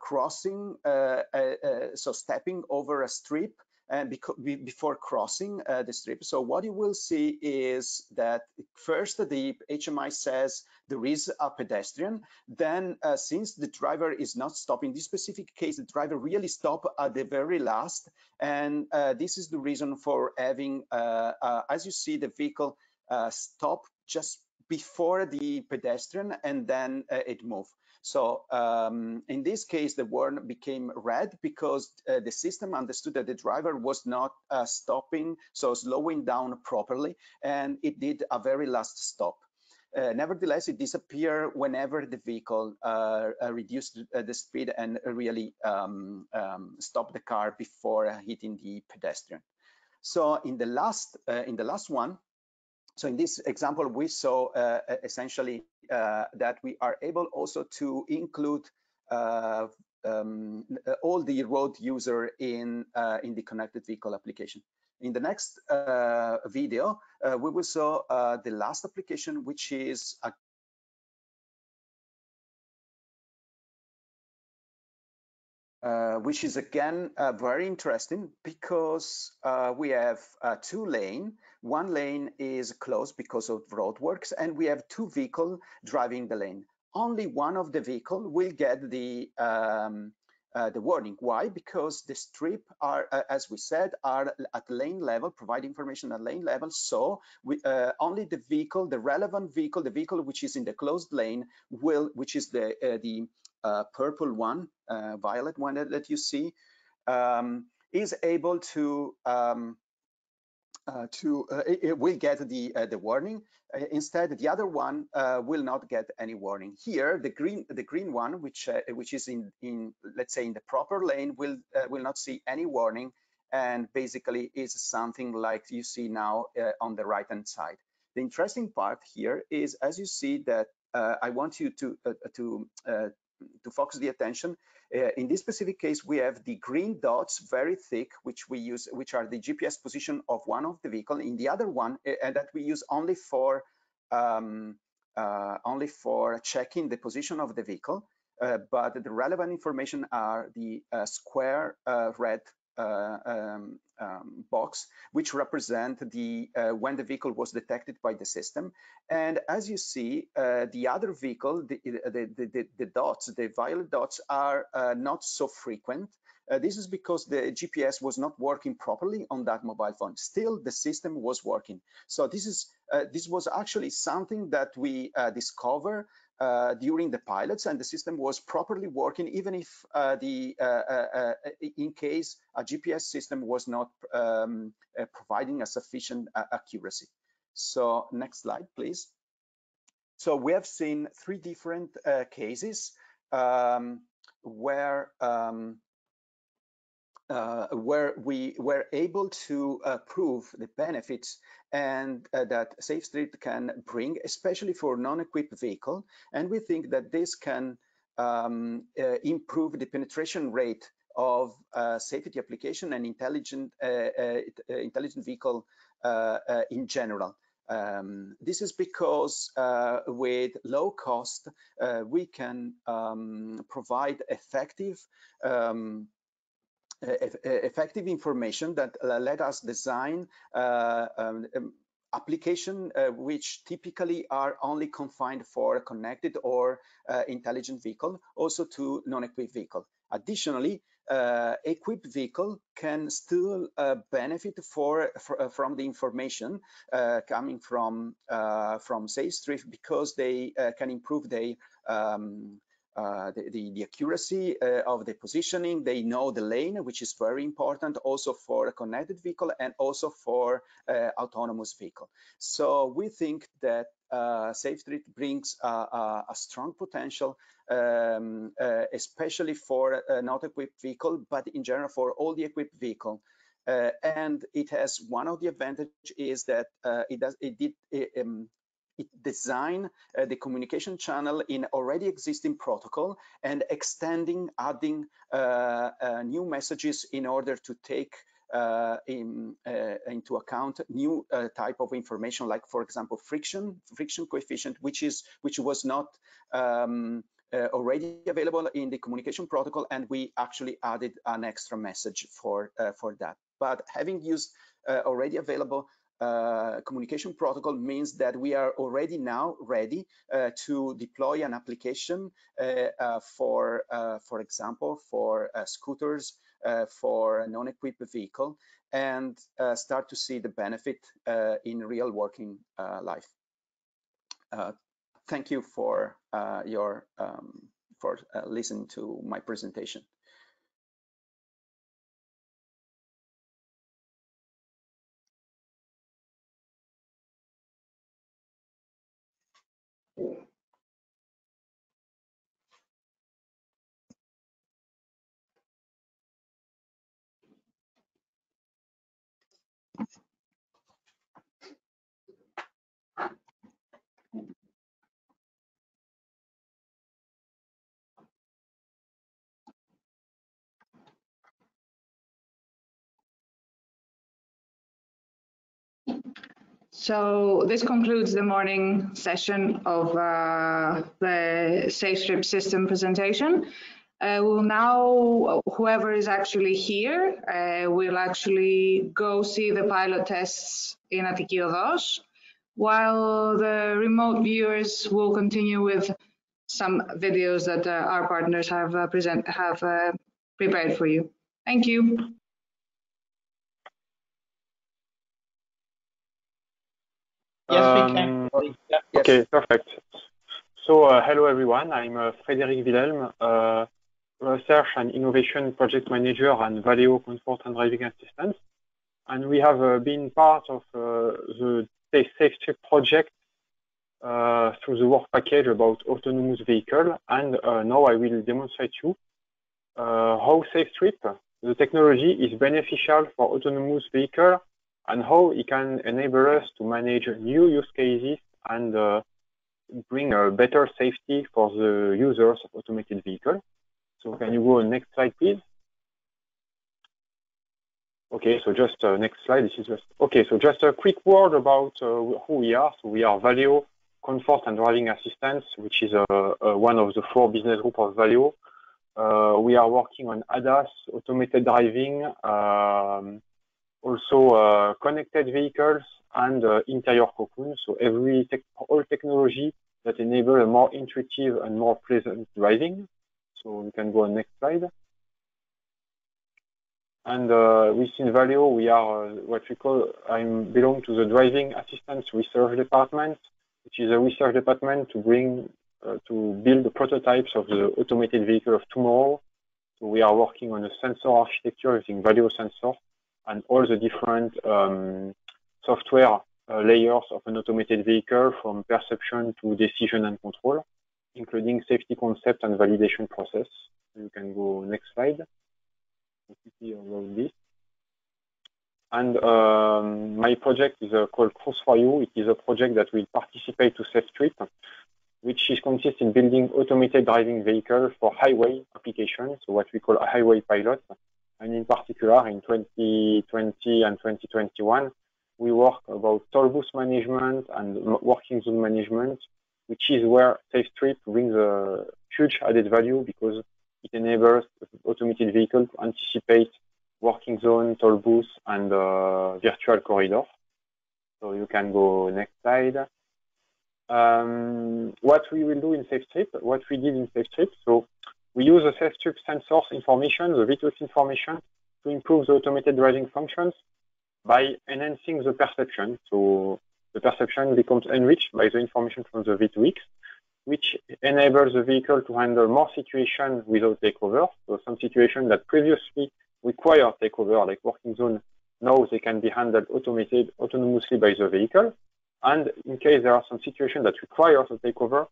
Speaker 10: crossing, so stepping over a strip and before crossing the strip. So what you will see is that first the HMI says there is a pedestrian. Then since the driver is not stopping, in this specific case, the driver really stopped at the very last. And this is the reason for having, as you see, the vehicle stop just before the pedestrian and then it moved. So in this case, the warning became red because the system understood that the driver was not stopping, so slowing down properly, and it did a very last stop. Nevertheless, it disappeared whenever the vehicle reduced the speed and really stopped the car before hitting the pedestrian. So in the last one, so in this example, we saw essentially that we are able also to include all the road user in the connected vehicle application. In the next video, we will show the last application, which is a which is again very interesting because we have two lanes. One lane is closed because of roadworks, and we have two vehicles driving the lane. Only one of the vehicle will get the warning. Why? Because the strip are, as we said, are at lane level, provide information at lane level. So we, only the vehicle, the relevant vehicle, the vehicle which is in the closed lane will, which is the purple one, violet one that you see, is able to it will get the warning. Instead, the other one will not get any warning. Here, the green one, which is in let's say in the proper lane, will not see any warning, and basically is something like you see now on the right hand side. The interesting part here is, as you see, that I want you to focus the attention. In this specific case, we have the green dots, very thick, which we use, which are the GPS position of one of the vehicle. In the other one, and that we use only for checking the position of the vehicle. But the relevant information are the square red box, which represent the when the vehicle was detected by the system. And as you see, the other vehicle, the dots, the violet dots, are not so frequent. This is because the GPS was not working properly on that mobile phone. Still, the system was working. So this was actually something that we discovered during the pilots, and the system was properly working, even if in case a GPS system was not providing a sufficient accuracy. So next slide, please. So we have seen three different cases where we were able to prove the benefits and that SAFESTRIP can bring, especially for non-equipped vehicle. And we think that this can improve the penetration rate of safety application and intelligent vehicle in general. This is because with low cost, we can provide effective information that let us design application which typically are only confined for connected or intelligent vehicle, also to non-equipped vehicle. Additionally, equipped vehicle can still benefit from the information coming from SAFESTRIP, because they can improve their the accuracy of the positioning. They know the lane, which is very important also for a connected vehicle and also for autonomous vehicle. So we think that SAFESTRIP brings a strong potential, especially for not equipped vehicle, but in general for all the equipped vehicle. And it has one of the advantage is that it design the communication channel in already existing protocol and extending, adding new messages in order to take into account new type of information, like for example friction coefficient, which was not already available in the communication protocol, and we actually added an extra message for that. But having used already available communication protocol means that we are already now ready to deploy an application for example, for scooters, for a non-equipped vehicle, and start to see the benefit in real working life. Thank you for listening to my presentation.
Speaker 3: So this concludes the morning session of the SAFESTRIP system presentation. We'll now, whoever is actually here, will actually go see the pilot tests in Attiki Odos, while the remote viewers will continue with some videos that our partners have prepared for you. Thank you.
Speaker 1: Yes, we can.
Speaker 11: Okay, perfect. So hello everyone, I'm Frédéric Wilhelm, Research and Innovation Project Manager and Valeo Comfort and Driving Assistance. And we have been part of the SAFESTRIP project through the work package about autonomous vehicle. And now I will demonstrate you how SAFESTRIP, the technology, is beneficial for autonomous vehicle and how it can enable us to manage new use cases and bring a better safety for the users of automated vehicle. So can you go next slide, please? Okay, so just next slide. This is just okay. So just a quick word about who we are. So we are Valeo Comfort and Driving Assistance, which is one of the 4 business groups of Valeo. We are working on ADAS, automated driving, also connected vehicles and interior cocoon. So all technology that enable a more intuitive and more pleasant driving. So we can go on next slide. And within Valeo, we are what we call, I belong to the Driving Assistance Research Department, which is a research department to bring, to build the prototypes of the automated vehicle of tomorrow. So we are working on a sensor architecture using Valeo sensor and all the different software layers of an automated vehicle, from perception to decision and control, including safety concept and validation process. You can go next slide. About this. And my project is called Cruise for You. It is a project that will participate to SAFESTRIP, which consists in building automated driving vehicles for highway applications, so what we call a highway pilot. And in particular, in 2020 and 2021, we work about toll booth management and working zone management, which is where SAFESTRIP brings a huge added value because it enables automated vehicle to anticipate working zone, toll booth, and virtual corridor. So you can go next slide. What we will do in SAFESTRIP, what we did in SAFESTRIP, so we use the SAFESTRIP sensors information, the V2X information, to improve the automated driving functions by enhancing the perception. So the perception becomes enriched by the information from the V2X, which enables the vehicle to handle more situations without takeover. So some situations that previously require takeover, like working zone, now they can be handled autonomously by the vehicle. And in case there are some situations that require the takeover,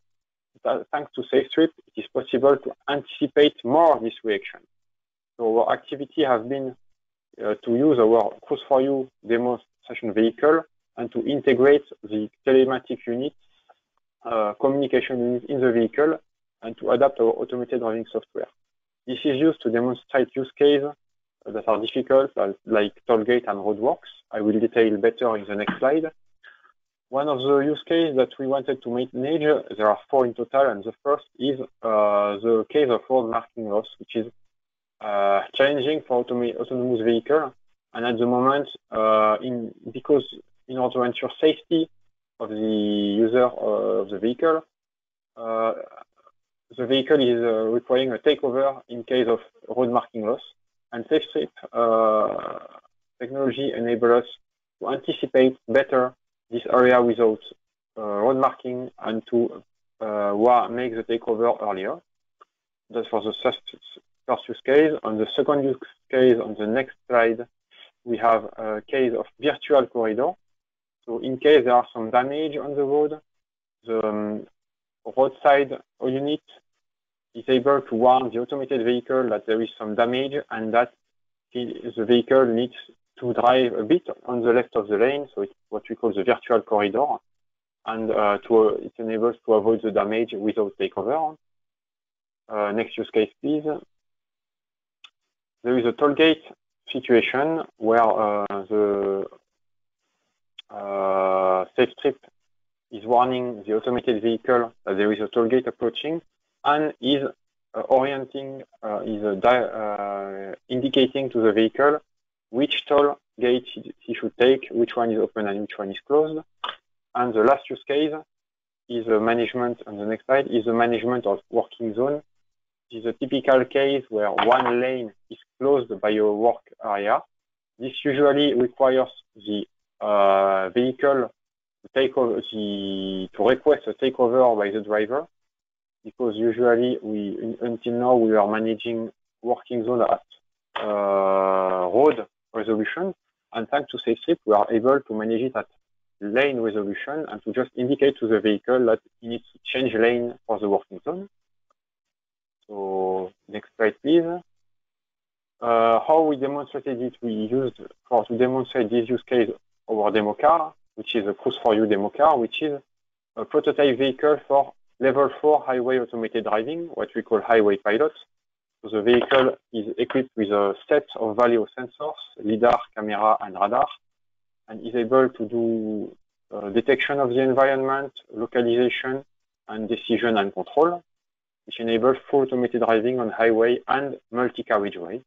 Speaker 11: thanks to SAFESTRIP, it is possible to anticipate more this reaction. So our activity has been to use our Cruise for You demonstration vehicle and to integrate the telematic unit, communication unit in the vehicle, and to adapt our automated driving software. This is used to demonstrate use cases that are difficult, like toll gate and roadworks. I will detail better in the next slide. One of the use cases that we wanted to manage, there are 4 in total, and the first is the case of road marking loss, which is challenging for autonomous vehicle. And at the moment, because in order to ensure safety of the user of the vehicle is requiring a takeover in case of road marking loss. And SAFESTRIP technology enables us to anticipate better this area without road marking and to make the takeover earlier. That's for the first use case. On the second use case, on the next slide, we have a case of virtual corridor. So in case there are some damage on the road, the roadside unit is able to warn the automated vehicle that there is some damage and that the vehicle needs to drive a bit on the left of the lane. So it's what we call the virtual corridor. And it enables to avoid the damage without takeover. Next use case, please. There is a toll gate situation where the SAFESTRIP is warning the automated vehicle that there is a toll gate approaching and is indicating to the vehicle which toll gate he should take, which one is open and which one is closed. And the last use case is management, on the next slide, is the management of working zone. This is a typical case where one lane is closed by a work area. This usually requires the vehicle to take over to request a takeover by the driver, because usually until now we are managing working zone at road resolution, and thanks to SAFESTRIP we are able to manage it at lane resolution and to just indicate to the vehicle that he needs to change lane for the working zone. So next slide, please. How we demonstrated it, we used to demonstrate this use case our demo car, which is a Cruise for You demo car, which is a prototype vehicle for level 4 highway automated driving, what we call highway pilot. So the vehicle is equipped with a set of value sensors, LiDAR, camera, and radar, and is able to do detection of the environment, localization, and decision and control, which enables full automated driving on highway and multi-carriageway.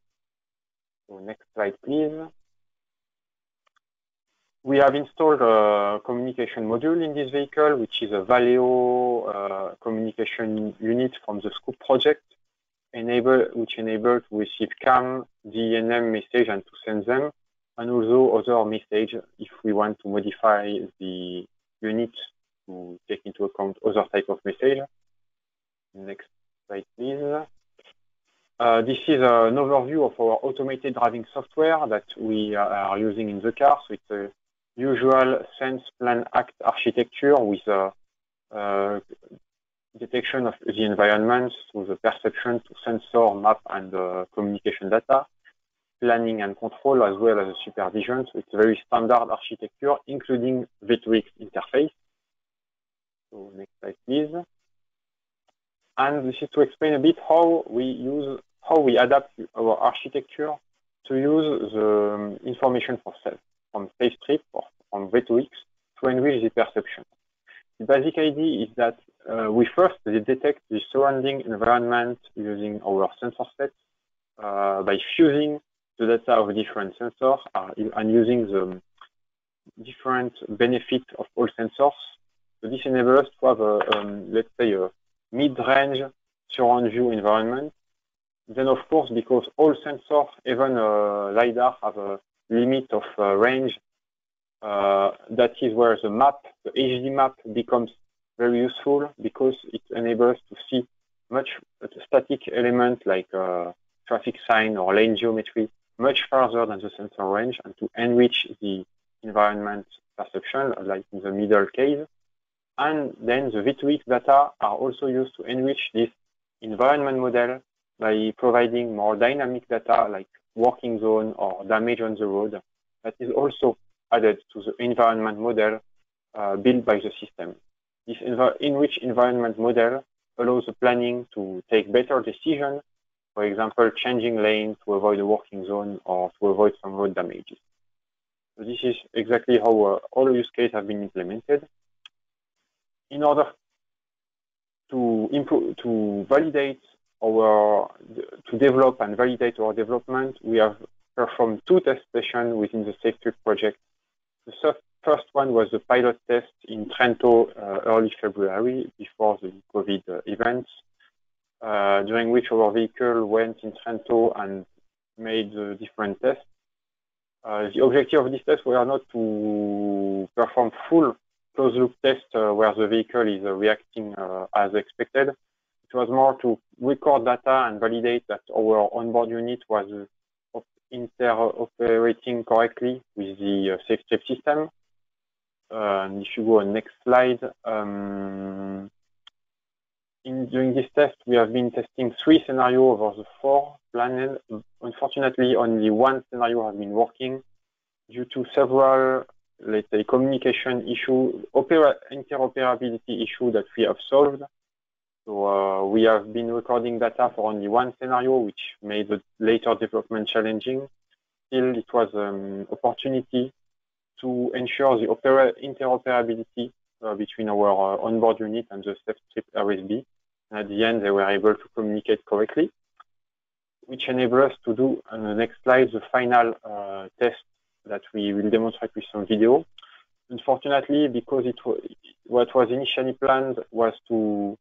Speaker 11: So next slide, please. We have installed a communication module in this vehicle, which is a Valeo communication unit from the Scoop project, which enables to receive CAM, DNM message and to send them, and also other message if we want to modify the unit to take into account other type of message. Next slide, please. This is an overview of our automated driving software that we are using in the car. So it's a usual sense, plan, act architecture with detection of the environment through the perception to sensor, map, and communication data, planning and control, as well as the supervision. So it's a very standard architecture, including V2X interface. So next slide, please. And this is to explain a bit how we adapt our architecture to use the information from SAFESTRIP or from V2X to enrich the perception. The basic idea is that we first detect the surrounding environment using our sensor set by fusing the data of different sensors and using the different benefits of all sensors. So this enables us to have let's say, a mid-range surround view environment. Then, of course, because all sensors, even LiDAR, have a limit of range, that is where the map, the HD map, becomes very useful, because it enables to see much static element like traffic sign or lane geometry much further than the sensor range, and to enrich the environment perception, like in the middle case. And then the V2X data are also used to enrich this environment model by providing more dynamic data like working zone or damage on the road that is also added to the environment model built by the system. This enriched environment model allows the planning to take better decisions, for example, changing lane to avoid a working zone or to avoid some road damages. So this is exactly how all use cases have been implemented. In order to improve, to develop and validate our development, we have performed 2 test sessions within the SAFESTRIP project. The first one was the pilot test in Trento early February, before the COVID events, during which our vehicle went in Trento and made different tests. The objective of this test were not to perform full closed-loop test where the vehicle is reacting as expected. It was more to record data and validate that our onboard unit was interoperating correctly with the SAFESTRIP system. And if you go on next slide, during this test, we have been testing 3 scenarios over the 4 planned. Unfortunately, only 1 scenario has been working due to several, let's say, communication issue, interoperability issue that we have solved. So we have been recording data for only 1 scenario, which made the later development challenging. Still, it was an opportunity to ensure the interoperability between our onboard unit and the SAFESTRIP RSB. At the end, they were able to communicate correctly, which enables us to do on the next slide the final test that we will demonstrate with some video. Unfortunately, because what was initially planned was to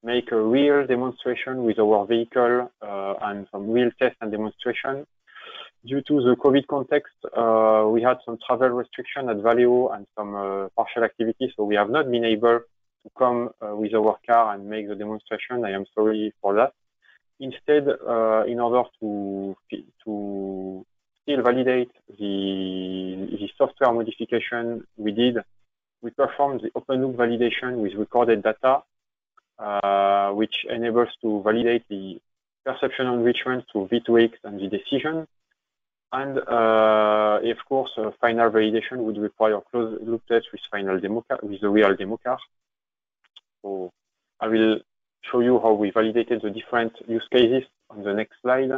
Speaker 11: make a real demonstration with our vehicle and some real test and demonstration. Due to the COVID context, we had some travel restriction at Valeo and some partial activity, so we have not been able to come with our car and make the demonstration. I am sorry for that. Instead, in order to still validate the software modification we did, we performed the open loop validation with recorded data, which enables to validate the perception enrichment through V2X and the decision. And of course, final validation would require closed loop test with final demo car, with the real demo car. So I will show you how we validated the different use cases on the next slide.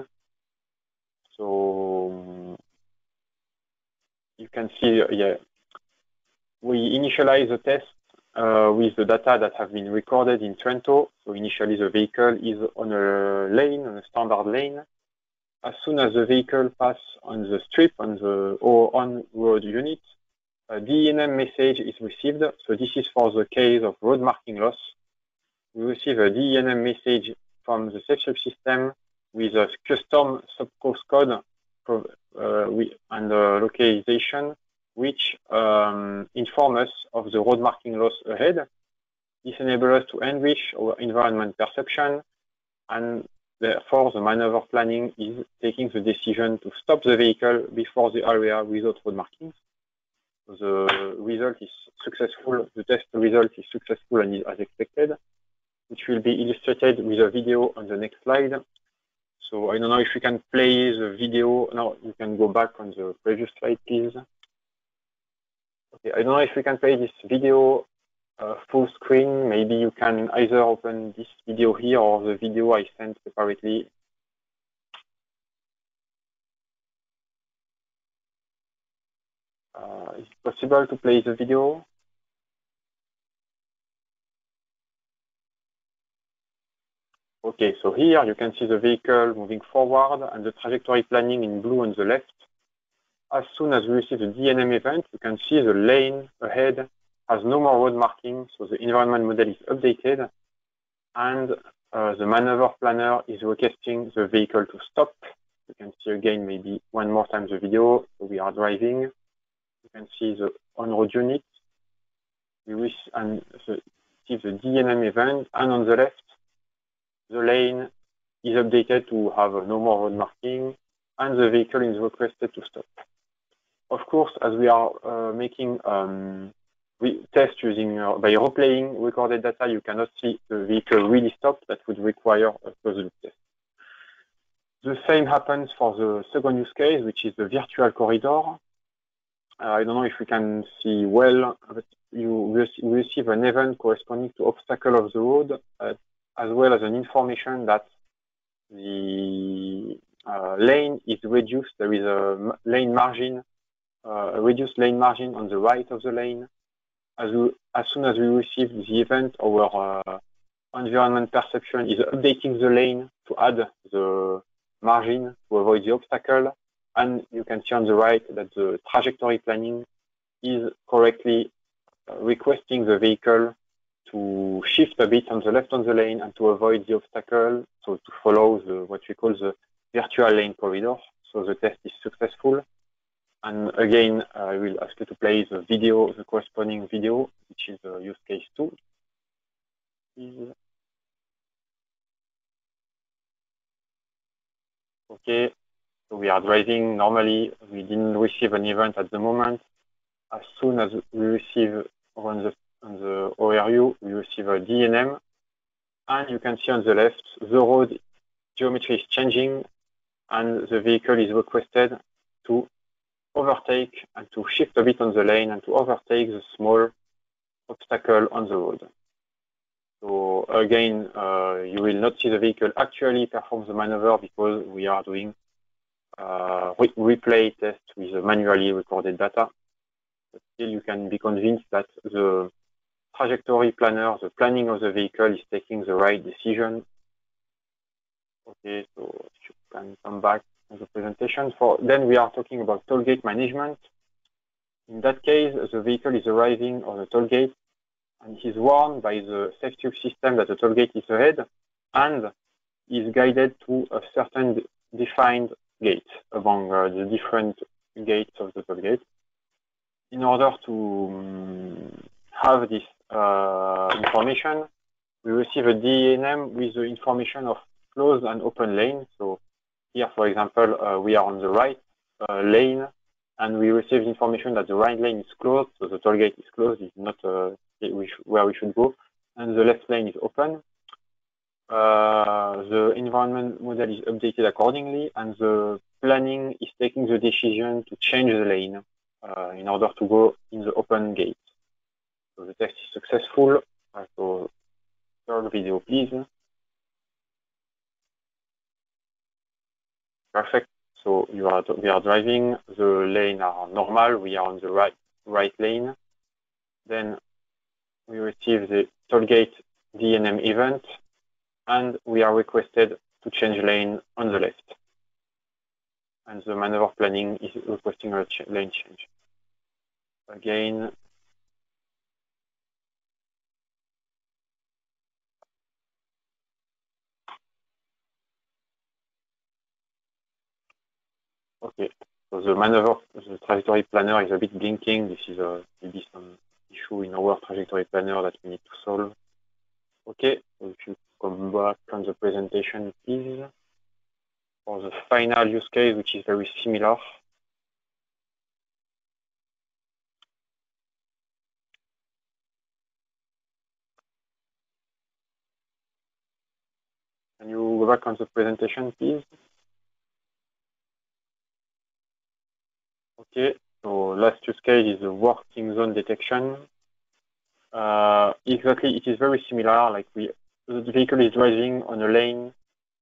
Speaker 11: So you can see, yeah, we initialize the test with the data that have been recorded in Trento. So initially the vehicle is on a lane, on a standard lane. As soon as the vehicle passes on the strip, or on-road unit, a DNM message is received. So this is for the case of road marking loss. We receive a DNM message from the SAFESTRIP system with a custom subcourse code and localization, which inform us of the road marking loss ahead. This enables us to enrich our environment perception, and therefore the maneuver planning is taking the decision to stop the vehicle before the area without road markings. The result is successful, the test result is successful and is as expected, which will be illustrated with a video on the next slide. So I don't know if you can play the video. No, you can go back on the previous slide, please. Okay, I don't know if we can play this video full screen. Maybe you can either open this video here or the video I sent separately. Is it possible to play the video? Okay, so here you can see the vehicle moving forward and the trajectory planning in blue on the left. As soon as we receive the DNM event, you can see the lane ahead has no more road marking, so the environment model is updated, and the maneuver planner is requesting the vehicle to stop. You can see again maybe one more time the video. So we are driving. You can see the on-road unit. We receive the DNM event, and on the left, the lane is updated to have no more road marking, and the vehicle is requested to stop. Of course, as we are making test using by replaying recorded data, you cannot see the vehicle really stop. That would require a closed loop test. The same happens for the second use case, which is the virtual corridor. I don't know if we can see well, but you receive an event corresponding to obstacle of the road, as well as an information that the lane is reduced. There is a lane margin, a reduced lane margin on the right of the lane. As soon as we receive the event, our environment perception is updating the lane to add the margin to avoid the obstacle. And you can see on the right that the trajectory planning is correctly requesting the vehicle to shift a bit on the left on the lane and to avoid the obstacle, so to follow what we call the virtual lane corridor. So the test is successful. And again, I will ask you to play the video, the corresponding video, which is use case 2. Okay, so we are driving normally. We didn't receive an event at the moment. As soon as we receive on the ORU, we receive a DNM. And you can see on the left, the road geometry is changing, and the vehicle is requested to overtake and to shift a bit on the lane and to overtake the small obstacle on the road. So again, you will not see the vehicle actually perform the maneuver because we are doing replay test with manually recorded data. But still, you can be convinced that the trajectory planner, the planning of the vehicle is taking the right decision. Okay, so if you can come back to the presentation. Then we are talking about toll gate management. In that case, the vehicle is arriving on the toll gate and is warned by the SAFESTRIP system that the toll gate is ahead and is guided to a certain defined gate among the different gates of the toll gate. In order to have this information, we receive a DNM with the information of closed and open lane. So here, for example, we are on the right lane, and we receive information that the right lane is closed, so the toll gate is closed, it's not where we should go, and the left lane is open. The environment model is updated accordingly, and the planning is taking the decision to change the lane in order to go in the open gate. So the test is successful. So third video, please. Perfect. So we are driving. The lane are normal. We are on the right lane. Then we receive the toll gate DNM event, and we are requested to change lane on the left. And the maneuver planning is requesting a lane change. Again, okay. So the trajectory planner is a bit blinking. This is maybe some issue in our trajectory planner that we need to solve. Okay, so if you come back on the presentation, please, for the final use case, which is very similar. Can you go back on the presentation, please? Okay, so last use case is the working zone detection. Exactly, it is very similar. Like the vehicle is driving on a lane,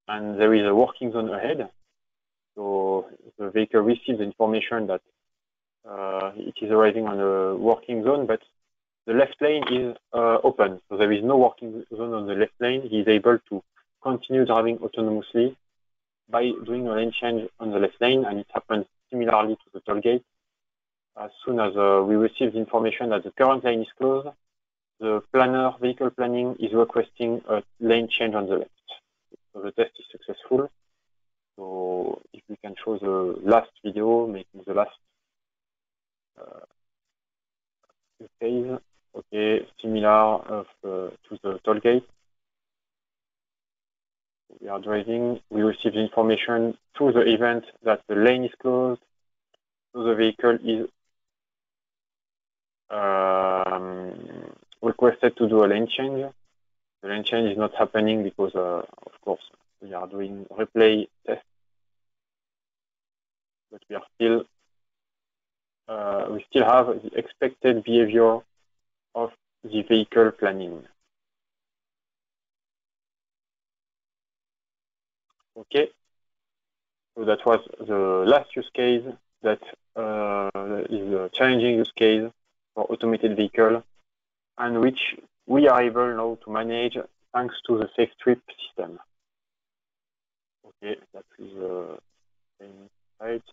Speaker 11: and there is a working zone ahead. So the vehicle receives information that it is arriving on a working zone, but the left lane is open. So there is no working zone on the left lane. He is able to continue driving autonomously by doing a lane change on the left lane, and it happens similarly to the toll gate. As soon as we receive the information that the current lane is closed, the planner, vehicle planning, is requesting a lane change on the left. So the test is successful. So if we can show the last video, making the last phase, okay, similar to the toll gate. We are driving, we receive the information through the event that the lane is closed, so the vehicle is requested to do a lane change. The lane change is not happening because, of course, we are doing replay test, but we are still, we still have the expected behavior of the vehicle planning. Okay, so that was the last use case that is a challenging use case for automated vehicle, and which we are able now to manage thanks to the SAFESTRIP system. Okay, that is the same slide.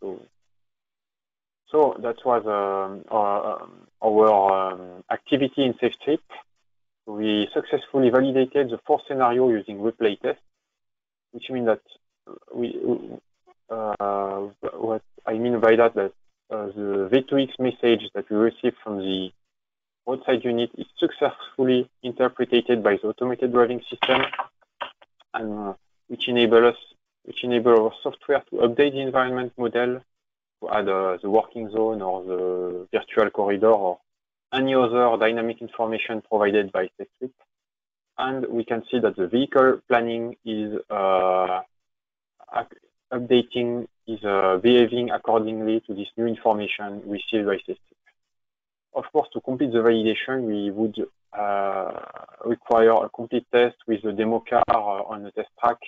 Speaker 11: So that was our activity in SAFESTRIP. We successfully validated the 4 scenario using replay test, which means that what I mean by that, the V2X message that we receive from the roadside unit is successfully interpreted by the automated driving system, and which enable our software to update the environment model to add the working zone or the virtual corridor or any other dynamic information provided by SAFESTRIP. And we can see that the vehicle planning is updating, is behaving accordingly to this new information received by SAFESTRIP. Of course, to complete the validation, we would require a complete test with the demo car on the test track,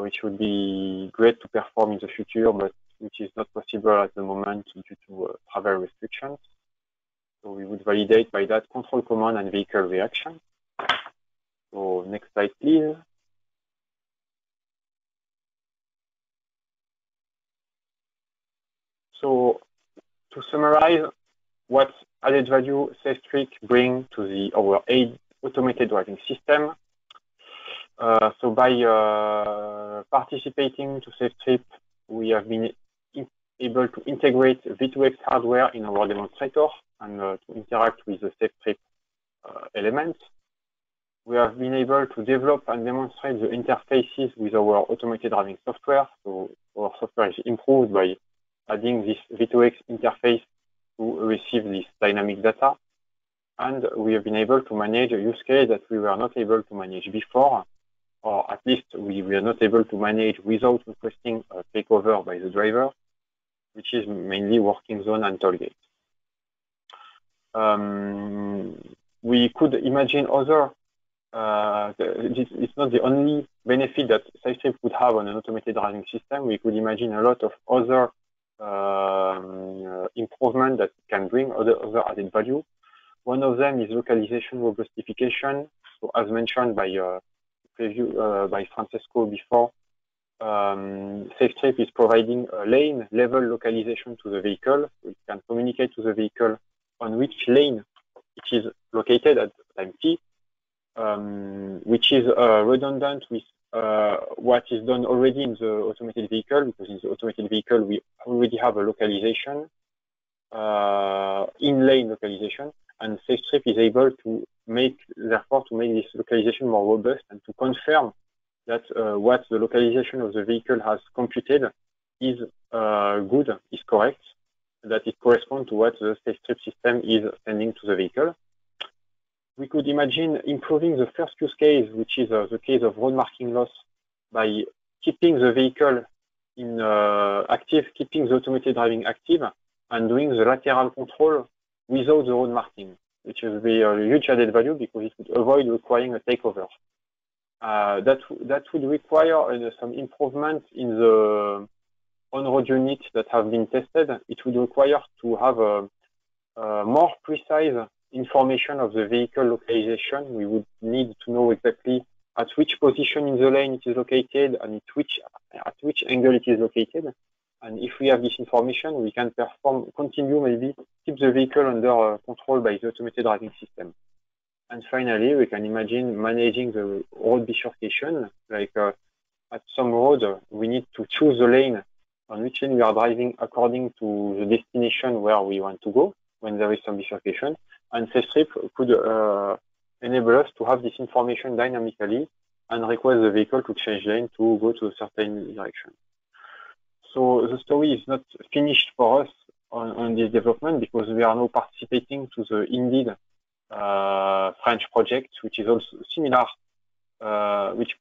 Speaker 11: which would be great to perform in the future, but which is not possible at the moment due to travel restrictions. So we would validate by that control command and vehicle reaction. So next slide, please. So to summarize, what added value SAFESTRIP bring to our automated driving system. So by participating to SAFESTRIP, we have been able to integrate V2X hardware in our demonstrator and to interact with the SAFESTRIP elements. We have been able to develop and demonstrate the interfaces with our automated driving software. So our software is improved by adding this V2X interface to receive this dynamic data. And we have been able to manage a use case that we were not able to manage before, or at least we were not able to manage without requesting a takeover by the driver, which is mainly working zone and toll gate. We could imagine other, it's not the only benefit that SAFESTRIP would have on an automated driving system. We could imagine a lot of other improvement that it can bring, other added value. One of them is localization robustification. So as mentioned by by Francesco before, SAFESTRIP is providing a lane level localization to the vehicle. We can communicate to the vehicle on which lane it is located at time T, which is redundant with what is done already in the automated vehicle, because in the automated vehicle we already have a localization, in-lane localization, and SAFESTRIP is able to make this localization more robust and to confirm that what the localization of the vehicle has computed is good, is correct, that it corresponds to what the SAFESTRIP system is sending to the vehicle. We could imagine improving the first use case, which is the case of road marking loss, by keeping the vehicle in active, keeping the automated driving active, and doing the lateral control without the road marking, which will be a huge added value because it would avoid requiring a takeover. That would require some improvement in the on-road units that have been tested. It would require to have a more precise information of the vehicle localization. We would need to know exactly at which position in the lane it is located and at which angle it is located. And if we have this information, we can keep the vehicle under control by the automated driving system. And finally, we can imagine managing the road bifurcation. Like at some road, we need to choose the lane on which lane we are driving according to the destination where we want to go when there is some bifurcation. And SAFESTRIP could enable us to have this information dynamically and request the vehicle to change lane to go to a certain direction. So the story is not finished for us on this development because we are now participating to the Indeed French project, which is also similar, which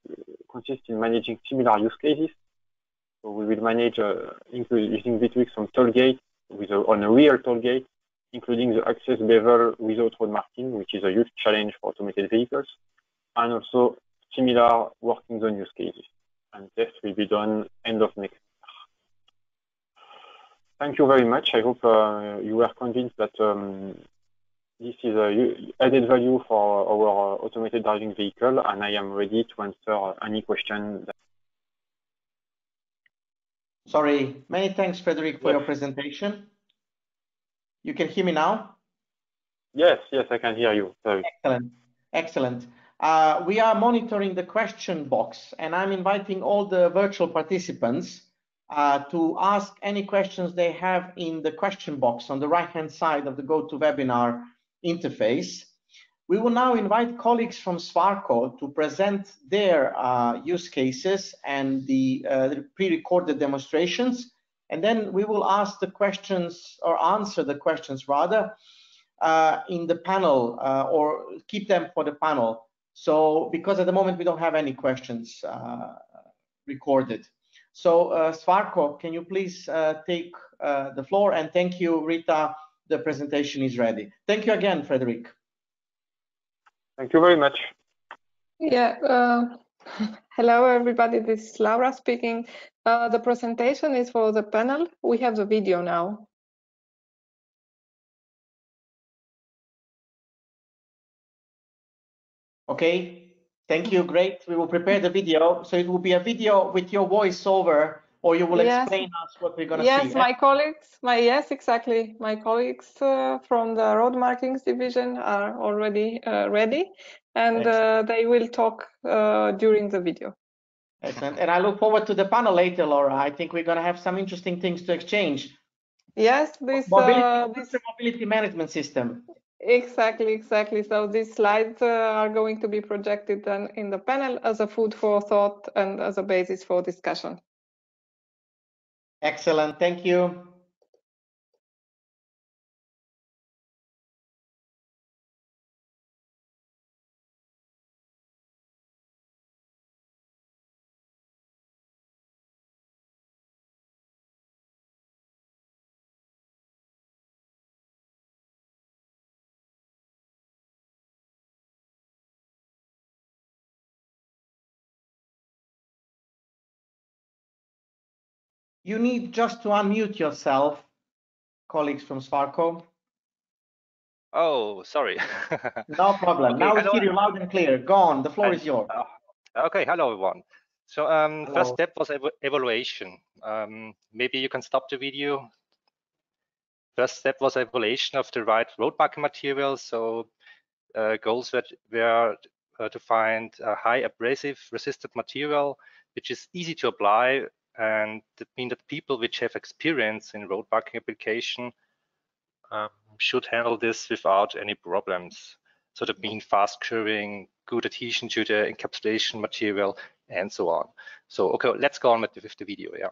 Speaker 11: consists in managing similar use cases. So we will manage using V2X some toll gate on a real toll gate, including the access bevel without road marking, which is a huge challenge for automated vehicles, and also similar working zone use cases. And tests will be done end of next year. Thank you very much. I hope you were convinced that this is a added value for our automated driving vehicle, and I am ready to answer any question.
Speaker 1: Sorry, many thanks, Frederic, for your presentation. You can hear me now?
Speaker 11: Yes, I can hear you. Sorry.
Speaker 1: Excellent. We are monitoring the question box, and I'm inviting all the virtual participants to ask any questions they have in the question box on the right-hand side of the GoToWebinar interface. We will now invite colleagues from SFARCO to present their use cases and the pre-recorded demonstrations, and then we will ask the questions, or answer the questions rather, in the panel, or keep them for the panel. So, because at the moment we don't have any questions recorded. So, SFARCO, can you please take the floor? And thank you, Rita. The presentation is ready. Thank you again, Frederic.
Speaker 11: Thank you very much.
Speaker 12: Yeah. Hello, everybody. This is Laura speaking. The presentation is for the panel. We have the video now.
Speaker 1: Okay, thank you, great. We will prepare the video. So it will be a video with your voiceover, or you will explain us what we're going to see.
Speaker 12: Yes, my colleagues, yes, exactly. My colleagues from the road markings division are already ready, and they will talk during the video.
Speaker 1: Excellent. And I look forward to the panel later, Laura. I think we're going to have some interesting things to exchange.
Speaker 12: Yes, this
Speaker 1: mobility management system.
Speaker 12: Exactly. So these slides are going to be projected then in the panel as a food for thought and as a basis for discussion.
Speaker 1: Excellent. Thank you. You need just to unmute yourself, colleagues from Sparco.
Speaker 13: Oh, sorry.
Speaker 1: No problem.
Speaker 13: Okay,
Speaker 1: now we
Speaker 13: hello.
Speaker 1: hear you loud and clear. Go on. The floor is yours.
Speaker 13: Okay, hello everyone. So first step was evaluation. Maybe you can stop the video. First step was evaluation of the right road marking material. So goals were to find a high abrasive resistant material, which is easy to apply, and that means that people which have experience in road marking application should handle this without any problems. So that means fast curving, good adhesion to the encapsulation material, and so on. So okay, let's go on with the video. Yeah.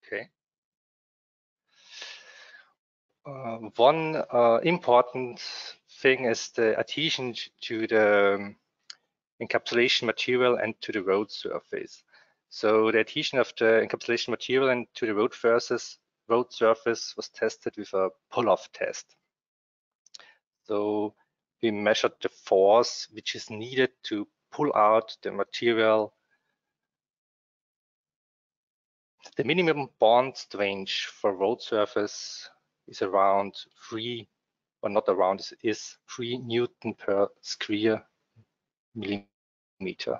Speaker 13: Okay. One important thing is the adhesion to the encapsulation material and to the road surface. So the adhesion of the encapsulation material and to the road surface was tested with a pull-off test. So we measured the force which is needed to pull out the material. The minimum bond range for road surface is around 3, or not around, is 3 Newton per square millimeter.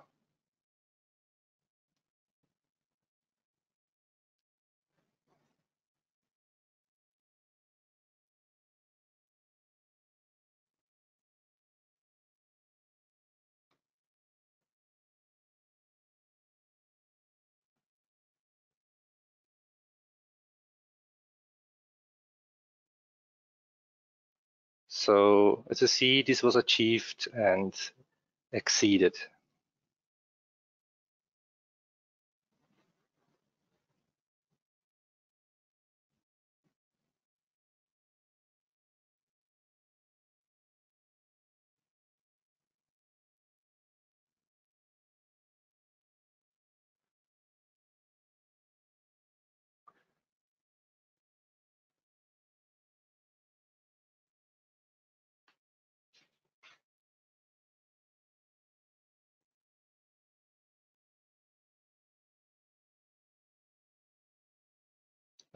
Speaker 13: So as you see, this was achieved and exceeded.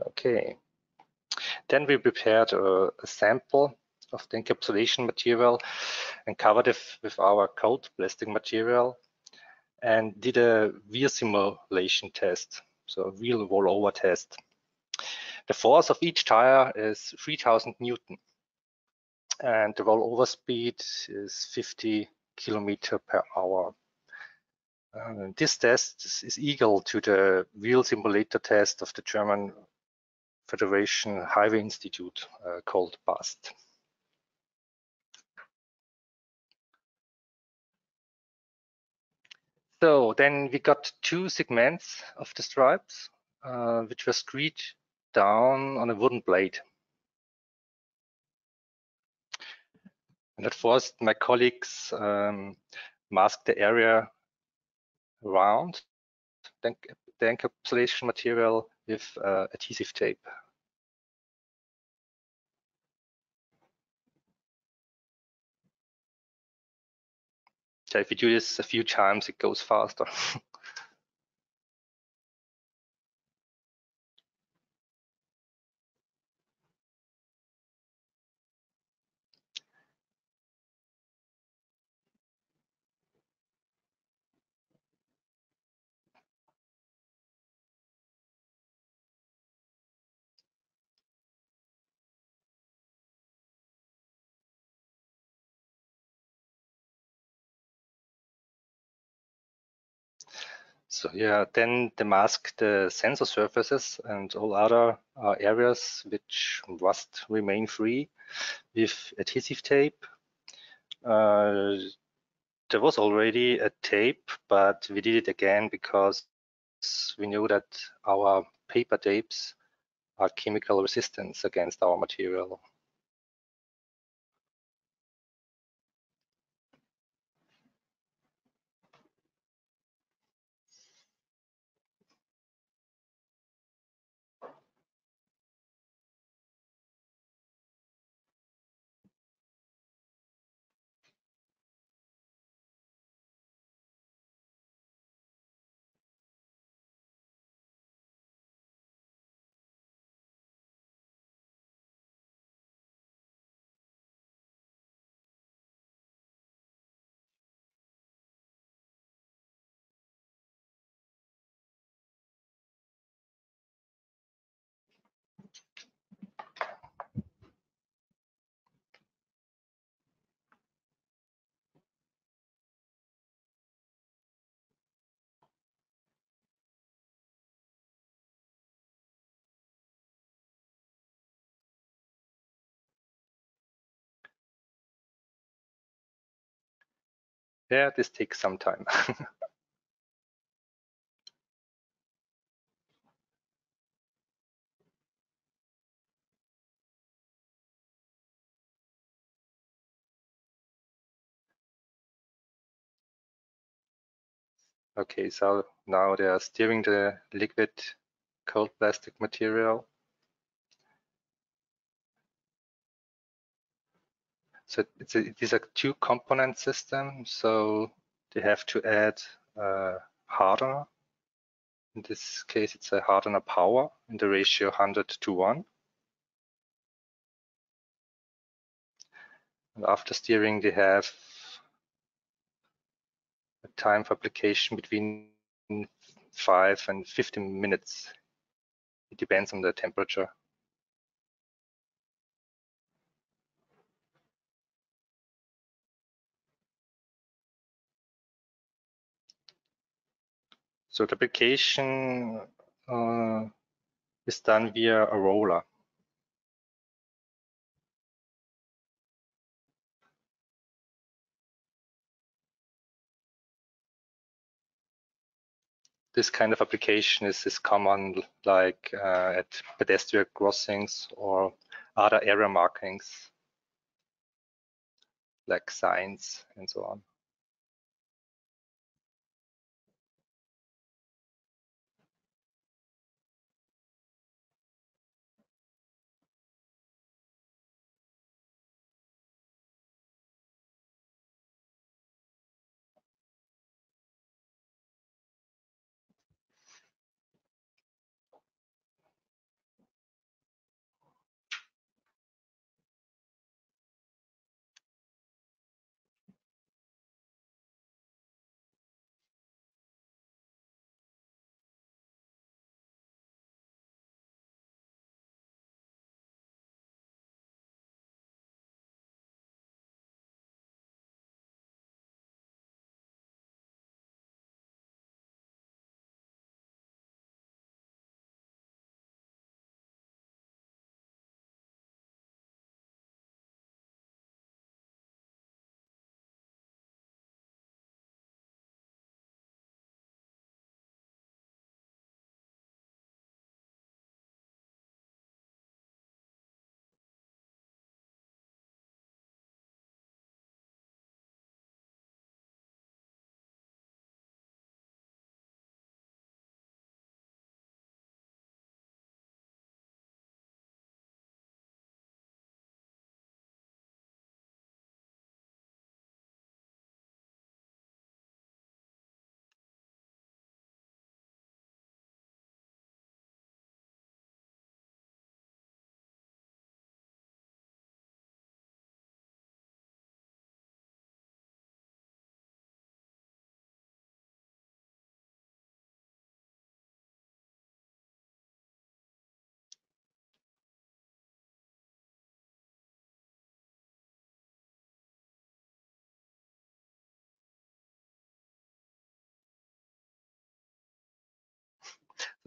Speaker 13: Okay. Then we prepared a sample of the encapsulation material and covered it with our cold plastic material and did a real simulation test, so a real rollover test. The force of each tire is 3000 Newton and the rollover speed is 50 kilometer per hour. This test is equal to the real simulator test of the German Federation Highway Institute called BAST. So then we got 2 segments of the stripes, which were screwed down on a wooden blade. And at first, my colleagues masked the area around the encapsulation material with adhesive tape. So if you do this a few times, it goes faster. So yeah, then they mask the sensor surfaces and all other areas which must remain free with adhesive tape. There was already a tape, but we did it again because we knew that our paper tapes are chemical resistant against our material. Yeah, this takes some time. Okay, so now they are steering the liquid cold plastic material. So it is a two-component system, so they have to add hardener. In this case, it's a hardener power in the ratio 100:1. And after steering, they have a time for application between 5 and 15 minutes. It depends on the temperature. So the application is done via a roller. This kind of application is common like at pedestrian crossings or other area markings like signs and so on.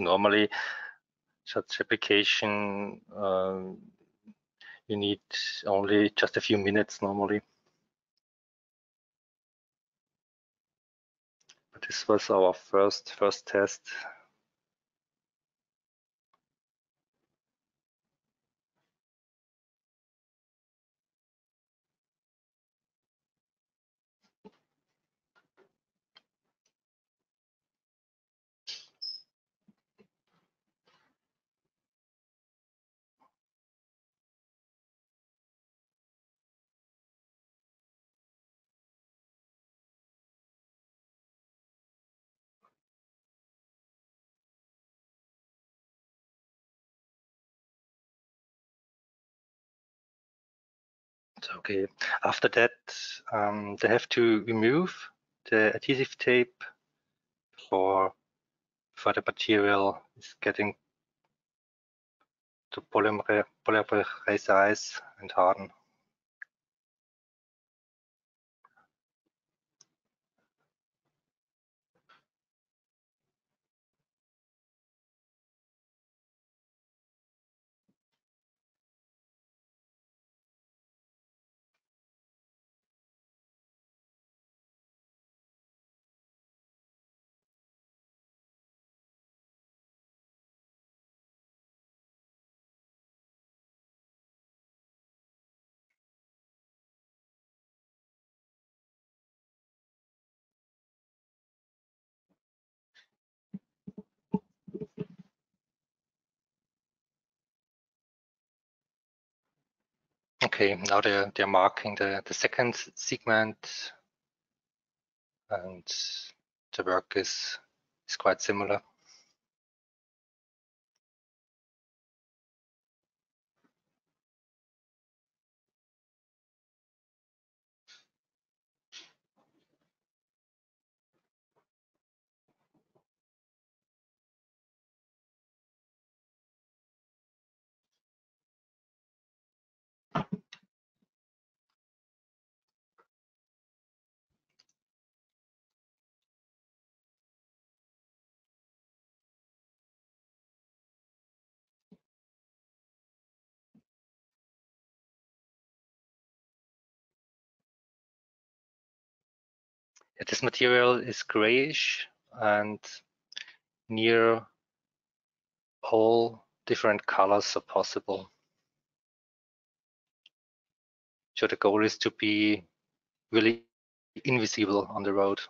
Speaker 13: Normally, such application, you need only just a few minutes normally. But this was our first test. Okay, after that, they have to remove the adhesive tape before the material is getting to polymerize and harden. Okay, now they're marking the second segment, and the work is quite similar. This material is grayish and near all different colors are possible. So the goal is to be really invisible on the road.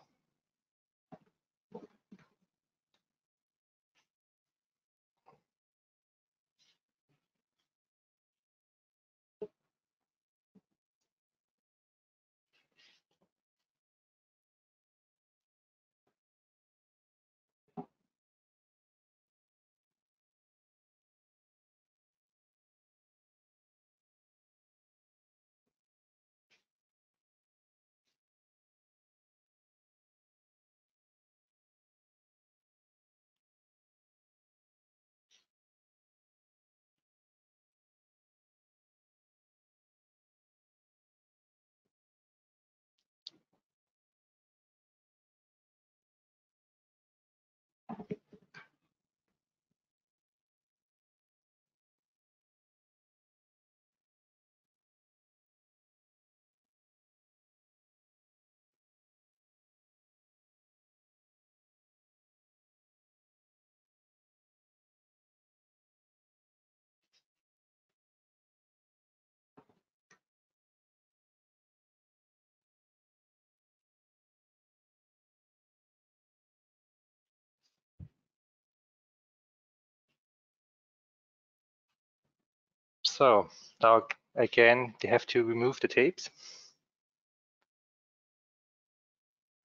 Speaker 13: So now again, they have to remove the tapes,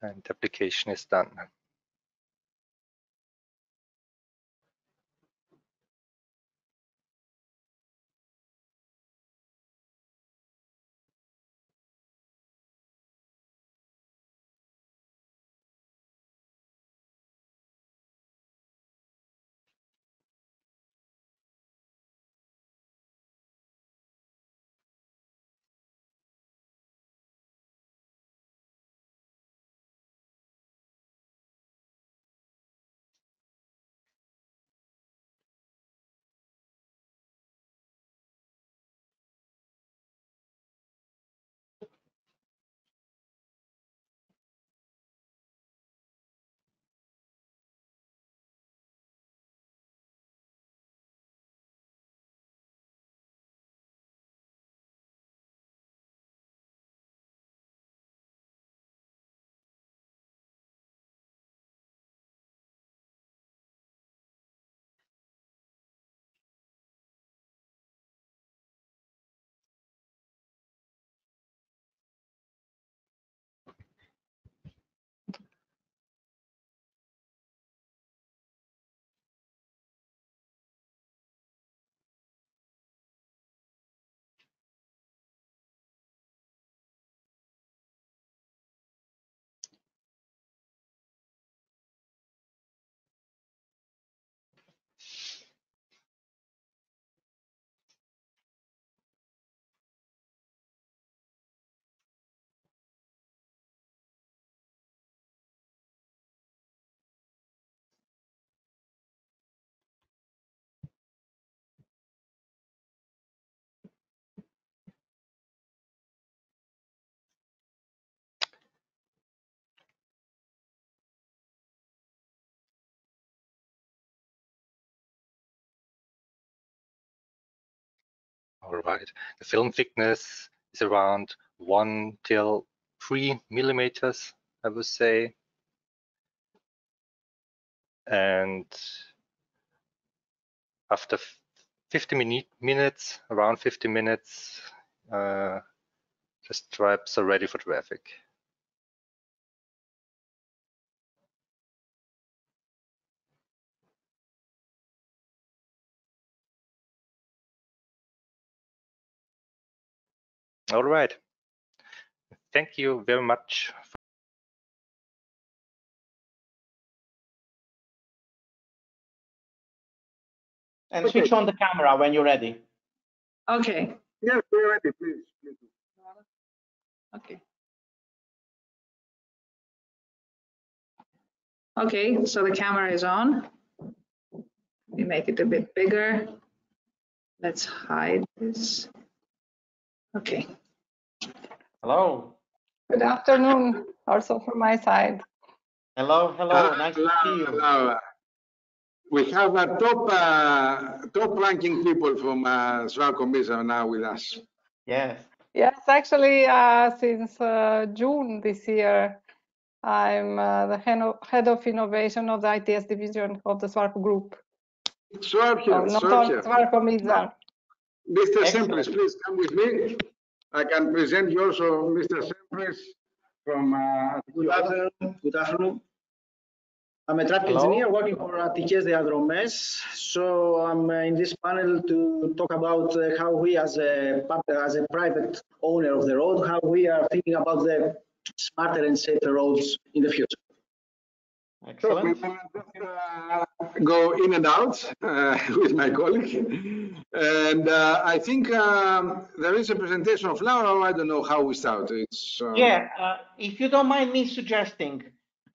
Speaker 13: and the application is done. All right. The film thickness is around 1 till 3 millimeters, I would say. And after 50 minutes, around 50 minutes, the stripes are ready for traffic. All right. Thank you very much.
Speaker 1: And switch on the camera when you're ready.
Speaker 3: Okay.
Speaker 4: Yes, we're ready, please.
Speaker 3: Okay. Okay, so the camera is on. We make it a bit bigger. Let's hide this. Okay.
Speaker 1: Hello.
Speaker 12: Good afternoon, also from my side.
Speaker 1: Hello, hello. Nice to see you.
Speaker 4: Hello. We have top ranking people from Swarco now with us.
Speaker 1: Yes.
Speaker 12: Yes, actually, since June this year, I'm the head of innovation of the ITS division of the Swarco Group.
Speaker 4: Swarco,
Speaker 12: not only Swarco Mizar.
Speaker 4: Mr. Sempris, please come with me. I can present you also Mr. Sempris from
Speaker 14: Good afternoon. I'm a traffic engineer working for ITS Diadromes. So I'm in this panel to talk about how we as a private owner of the road, how we are thinking about the smarter and safer roads in the future.
Speaker 1: Excellent.
Speaker 4: So we will go in and out with my colleague. And I think there is a presentation of Laura. I don't know how we start. It's
Speaker 1: Yeah, if you don't mind me suggesting,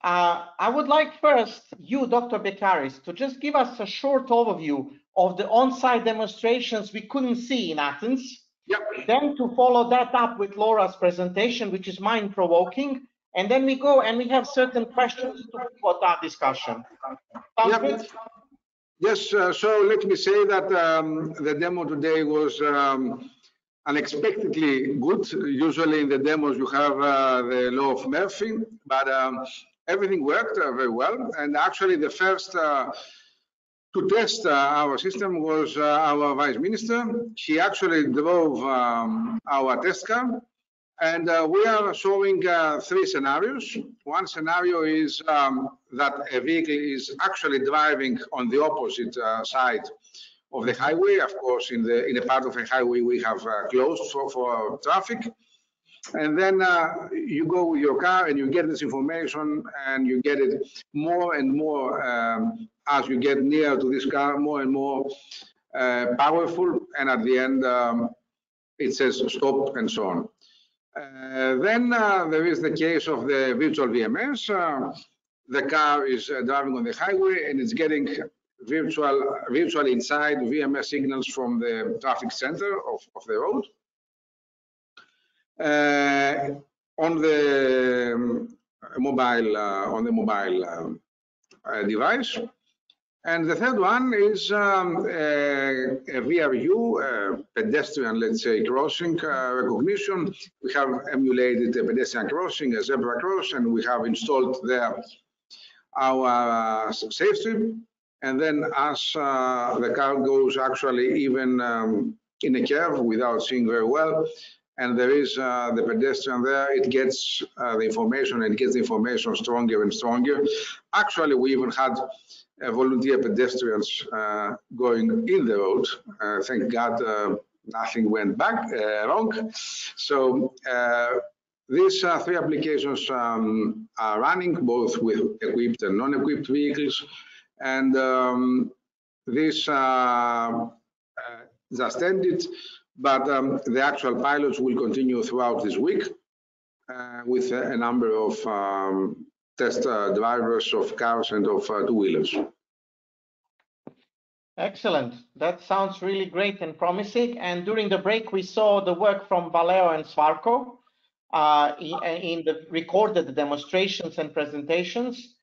Speaker 1: I would like first you, Dr. Bekaris, to just give us a short overview of the on-site demonstrations we couldn't see in Athens.
Speaker 4: Yep.
Speaker 1: Then to follow that up with Laura's presentation, which is mind-provoking. And then we go and we have certain questions to put our discussion. Sounds good?
Speaker 4: Yes, so let me say that the demo today was unexpectedly good. Usually in the demos you have the law of Murphy, but everything worked very well. And actually the first to test our system was our Vice Minister. He actually drove our test car. And we are showing 3 scenarios. One scenario is that a vehicle is actually driving on the opposite side of the highway. Of course, in a part of the highway we have closed for traffic. And then you go with your car and you get this information, and you get it more and more as you get near to this car, more and more powerful. And at the end, it says stop and so on. Then there is the case of the virtual VMS. The car is driving on the highway and it's getting virtually inside VMS signals from the traffic center of the road. On the mobile device. And the third one is a VRU, pedestrian, let's say, crossing recognition. We have emulated a pedestrian crossing, a zebra cross, and we have installed there our SAFESTRIP. And then as the car goes actually even in a curve without seeing very well, and there is the pedestrian there, it gets the information, and it gets the information stronger and stronger. Actually, we even had volunteer pedestrians going in the road. Thank God nothing went wrong. So these 3 applications are running both with equipped and non-equipped vehicles. And this just ended, but the actual pilots will continue throughout this week with a number of test drivers of cars and of two-wheelers.
Speaker 1: Excellent. That sounds really great and promising. And during the break, we saw the work from Valeo and Swarco in the recorded demonstrations and presentations.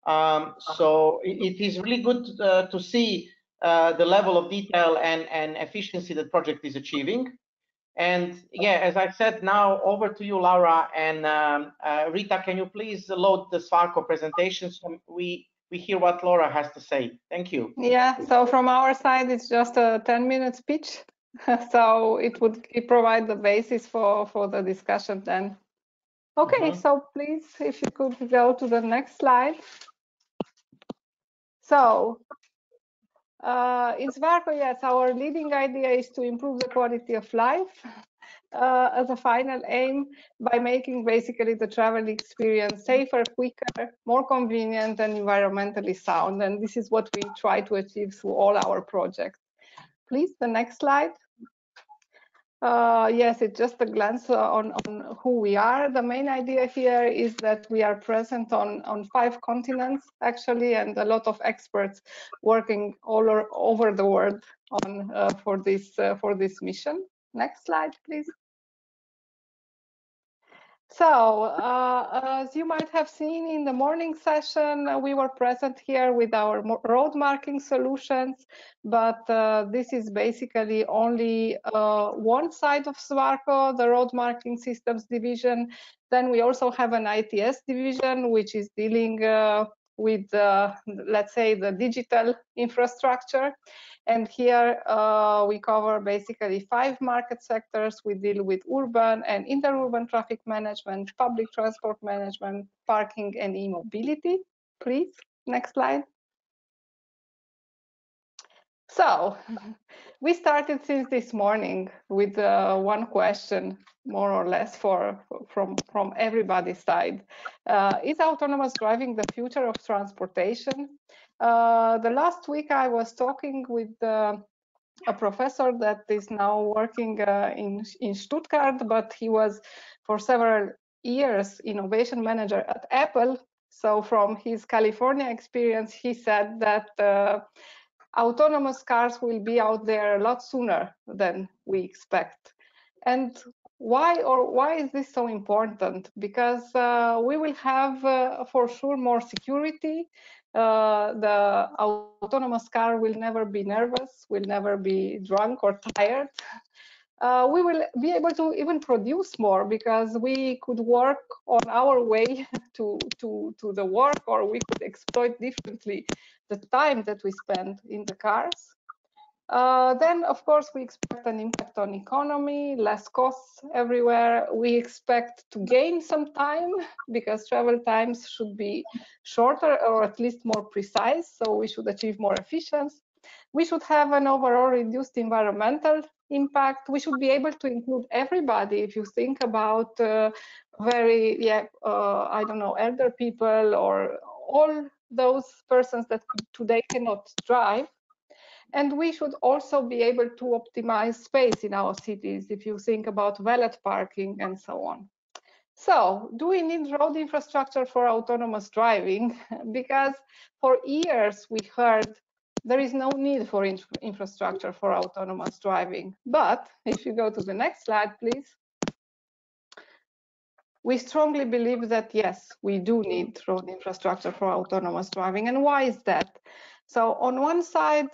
Speaker 1: So it is really good to see the level of detail and efficiency the project is achieving. And yeah, as I said, now over to you, Laura. And Rita, can you please load the Svarco presentation so we hear what Laura has to say? Thank you.
Speaker 12: Yeah, so from our side, it's just a 10-minute speech. So it provide the basis for the discussion then. Okay, so please, if you could go to the next slide. So in Svarco, yes, our leading idea is to improve the quality of life as a final aim by making basically the travel experience safer, quicker, more convenient, and environmentally sound. And this is what we try to achieve through all our projects. Please, the next slide. Yes, it's just a glance on who we are. The main idea here is that we are present on 5 continents, actually, and a lot of experts working all over the world on for this mission. Next slide, please. So, as you might have seen in the morning session, we were present here with our road marking solutions, but this is basically only one side of Svarco, the road marking systems division. Then we also have an ITS division, which is dealing with, let's say, the digital infrastructure. And here we cover basically 5 market sectors. We deal with urban and interurban traffic management, public transport management, parking, and e-mobility. Please, next slide. So we started since this morning with one question, more or less, from everybody's side. Is autonomous driving the future of transportation? The last week I was talking with a professor that is now working in Stuttgart, but he was for several years innovation manager at Apple. So from his California experience, he said that autonomous cars will be out there a lot sooner than we expect. And why is this so important? Because we will have for sure more security. The autonomous car will never be nervous, will never be drunk or tired. We will be able to even produce more because we could work on our way to the work, or we could exploit differently the time that we spend in the cars. Then, of course, we expect an impact on economy, less costs everywhere. We expect to gain some time because travel times should be shorter or at least more precise. So we should achieve more efficiency. We should have an overall reduced environmental impact. We should be able to include everybody. If you think about I don't know, elder people or all those persons that today cannot drive. And we should also be able to optimize space in our cities if you think about valet parking and so on. So, do we need road infrastructure for autonomous driving? Because for years we heard there is no need for infrastructure for autonomous driving. But if you go to the next slide, please. We strongly believe that, yes, we do need road infrastructure for autonomous driving. And why is that? So on one side,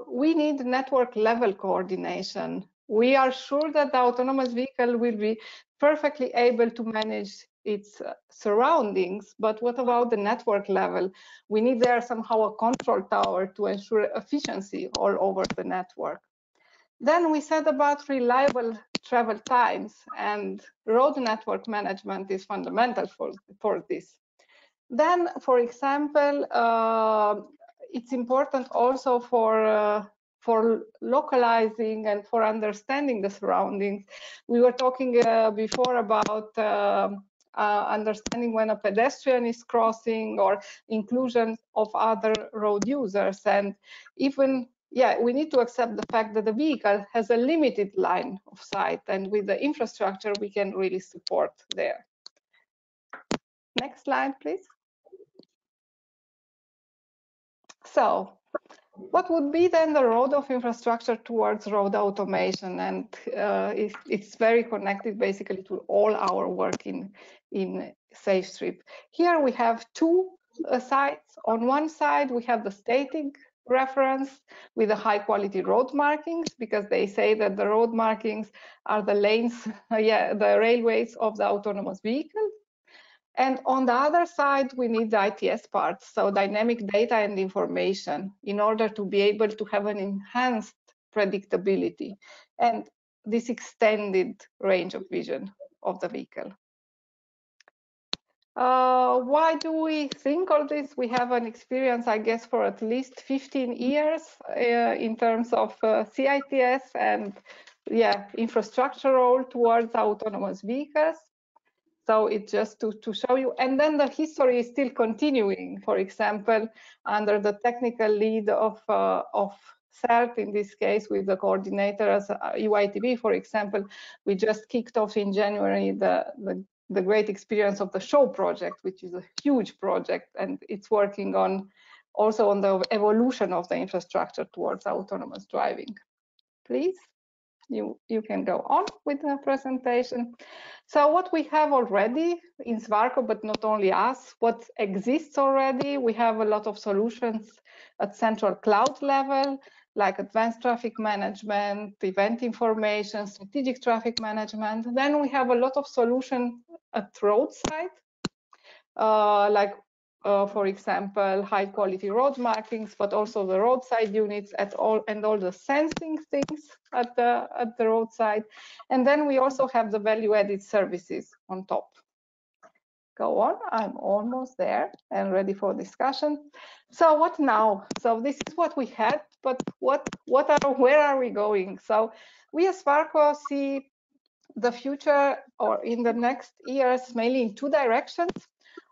Speaker 12: we need network level coordination. We are sure that the autonomous vehicle will be perfectly able to manage its surroundings, but what about the network level? We need there somehow a control tower to ensure efficiency all over the network. Then we said about reliable travel times, and road network management is fundamental for this. Then, for example, it's important also for localizing and for understanding the surroundings. We were talking before about understanding when a pedestrian is crossing or inclusion of other road users, and even we need to accept the fact that the vehicle has a limited line of sight, and with the infrastructure we can really support there. Next slide, please. So, what would be then the road of infrastructure towards road automation? And it's very connected basically to all our work in SAFESTRIP. Here we have 2 sides. On one side, we have the static reference with the high quality road markings, because they say that the road markings are the lanes, the railways of the autonomous vehicle. And on the other side, we need the ITS part, so dynamic data and information, in order to be able to have an enhanced predictability and this extended range of vision of the vehicle. Why do we think all this? We have an experience, I guess, for at least 15 years in terms of CITS and infrastructure role towards autonomous vehicles. So it's just to show you. And then the history is still continuing. For example, under the technical lead of CERT, in this case, with the coordinator as UITB, for example, we just kicked off in January the great experience of the SHOW project, which is a huge project, and it's working on also on the evolution of the infrastructure towards autonomous driving. Please, you can go on with the presentation. So what we have already in Svarco, but not only us, what exists already, we have a lot of solutions at central cloud level, like advanced traffic management, event information, strategic traffic management. Then we have a lot of solutions at roadside, for example, high quality road markings, but also the roadside units and all the sensing things at the roadside. And then we also have the value added services on top. Go on, I'm almost there and ready for discussion. So what now? So this is what we had, but where are we going? So we as Svarco see the future, or in the next years, mainly in two directions.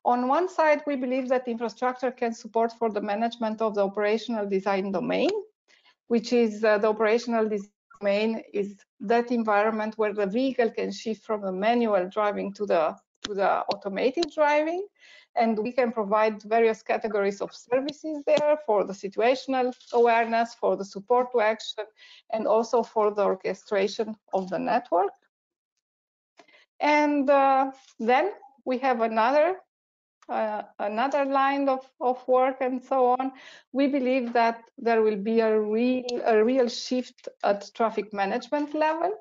Speaker 12: On one side, we believe that infrastructure can support for the management of the operational design domain, which is the operational design domain is that environment where the vehicle can shift from the manual driving to the automated driving, and we can provide various categories of services there for the situational awareness, for the support to action, and also for the orchestration of the network. And then we have another line of work and so on. We believe that there will be a real shift at traffic management level.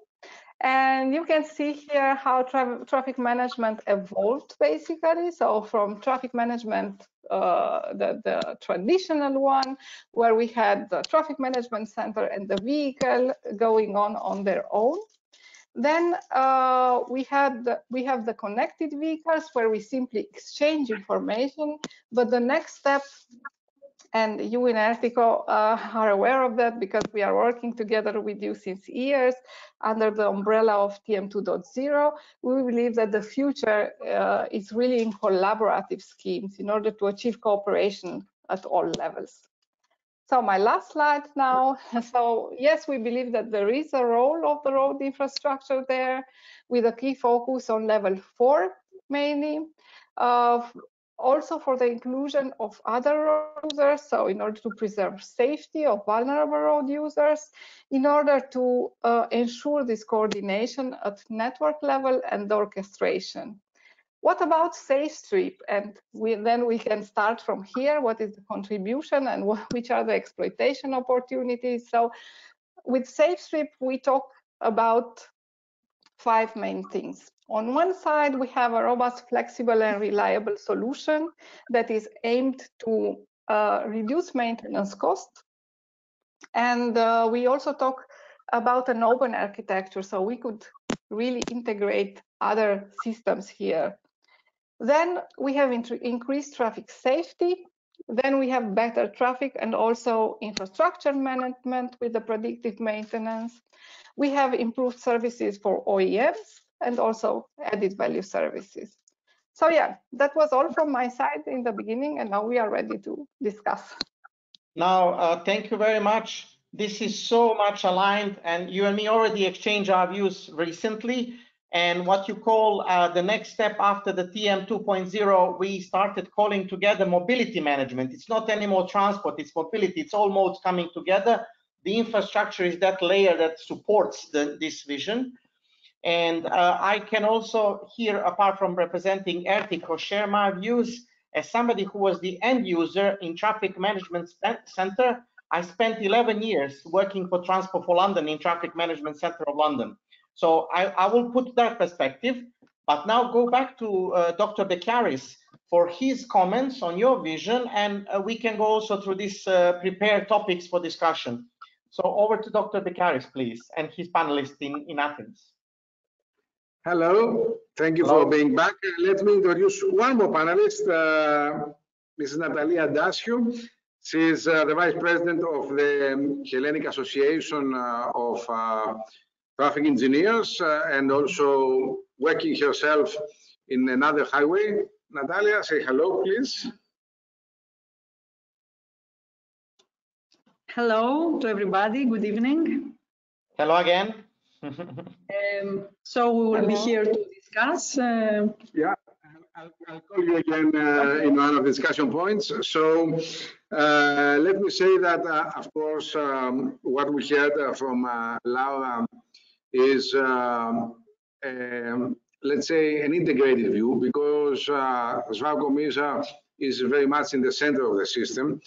Speaker 12: And you can see here how traffic management evolved, basically. So from traffic management, the traditional one, where we had the traffic management center and the vehicle going on their own. Then we have the connected vehicles, where we simply exchange information. But the next step, and you in Ertico are aware of that because we are working together with you since years under the umbrella of TM 2.0. We believe that the future is really in collaborative schemes in order to achieve cooperation at all levels. So my last slide now. So yes, we believe that there is a role of the road infrastructure there, with a key focus on level 4 mainly. Also for the inclusion of other road users, so in order to preserve safety of vulnerable road users, in order to ensure this coordination at network level and orchestration. What about SAFESTRIP? And then we can start from here. What is the contribution and which are the exploitation opportunities? So with SAFESTRIP, we talk about 5 main things. On one side, we have a robust, flexible, and reliable solution that is aimed to reduce maintenance costs. And we also talk about an open architecture, so we could really integrate other systems here. Then we have increased traffic safety. Then we have better traffic and also infrastructure management with the predictive maintenance. We have improved services for OEMs and also added value services. So yeah, that was all from my side in the beginning, and now we are ready to discuss.
Speaker 1: Now, thank you very much. This is so much aligned, and you and me already exchanged our views recently. And what you call the next step after the TM 2.0, we started calling together mobility management. It's not anymore transport, it's mobility. It's all modes coming together. The infrastructure is that layer that supports this vision. And I can also here, apart from representing Ertico, share my views as somebody who was the end user in traffic management center I spent 11 years working for Transport for London in Traffic Management Centre of London. So I will put that perspective, but now go back to Dr. Beccaris for his comments on your vision, and we can go also through these prepared topics for discussion. So over to Dr. Beccaris, please, and his panelists in Athens.
Speaker 4: Hello, thank you for being back. Let me introduce one more panelist, Mrs. Natalia Daciou. She is the Vice President of the Hellenic Association of Traffic Engineers and also working herself in another highway. Natalia, say hello, please.
Speaker 9: Hello to everybody. Good evening.
Speaker 1: Hello again.
Speaker 9: So we will be here to discuss.
Speaker 4: Yeah, I'll call you again in one of the discussion points. So let me say that, of course, what we heard from Laura is, let's say, an integrated view, because Svavkomisa is very much in the center of the system.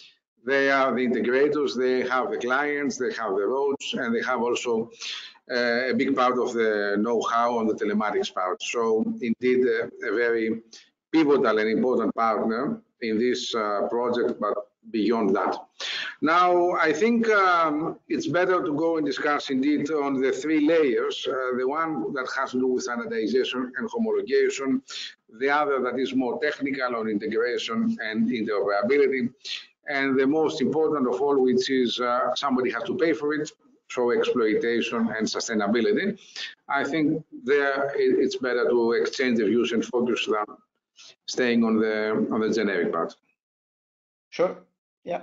Speaker 4: They are the integrators, they have the clients, they have the roads, and they have also a big part of the know-how on the telematics part. So indeed, a very pivotal and important partner in this project, but beyond that. Now, I think it's better to go and discuss indeed on the three layers, the one that has to do with standardization and homologation, the other that is more technical on integration and interoperability, and the most important of all, which is somebody has to pay for it, so exploitation and sustainability. I think there it's better to exchange the views and focus than staying on the generic part.
Speaker 1: Sure. Yeah.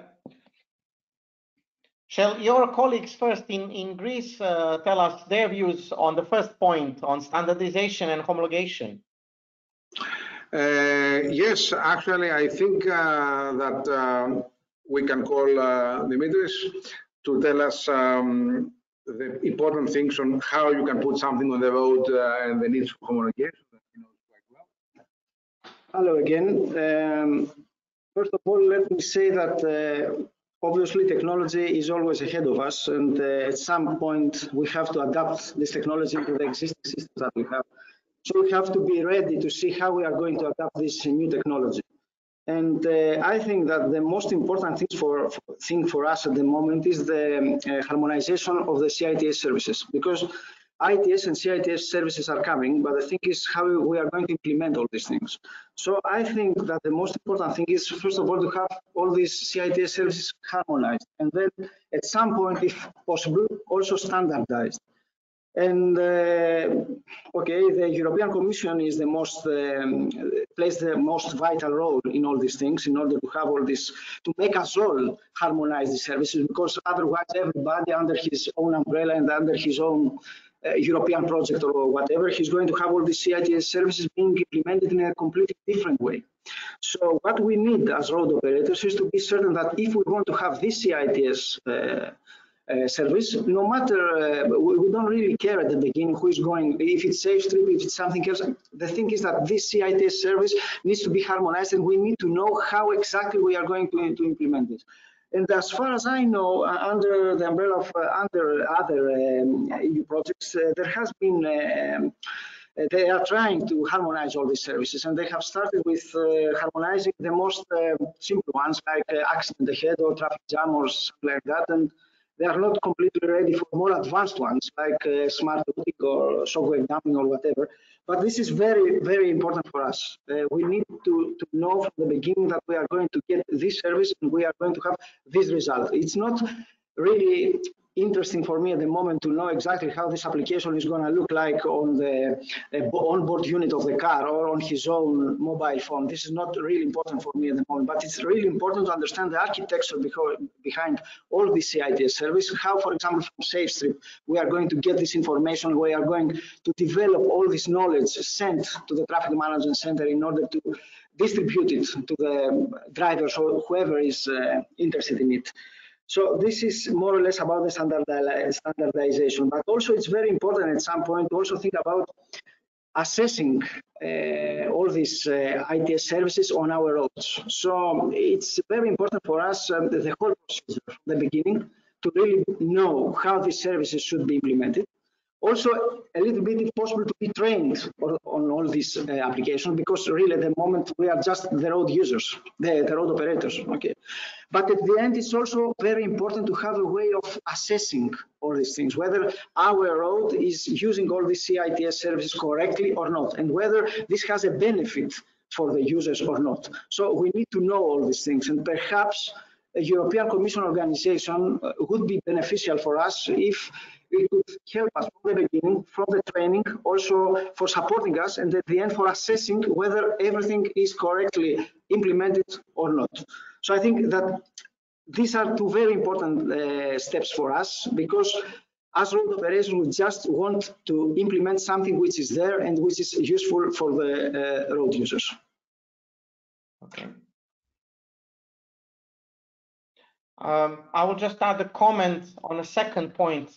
Speaker 1: Shall your colleagues first in Greece tell us their views on the first point on standardization and homologation?
Speaker 4: Yes, actually, I think that we can call Dimitris to tell us the important things on how you can put something on the road and the needs for homologation.
Speaker 14: Hello again. First of all, let me say that obviously technology is always ahead of us, and at some point we have to adapt this technology to the existing systems that we have. So we have to be ready to see how we are going to adapt this new technology. And I think that the most important thing for us at the moment is the harmonization of the CITS services, because ITS and CITS services are coming, but the thing is how we are going to implement all these things. So I think that the most important thing is, first of all, to have all these CITS services harmonized, and then at some point, if possible, also standardized. And okay, the European Commission is the most plays the most vital role in all these things in order to have all this, to make us all harmonize the services, because otherwise everybody under his own umbrella and under his own European project or whatever, he's going to have all these CITS services being implemented in a completely different way. So what we need as road operators is to be certain that if we want to have this CITS service, no matter, we don't really care at the beginning who is going, if it's SAFESTRIP, if it's something else. The thing is that this CITS service needs to be harmonized, and we need to know how exactly we are going to implement it. And as far as I know, under the umbrella of under other EU projects, there has been, they are trying to harmonize all these services, and they have started with harmonizing the most simple ones, like accident ahead or traffic jam or something like that, and they are not completely ready for more advanced ones, like smart routing or software dumping or whatever. But this is very, very important for us. We need to know from the beginning that we are going to get this service and we are going to have this result. It's not really interesting for me at the moment to know exactly how this application is going to look like on the onboard unit of the car or on his own mobile phone. This is not really important for me at the moment, but it's really important to understand the architecture behind all this CITS service, how, for example, from SAFESTRIP, we are going to get this information, we are going to develop all this knowledge sent to the Traffic Management Center in order to distribute it to the drivers or whoever is interested in it. So this is more or less about the standardization, but also it's very important at some point to also think about assessing all these ITS services on our roads. So it's very important for us, the whole procedure from the beginning, to really know how these services should be implemented. Also, a little bit, if possible, to be trained on all these applications, because really at the moment we are just the road users, the road operators. Okay, but at the end, it's also very important to have a way of assessing all these things, whether our road is using all these CITS services correctly or not, and whether this has a benefit for the users or not. So we need to know all these things, and perhaps a European Commission organization would be beneficial for us if it could help us from the beginning, from the training, also for supporting us, and at the end for assessing whether everything is correctly implemented or not. So I think that these are two very important steps for us, because as road operators, we just want to implement something which is there and which is useful for the road users.
Speaker 1: Okay. I will just add a comment on a second point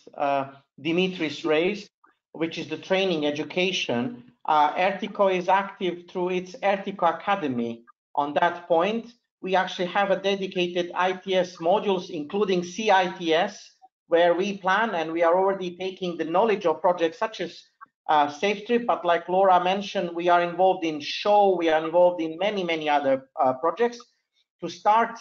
Speaker 1: Dimitris raised, which is the training education. Ertico is active through its Ertico Academy. On that point, we actually have a dedicated ITS modules, including CITS, where we plan and we are already taking the knowledge of projects such as SAFESTRIP, but like Laura mentioned, we are involved in SHOW, we are involved in many other projects to start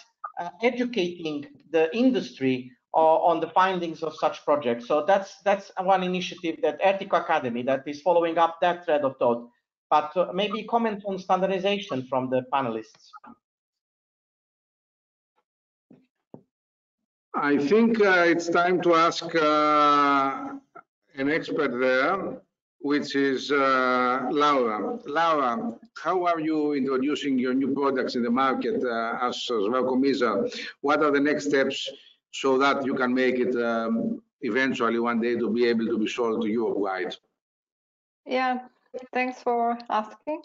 Speaker 1: educating the industry on the findings of such projects. So that's one initiative, that Ertico Academy, that is following up that thread of thought. But maybe comment on standardization from the panelists.
Speaker 4: I think it's time to ask an expert there, which is Laura. Laura, how are you introducing your new products in the market as Commissar? What are the next steps so that you can make it eventually one day to be able to be sold to Europe-wide?
Speaker 12: Yeah, thanks for asking.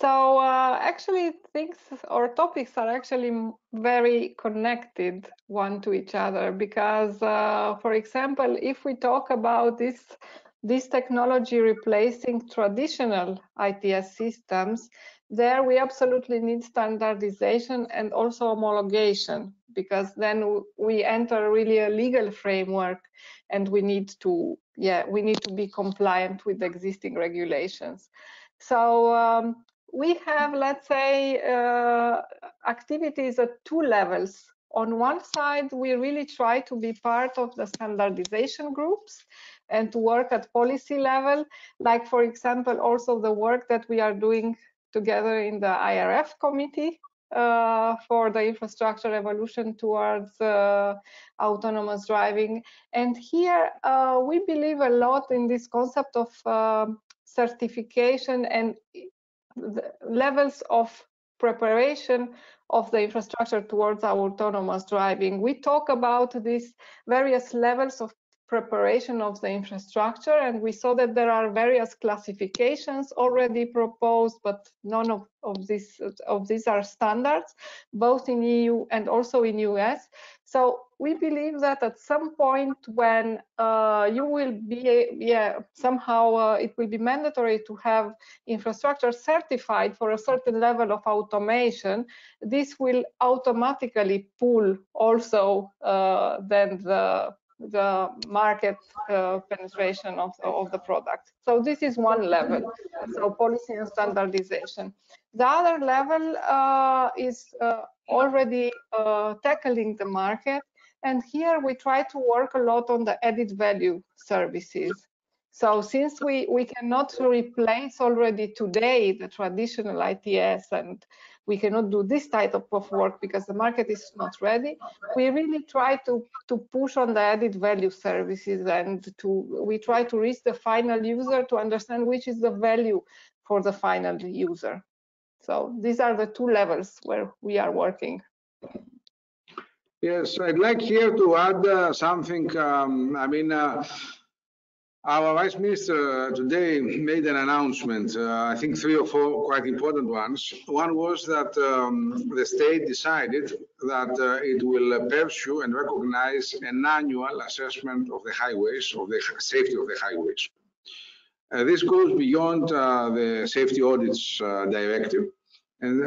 Speaker 12: So actually things or topics are actually very connected one to each other, because for example, if we talk about this technology replacing traditional ITS systems, there we absolutely need standardization and also homologation, because then we enter really a legal framework and we need to be compliant with existing regulations. So we have, let's say, activities at two levels. On one side, we really try to be part of the standardization groups and to work at policy level, like, for example, also the work that we are doing together in the IRF committee for the infrastructure evolution towards autonomous driving. And here we believe a lot in this concept of certification and the levels of preparation of the infrastructure towards our autonomous driving. We talk about these various levels of preparation of the infrastructure, and we saw that there are various classifications already proposed, but none of these are standards, both in EU and also in US. So we believe that at some point when you will be, somehow it will be mandatory to have infrastructure certified for a certain level of automation, this will automatically pull also then the market penetration of the product. So this is one level, so policy and standardization. The other level is already tackling the market, and here we try to work a lot on the added value services. So since we cannot replace already today the traditional ITS, and we cannot do this type of work because the market is not ready, we really try to push on the added value services, and we try to reach the final user to understand which is the value for the final user. So these are the two levels where we are working.
Speaker 4: Yes, I'd like here to add something. Our Vice Minister today made an announcement, I think 3 or 4 quite important ones. One was that the state decided that it will pursue and recognize an annual assessment of the highways, of the safety of the highways. This goes beyond the safety audits directive and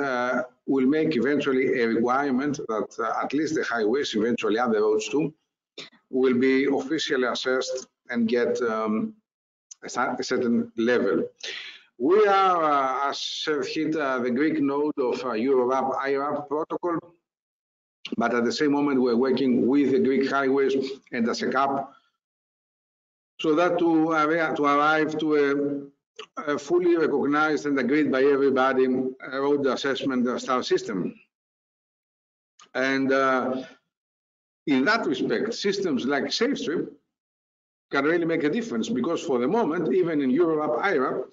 Speaker 4: will make eventually a requirement that at least the highways, eventually other roads too, will be officially assessed and get a certain level. We are, as hit the Greek node of Eurorap IRAP protocol, but at the same moment we're working with the Greek highways and as a CAP, so that to arrive to a fully recognized and agreed by everybody road assessment star system. And in that respect, systems like SAFESTRIP can really make a difference, because for the moment, even in Eurorap IRAP,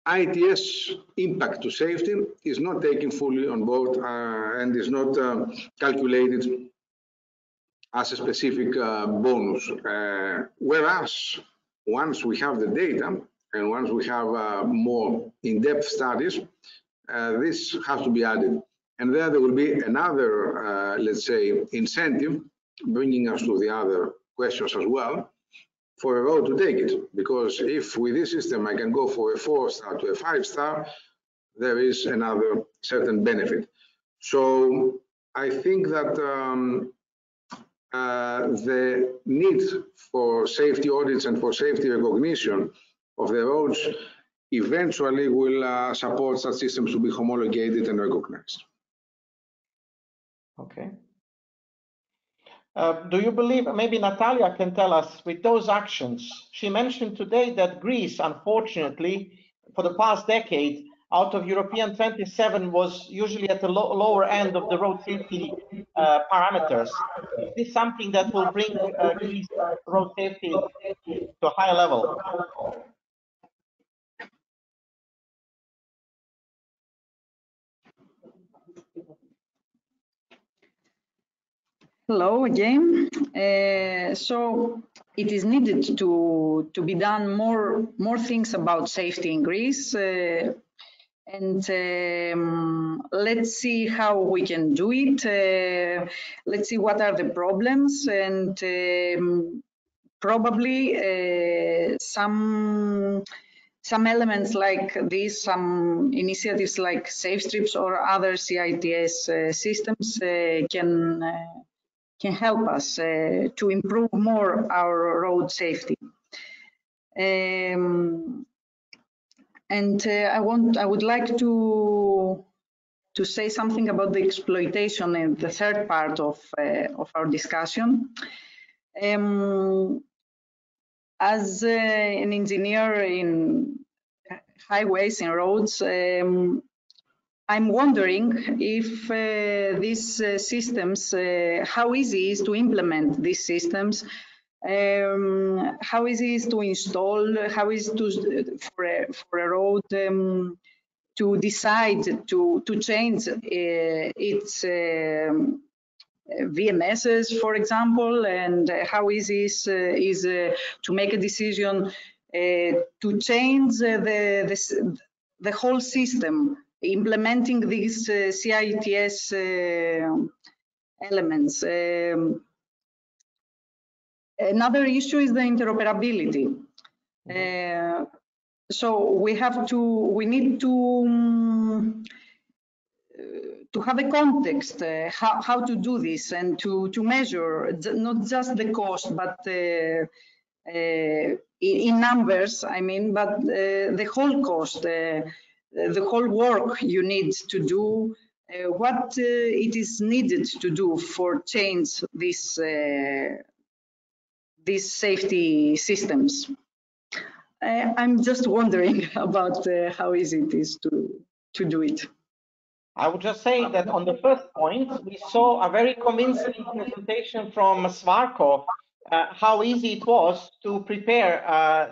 Speaker 4: ITS impact to safety is not taken fully on board and is not calculated as a specific bonus. Whereas once we have the data and once we have more in-depth studies, this has to be added. And there will be another, let's say, incentive, bringing us to the other questions as well, for a road to take it. Because if with this system I can go for a 4-star to a 5-star, there is another certain benefit. So I think that the need for safety audits and for safety recognition of the roads eventually will support such systems to be homologated and recognized.
Speaker 1: Okay. Do you believe, maybe Natalia can tell us, with those actions, she mentioned today that Greece, unfortunately, for the past decade, out of European 27, was usually at the lower end of the road safety parameters. Is this something that will bring Greece road safety to a higher level?
Speaker 9: Hello again. So it is needed to be done more things about safety in Greece, and let's see how we can do it. Let's see what are the problems, and probably some elements like this, some initiatives like SAFESTRIPs or other CITS systems can help us to improve more our road safety. And I would like to say something about the exploitation in the third part of our discussion. As an engineer in highways and roads, I'm wondering if these systems, how easy is to implement these systems, how easy is to install, how is to for a road to decide to change its VMSs, for example, and how easy is to make a decision to change the whole system, implementing these CITS elements. Another issue is the interoperability. So we need to have a context how to do this and to measure not just the cost, but in numbers, I mean, but the whole cost, the whole work you need to do, what it is needed to do for change these safety systems. I'm just wondering about how easy it is to do it.
Speaker 1: I would just say that on the first point, we saw a very convincing presentation from Svarko, how easy it was to prepare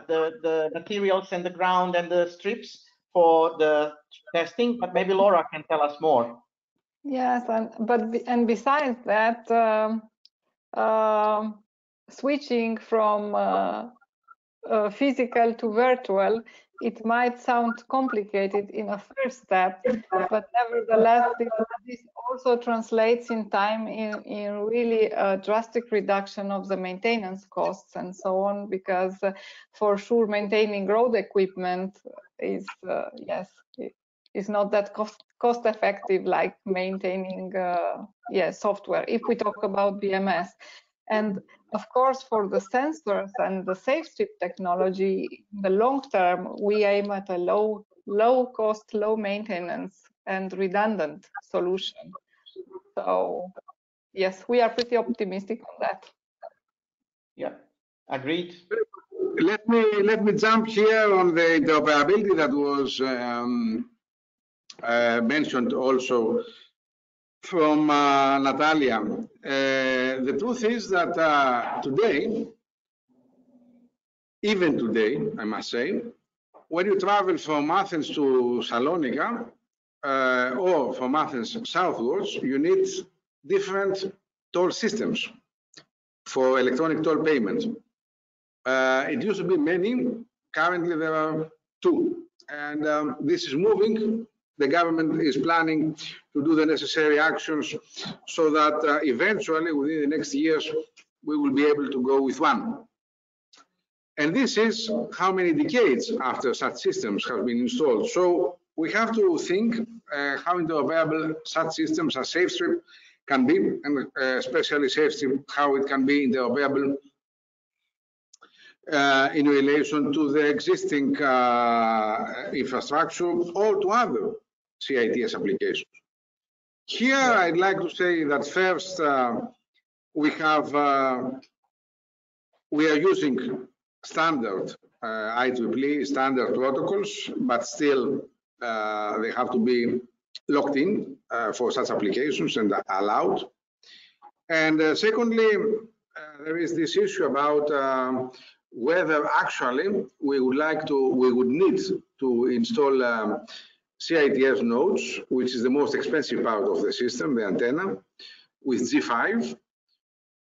Speaker 1: the materials and the ground and the strips for the testing, but maybe Laura can tell us more.
Speaker 12: Yes, and besides that, switching from physical to virtual it might sound complicated in a first step, but nevertheless, this also translates in time in really a drastic reduction of the maintenance costs and so on, because for sure maintaining road equipment is, yes, is not that cost effective like maintaining software, if we talk about BMS. And of course, for the sensors and the SAFESTRIP technology, in the long term, we aim at a low cost, low maintenance and redundant solution. So yes, we are pretty optimistic on that.
Speaker 1: Yeah, agreed.
Speaker 4: Let me jump here on the interoperability that was mentioned also from Natalia. The truth is that today, even today, I must say, when you travel from Athens to Salonika or from Athens southwards, you need different toll systems for electronic toll payments. It used to be many. Currently, there are 2. And this is moving. The government is planning to do the necessary actions so that eventually, within the next years, we will be able to go with 1. And this is how many decades after such systems have been installed. So we have to think how interoperable such systems as SAFESTRIP can be, and especially SAFESTRIP, how it can be interoperable in relation to the existing infrastructure or to other CITS applications. Here, I'd like to say that first, we are using standard IEEE standard protocols, but still they have to be locked in for such applications and allowed. And secondly, there is this issue about whether actually we would need to install CITS nodes, which is the most expensive part of the system, the antenna, with G5,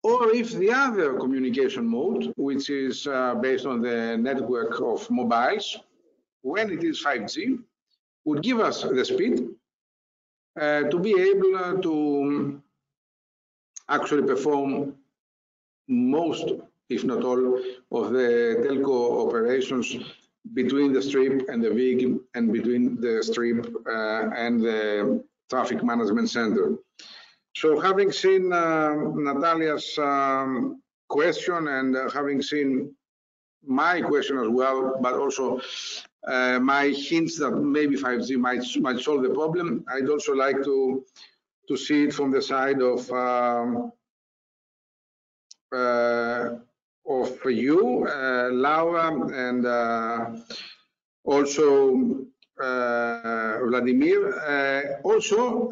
Speaker 4: or if the other communication mode, which is based on the network of mobiles, when it is 5G, would give us the speed to be able to actually perform most, if not all, of the telco operations between the strip and the vehicle and between the strip and the traffic management center. So having seen Natalia's question and having seen my question as well, but also my hints that maybe 5G might solve the problem, I'd also like to see it from the side of you, Laura, and also Vladimir. Also,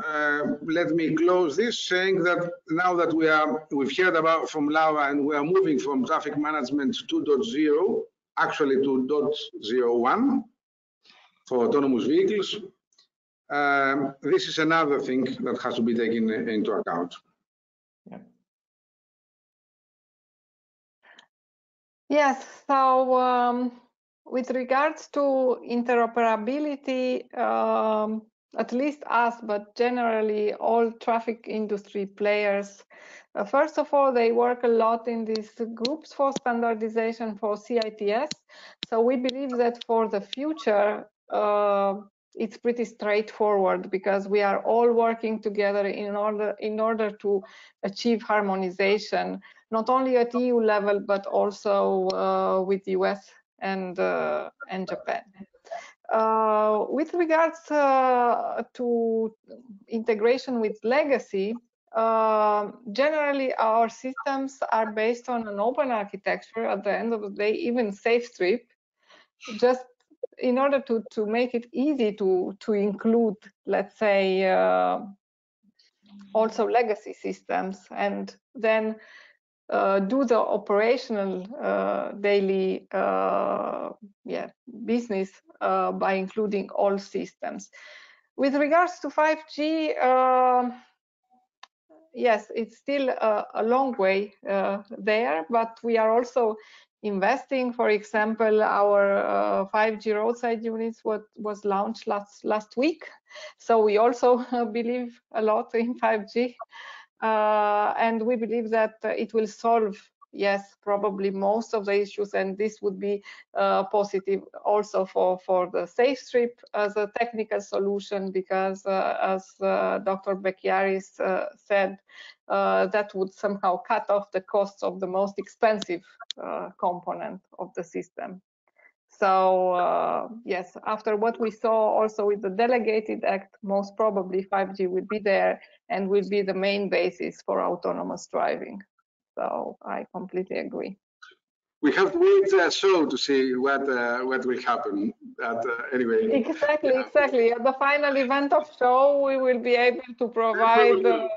Speaker 4: let me close this saying that now that we've heard about from Laura and we are moving from traffic management 2.0 actually to 2.01 for autonomous vehicles, this is another thing that has to be taken into account.
Speaker 1: Yeah.
Speaker 12: Yes, so with regards to interoperability, at least us, but generally all traffic industry players, first of all, they work a lot in these groups for standardization for CITS. So we believe that for the future, it's pretty straightforward because we are all working together in order to achieve harmonization, not only at EU level, but also with US and Japan. With regards to integration with legacy, generally our systems are based on an open architecture. At the end of the day, even SAFESTRIP, just in order to make it easy to include, let's say, also legacy systems, and then do the operational daily business by including all systems. With regards to 5G, yes, it's still a long way there, but we are also investing. For example, our 5G roadside units was launched last week. So we also believe a lot in 5G. And we believe that it will solve, yes, probably most of the issues, and this would be positive also for the SAFESTRIP as a technical solution, because as Dr. Bekiaris said, that would somehow cut off the costs of the most expensive component of the system. So yes, after what we saw also with the delegated act, most probably 5G will be there and will be the main basis for autonomous driving. So I completely agree.
Speaker 4: We have to wait to see what will happen. Anyway.
Speaker 12: Exactly, exactly. At the final event of show, we will be able to provide.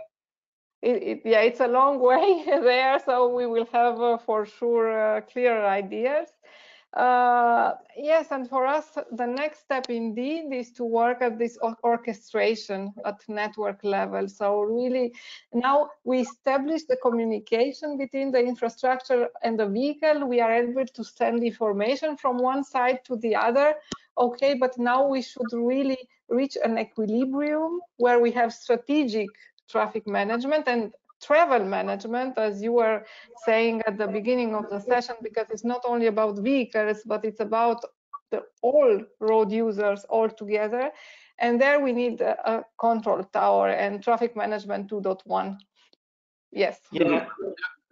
Speaker 12: Yeah, it's a long way there, so we will have for sure clearer ideas. Yes, and for us, the next step indeed is to work at this orchestration at network level. So really, now we establish the communication between the infrastructure and the vehicle. We are able to send information from one side to the other. Okay, but now we should really reach an equilibrium where we have strategic traffic management and travel management, as you were saying at the beginning of the session, because it's not only about vehicles, but it's about all road users all together. And there we need a control tower and traffic management 2.1. Yes.
Speaker 1: Yeah,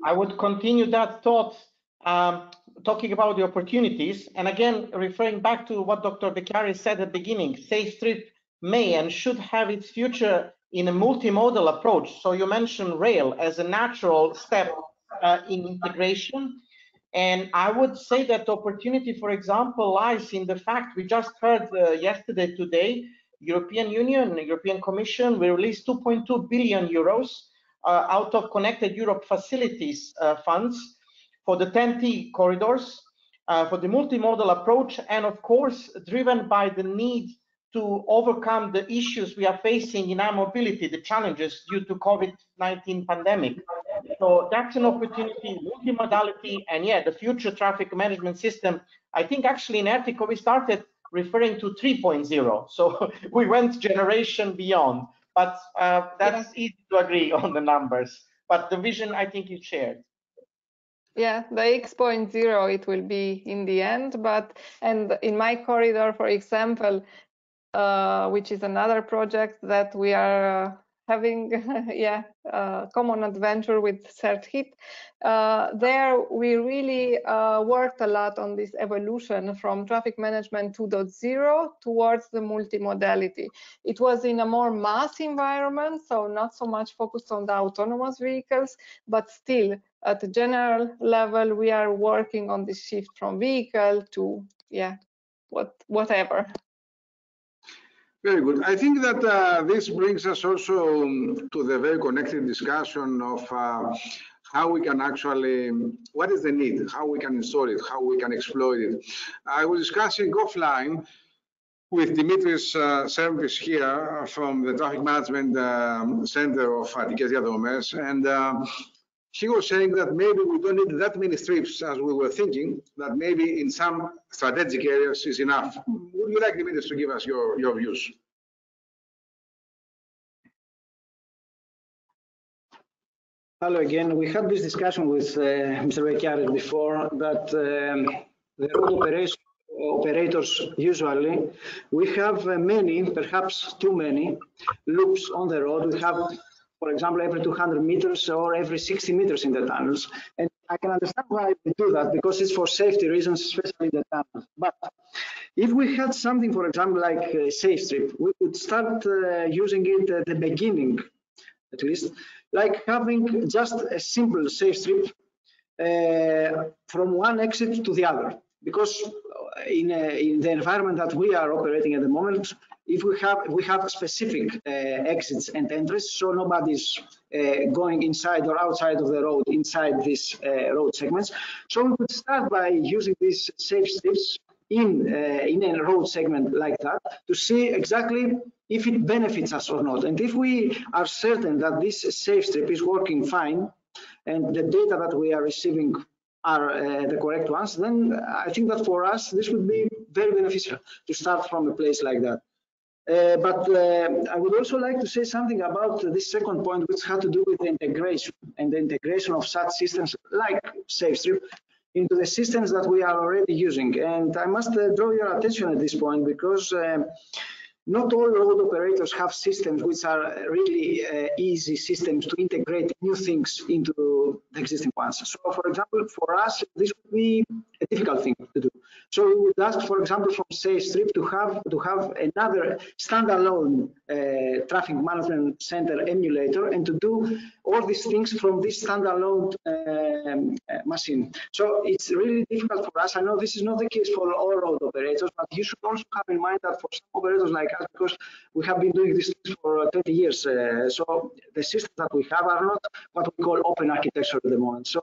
Speaker 1: I would continue that thought, talking about the opportunities. And again, referring back to what Dr. Bekiaris said at the beginning, SAFESTRIP may and should have its future in a multimodal approach. So you mentioned rail as a natural step in integration. And I would say that the opportunity, for example, lies in the fact we just heard yesterday, today, European Union, European Commission, we released 2.2 billion euros out of Connected Europe Facilities funds for the 10T corridors, for the multimodal approach, and of course, driven by the need to overcome the issues we are facing in our mobility, the challenges due to COVID-19 pandemic. So that's an opportunity, multimodality, and yeah, the future traffic management system. I think actually in Ertico, we started referring to 3.0. So we went generation beyond, but that's easy to agree on the numbers. But the vision, I think, is shared.
Speaker 12: Yeah, the X.0 it will be in the end, and in my corridor, for example, which is another project that we are having, common adventure with CertHit. There we really worked a lot on this evolution from traffic management 2.0 towards the multimodality. It was in a more mass environment, so not so much focused on the autonomous vehicles, but still at the general level, we are working on the shift from vehicle to, whatever.
Speaker 4: Very good. I think that this brings us also to the very connected discussion of how we can actually, what is the need, how we can install it, how we can exploit it. I was discussing offline with Dimitris Service here from the Traffic Management Center of Attikes Diadromes, and he was saying that maybe we don't need that many strips as we were thinking, that maybe in some strategic areas is enough. Would you like, Dimitris, to give us your views?
Speaker 14: Hello again. We had this discussion with Mr. Bekiaris before that the road operators usually, we have many, perhaps too many loops on the road. We have, for example, every 200 meters or every 60 meters in the tunnels. And I can understand why we do that, because it's for safety reasons, especially in the tunnels. But if we had something, for example, like SAFESTRIP, we could start using it at the beginning, at least, like having just a simple SAFESTRIP from one exit to the other. Because in the environment that we are operating at the moment, if we have specific exits and entries, so nobody's going inside or outside of the road inside these road segments. So we could start by using these SAFESTRIPs in a road segment like that to see exactly if it benefits us or not. And if we are certain that this SAFESTRIP is working fine and the data that we are receiving are the correct ones, then I think that for us this would be very beneficial to start from a place like that. But I would also like to say something about this second point, which had to do with the integration and the integration of such systems like SAFESTRIP into the systems that we are already using. And I must draw your attention at this point, because not all road operators have systems which are really easy systems to integrate new things into the existing ones. So, for example, for us, this would be a difficult thing to do. So we would ask, for example, from SAFESTRIP to have another standalone traffic management center emulator, and to do all these things from this standalone machine. So it's really difficult for us. I know this is not the case for all road operators, but you should also have in mind that for some operators like us, because we have been doing this for 20 years, so the systems that we have are not what we call open architecture at the moment. So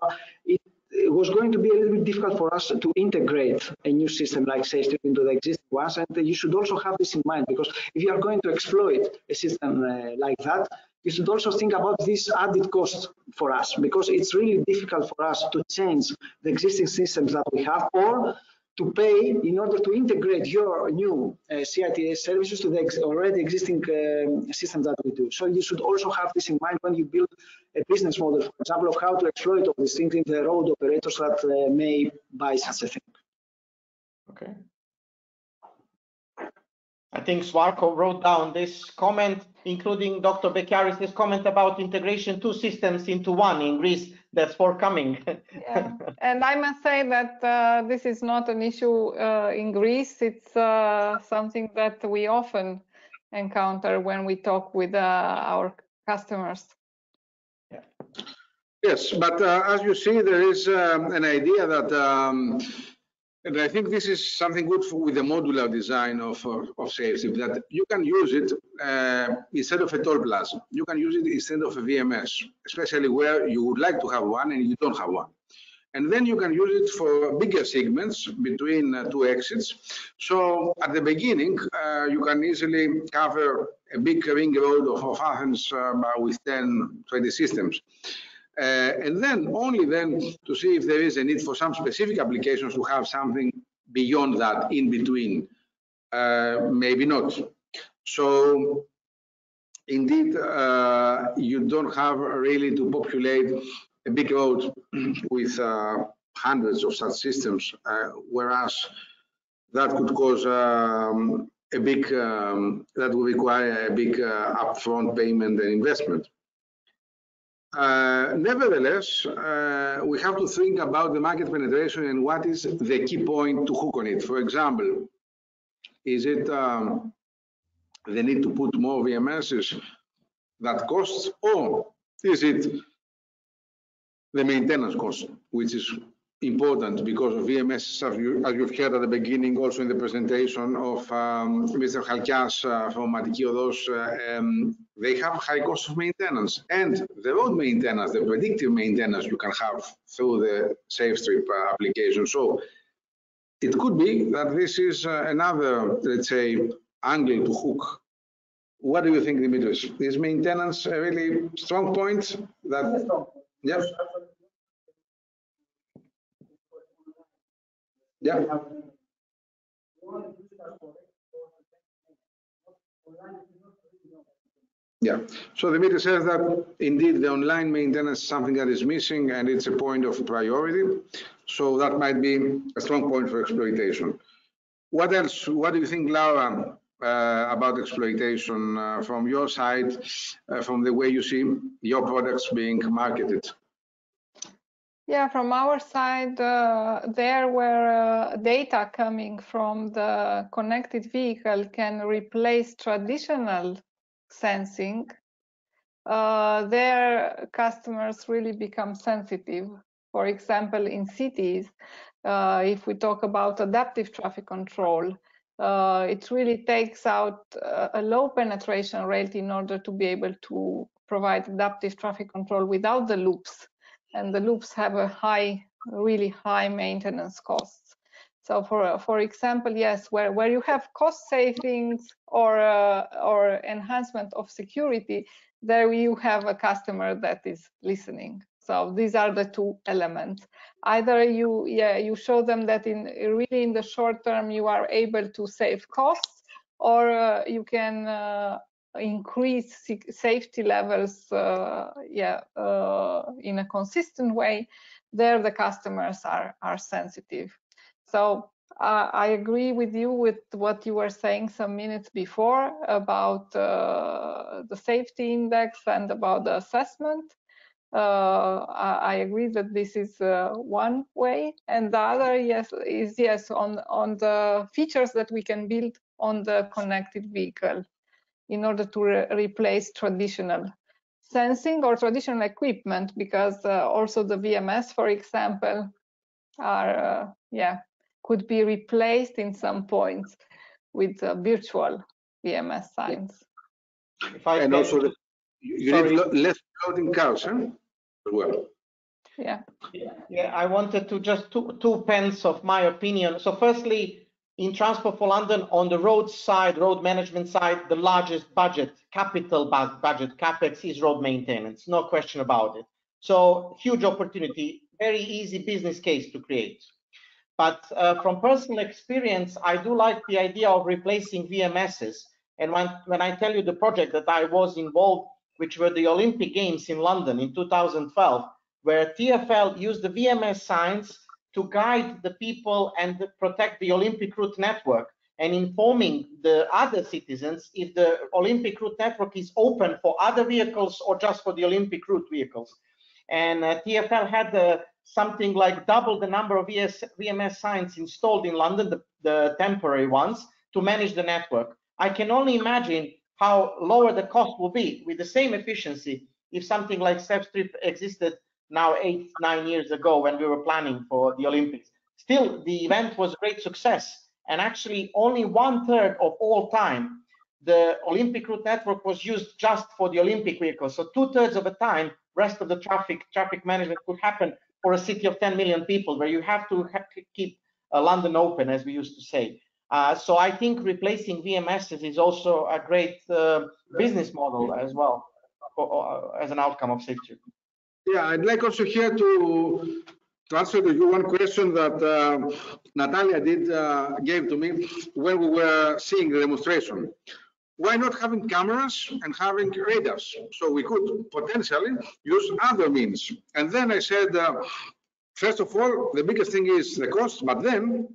Speaker 14: it was going to be a little bit difficult for us to integrate a new system like SAFESTRIP into the existing ones, and you should also have this in mind, because if you are going to exploit a system like that, you should also think about this added cost for us, because it's really difficult for us to change the existing systems that we have, or to pay in order to integrate your new CITS services to the already existing systems that we do. So you should also have this in mind when you build a business model, for example, of how to exploit all these things in the road operators that may buy such a thing.
Speaker 1: Okay. I think Swarko wrote down this comment, including Dr. Bekiaris' comment about integration two systems into one in Greece. That's forthcoming.
Speaker 12: Yeah. And I must say that this is not an issue in Greece. It's something that we often encounter when we talk with our customers.
Speaker 1: Yeah.
Speaker 4: Yes, but as you see, there is an idea that and I think this is something good with the modular design of SAFESTRIP, that you can use it instead of a toll plaza. You can use it instead of a VMS, especially where you would like to have one and you don't have one. And then you can use it for bigger segments between two exits. So at the beginning, you can easily cover a big ring road of Athens with 10, 20 systems. And then only then to see if there is a need for some specific applications to have something beyond that in between, maybe not. So indeed, you don't have really to populate a big road with hundreds of such systems, whereas that could cause a big, that will require a big upfront payment and investment. Nevertheless, we have to think about the market penetration and what is the key point to hook on it. For example, is it the need to put more VMSs that costs, or is it the maintenance cost, which is important because of VMS, as you've heard at the beginning, also in the presentation of Mr. Halkias from Attiki Odos, they have high cost of maintenance, and the road maintenance, the predictive maintenance you can have through the SAFESTRIP application. So it could be that this is another, let's say, angle to hook. What do you think, Dimitris? Is maintenance a really strong point? That, yeah. Yeah. Yeah. So Dimitris says that indeed the online maintenance is something that is missing and it's a point of priority. So that might be a strong point for exploitation. What else? What do you think, Laura, about exploitation from your side, from the way you see your products being marketed?
Speaker 12: Yeah, from our side, there where data coming from the connected vehicle can replace traditional sensing, their customers really become sensitive. For example, in cities, if we talk about adaptive traffic control, it really takes out a low penetration rate in order to be able to provide adaptive traffic control without the loops. And the loops have a really high maintenance costs. So for example, yes, where you have cost savings or enhancement of security, there you have a customer that is listening. So these are the two elements. Either you show them that really in the short term you are able to save costs, or you can increase safety levels in a consistent way. There the customers are sensitive. So I agree with you with what you were saying some minutes before about the safety index and about the assessment. I agree that this is one way, and the other is on the features that we can build on the connected vehicle in order to replace traditional sensing or traditional equipment, because also the VMS, for example, are could be replaced in some points with virtual VMS signs.
Speaker 4: And also, you need less floating cars, huh? As well.
Speaker 12: Yeah.
Speaker 1: I wanted to just two pence of my opinion. So firstly, in Transport for London, on the road side, road management side, the largest budget, capital budget, CapEx, is road maintenance, no question about it. So huge opportunity, very easy business case to create. But from personal experience, I do like the idea of replacing VMSs. And when I tell you the project that I was involved, which were the Olympic Games in London in 2012, where TfL used the VMS signs to guide the people and protect the Olympic route network, and informing the other citizens if the Olympic route network is open for other vehicles or just for the Olympic route vehicles. And TfL had something like double the number of VMS signs installed in London, the temporary ones, to manage the network. I can only imagine how lower the cost will be with the same efficiency if something like SAFESTRIP existed now 8-9 years ago when we were planning for the Olympics. Still, the event was a great success, and actually only 1/3 of all time the Olympic route network was used just for the Olympic vehicles. So 2/3 of the time, rest of the traffic management could happen for a city of 10 million people, where you have to keep London open, as we used to say. So I think replacing VMSs is also a great business model as well, as an outcome of SAFESTRIP.
Speaker 4: Yeah, I'd like also here to answer to you one question that Natalia gave to me when we were seeing the demonstration. Why not having cameras and having radars? So we could potentially use other means. And then I said, first of all, the biggest thing is the cost, but then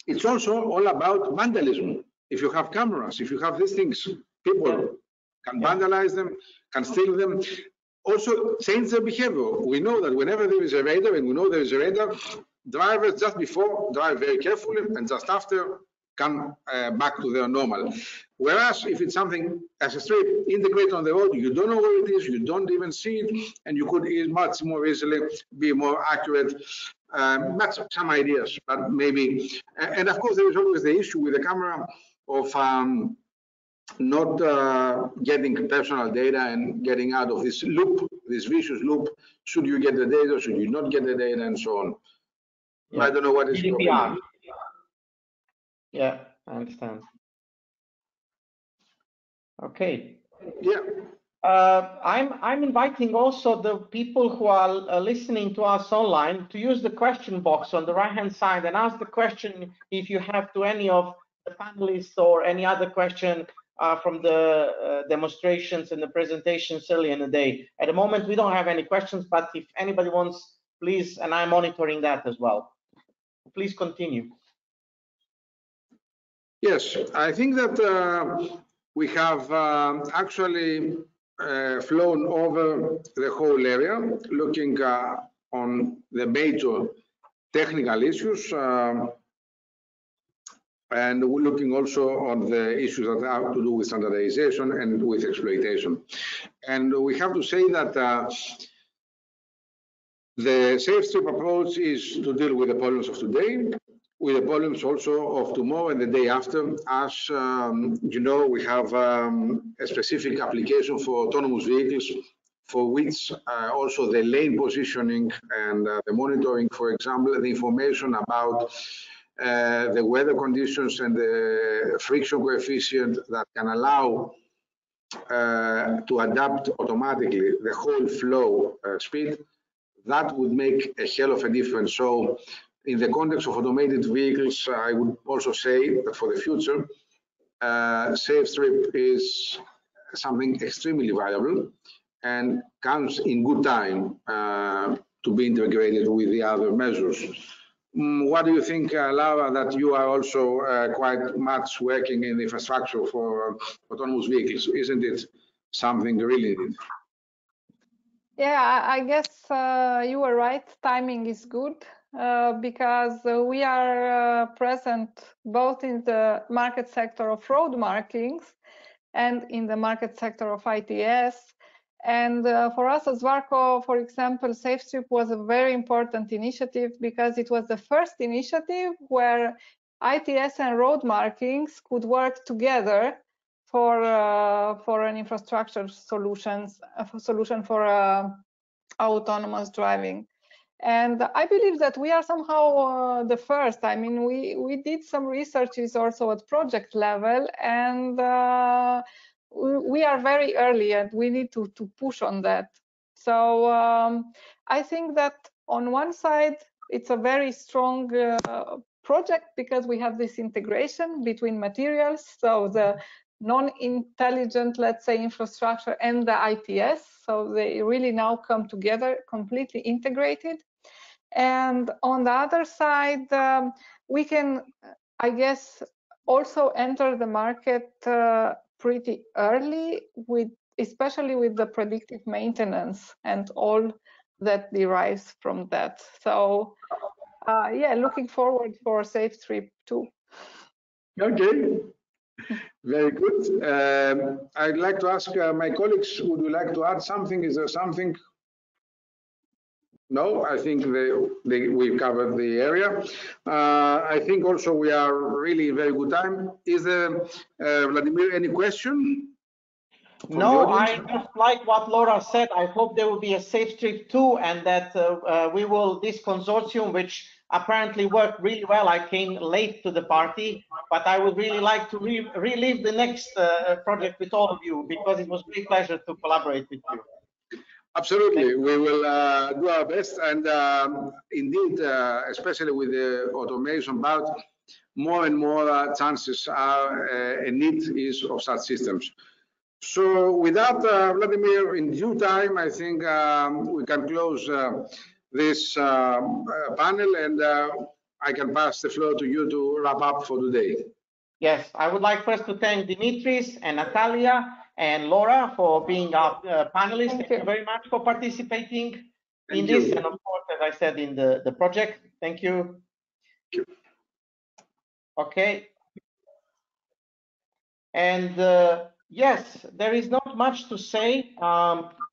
Speaker 4: it's also all about vandalism. If you have cameras, if you have these things, people can vandalize them, can steal them. Also change their behavior. We know that whenever there is a radar, and we know there is a radar, drivers just before drive very carefully, and just after come back to their normal. Whereas if it's something as a strip integrated on the road, you don't know where it is, you don't even see it, and you could much more easily be more accurate. That's some ideas, but maybe. And of course, there is always the issue with the camera of not getting personal data and getting out of this loop, this vicious loop. Should you get the data? Should you not get the data, and so on? Yeah. I don't know what is your opinion.
Speaker 1: Yeah, I understand. Okay.
Speaker 4: Yeah.
Speaker 1: I'm inviting also the people who are listening to us online to use the question box on the right-hand side and ask the question if you have to any of the panelists or any other question from the demonstrations and the presentations earlier in the day. At the moment, we don't have any questions, but if anybody wants, please, and I'm monitoring that as well. Please continue.
Speaker 4: Yes, I think that we have actually flown over the whole area, looking on the major technical issues, and looking also on the issues that have to do with standardization and with exploitation. And we have to say that the SAFESTRIP approach is to deal with the problems of today, with the problems also of tomorrow and the day after. As you know, we have a specific application for autonomous vehicles, for which also the lane positioning and the monitoring, for example, the information about the weather conditions and the friction coefficient that can allow to adapt automatically the whole flow speed, that would make a hell of a difference. So in the context of automated vehicles, I would also say that for the future, SAFESTRIP is something extremely valuable and comes in good time to be integrated with the other measures. What do you think, Laura, that you are also quite much working in the infrastructure for autonomous vehicles? Isn't it something really needed?
Speaker 12: Yeah, I guess you were right. Timing is good because we are present both in the market sector of road markings and in the market sector of ITS. And for us as Varco, for example, SAFESTRIP was a very important initiative because it was the first initiative where ITS and road markings could work together for an infrastructure solution for autonomous driving. And I believe that we are somehow the first. I mean, we did some researches also at project level, and we are very early, and we need to push on that. So I think that on one side, it's a very strong project because we have this integration between materials, so the non-intelligent, let's say, infrastructure and the ITS. So they really now come together, completely integrated. And on the other side, we can, I guess, also enter the market pretty early, especially with the predictive maintenance and all that derives from that. So yeah, looking forward for SAFESTRIP too.
Speaker 4: Okay. Very good. I'd like to ask my colleagues, would you like to add something? Is there something? No, I think we've covered the area. I think also we are really in very good time. Is there, Vladimir, any question?
Speaker 1: No, I just like what Laura said. I hope there will be a SAFESTRIP 2 and that this consortium, which apparently worked really well. I came late to the party, but I would really like to relive the next project with all of you because it was a great pleasure to collaborate with you.
Speaker 4: Absolutely, we will do our best, and indeed, especially with the automation part, more and more chances are a need is of such systems. So with that, Vladimir, in due time, I think we can close this panel, and I can pass the floor to you to wrap up for today.
Speaker 1: Yes, I would like first to thank Dimitris and Natalia and Laura for being our panelists. Thank you very much for participating in this, and of course, as I said, in the project. Thank you. Okay. And yes, there is not much to say.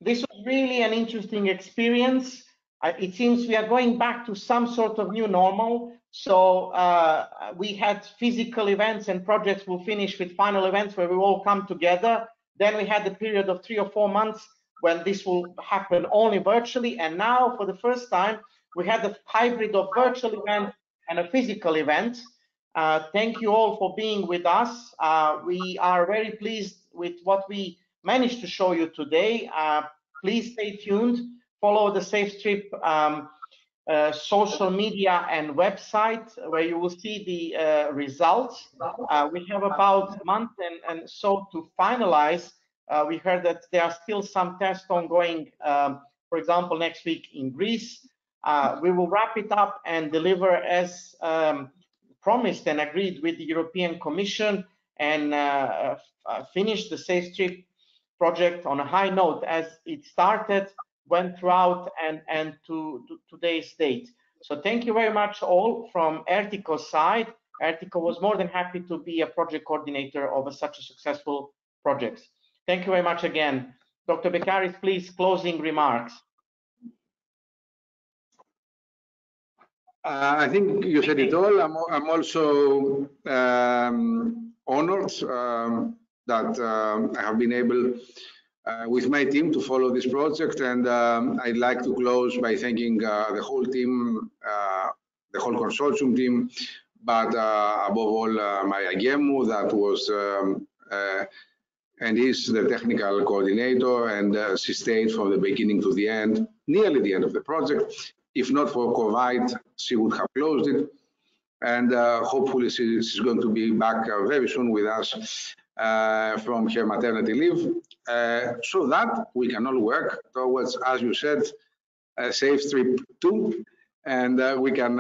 Speaker 1: This was really an interesting experience. It seems we are going back to some sort of new normal. So we had physical events and projects will finish with final events where we all come together. Then we had a period of 3 or 4 months when this will happen only virtually. And now for the first time, we had a hybrid of virtual event and a physical event. Thank you all for being with us. We are very pleased with what we managed to show you today. Please stay tuned. Follow the SAFESTRIP social media and website where you will see the results. We have about a month and so to finalize. We heard that there are still some tests ongoing, for example, next week in Greece. We will wrap it up and deliver as promised and agreed with the European Commission and finish the SAFESTRIP project on a high note as it started, went throughout and to today's date. So thank you very much all from Ertico's side. Ertico was more than happy to be a project coordinator of such a successful project. Thank you very much again. Dr. Bekaris, please, closing remarks.
Speaker 4: I think you said it all. I'm also honored that I have been able with my team to follow this project, and I'd like to close by thanking the whole team, the whole consortium team, but above all my AGEMU that was and he's the technical coordinator and sustained from the beginning to the end, nearly the end of the project. If not for COVID, she would have closed it. And hopefully she's going to be back very soon with us from her maternity leave, so that we can all work towards, as you said, SAFESTRIP 2, and we can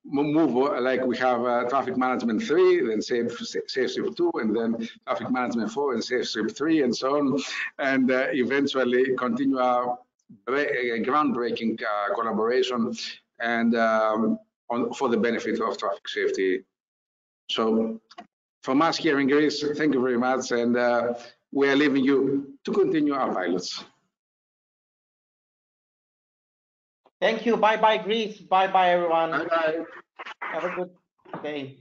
Speaker 4: move like we have traffic management 3, then SAFESTRIP 2, and then traffic management 4 and SAFESTRIP 3, and so on, and eventually continue our groundbreaking collaboration and for the benefit of traffic safety. So from us here in Greece, thank you very much, and we are leaving you to continue our pilots.
Speaker 1: Thank you. Bye-bye, Greece. Bye-bye, everyone.
Speaker 4: Bye-bye.
Speaker 1: Have a good day.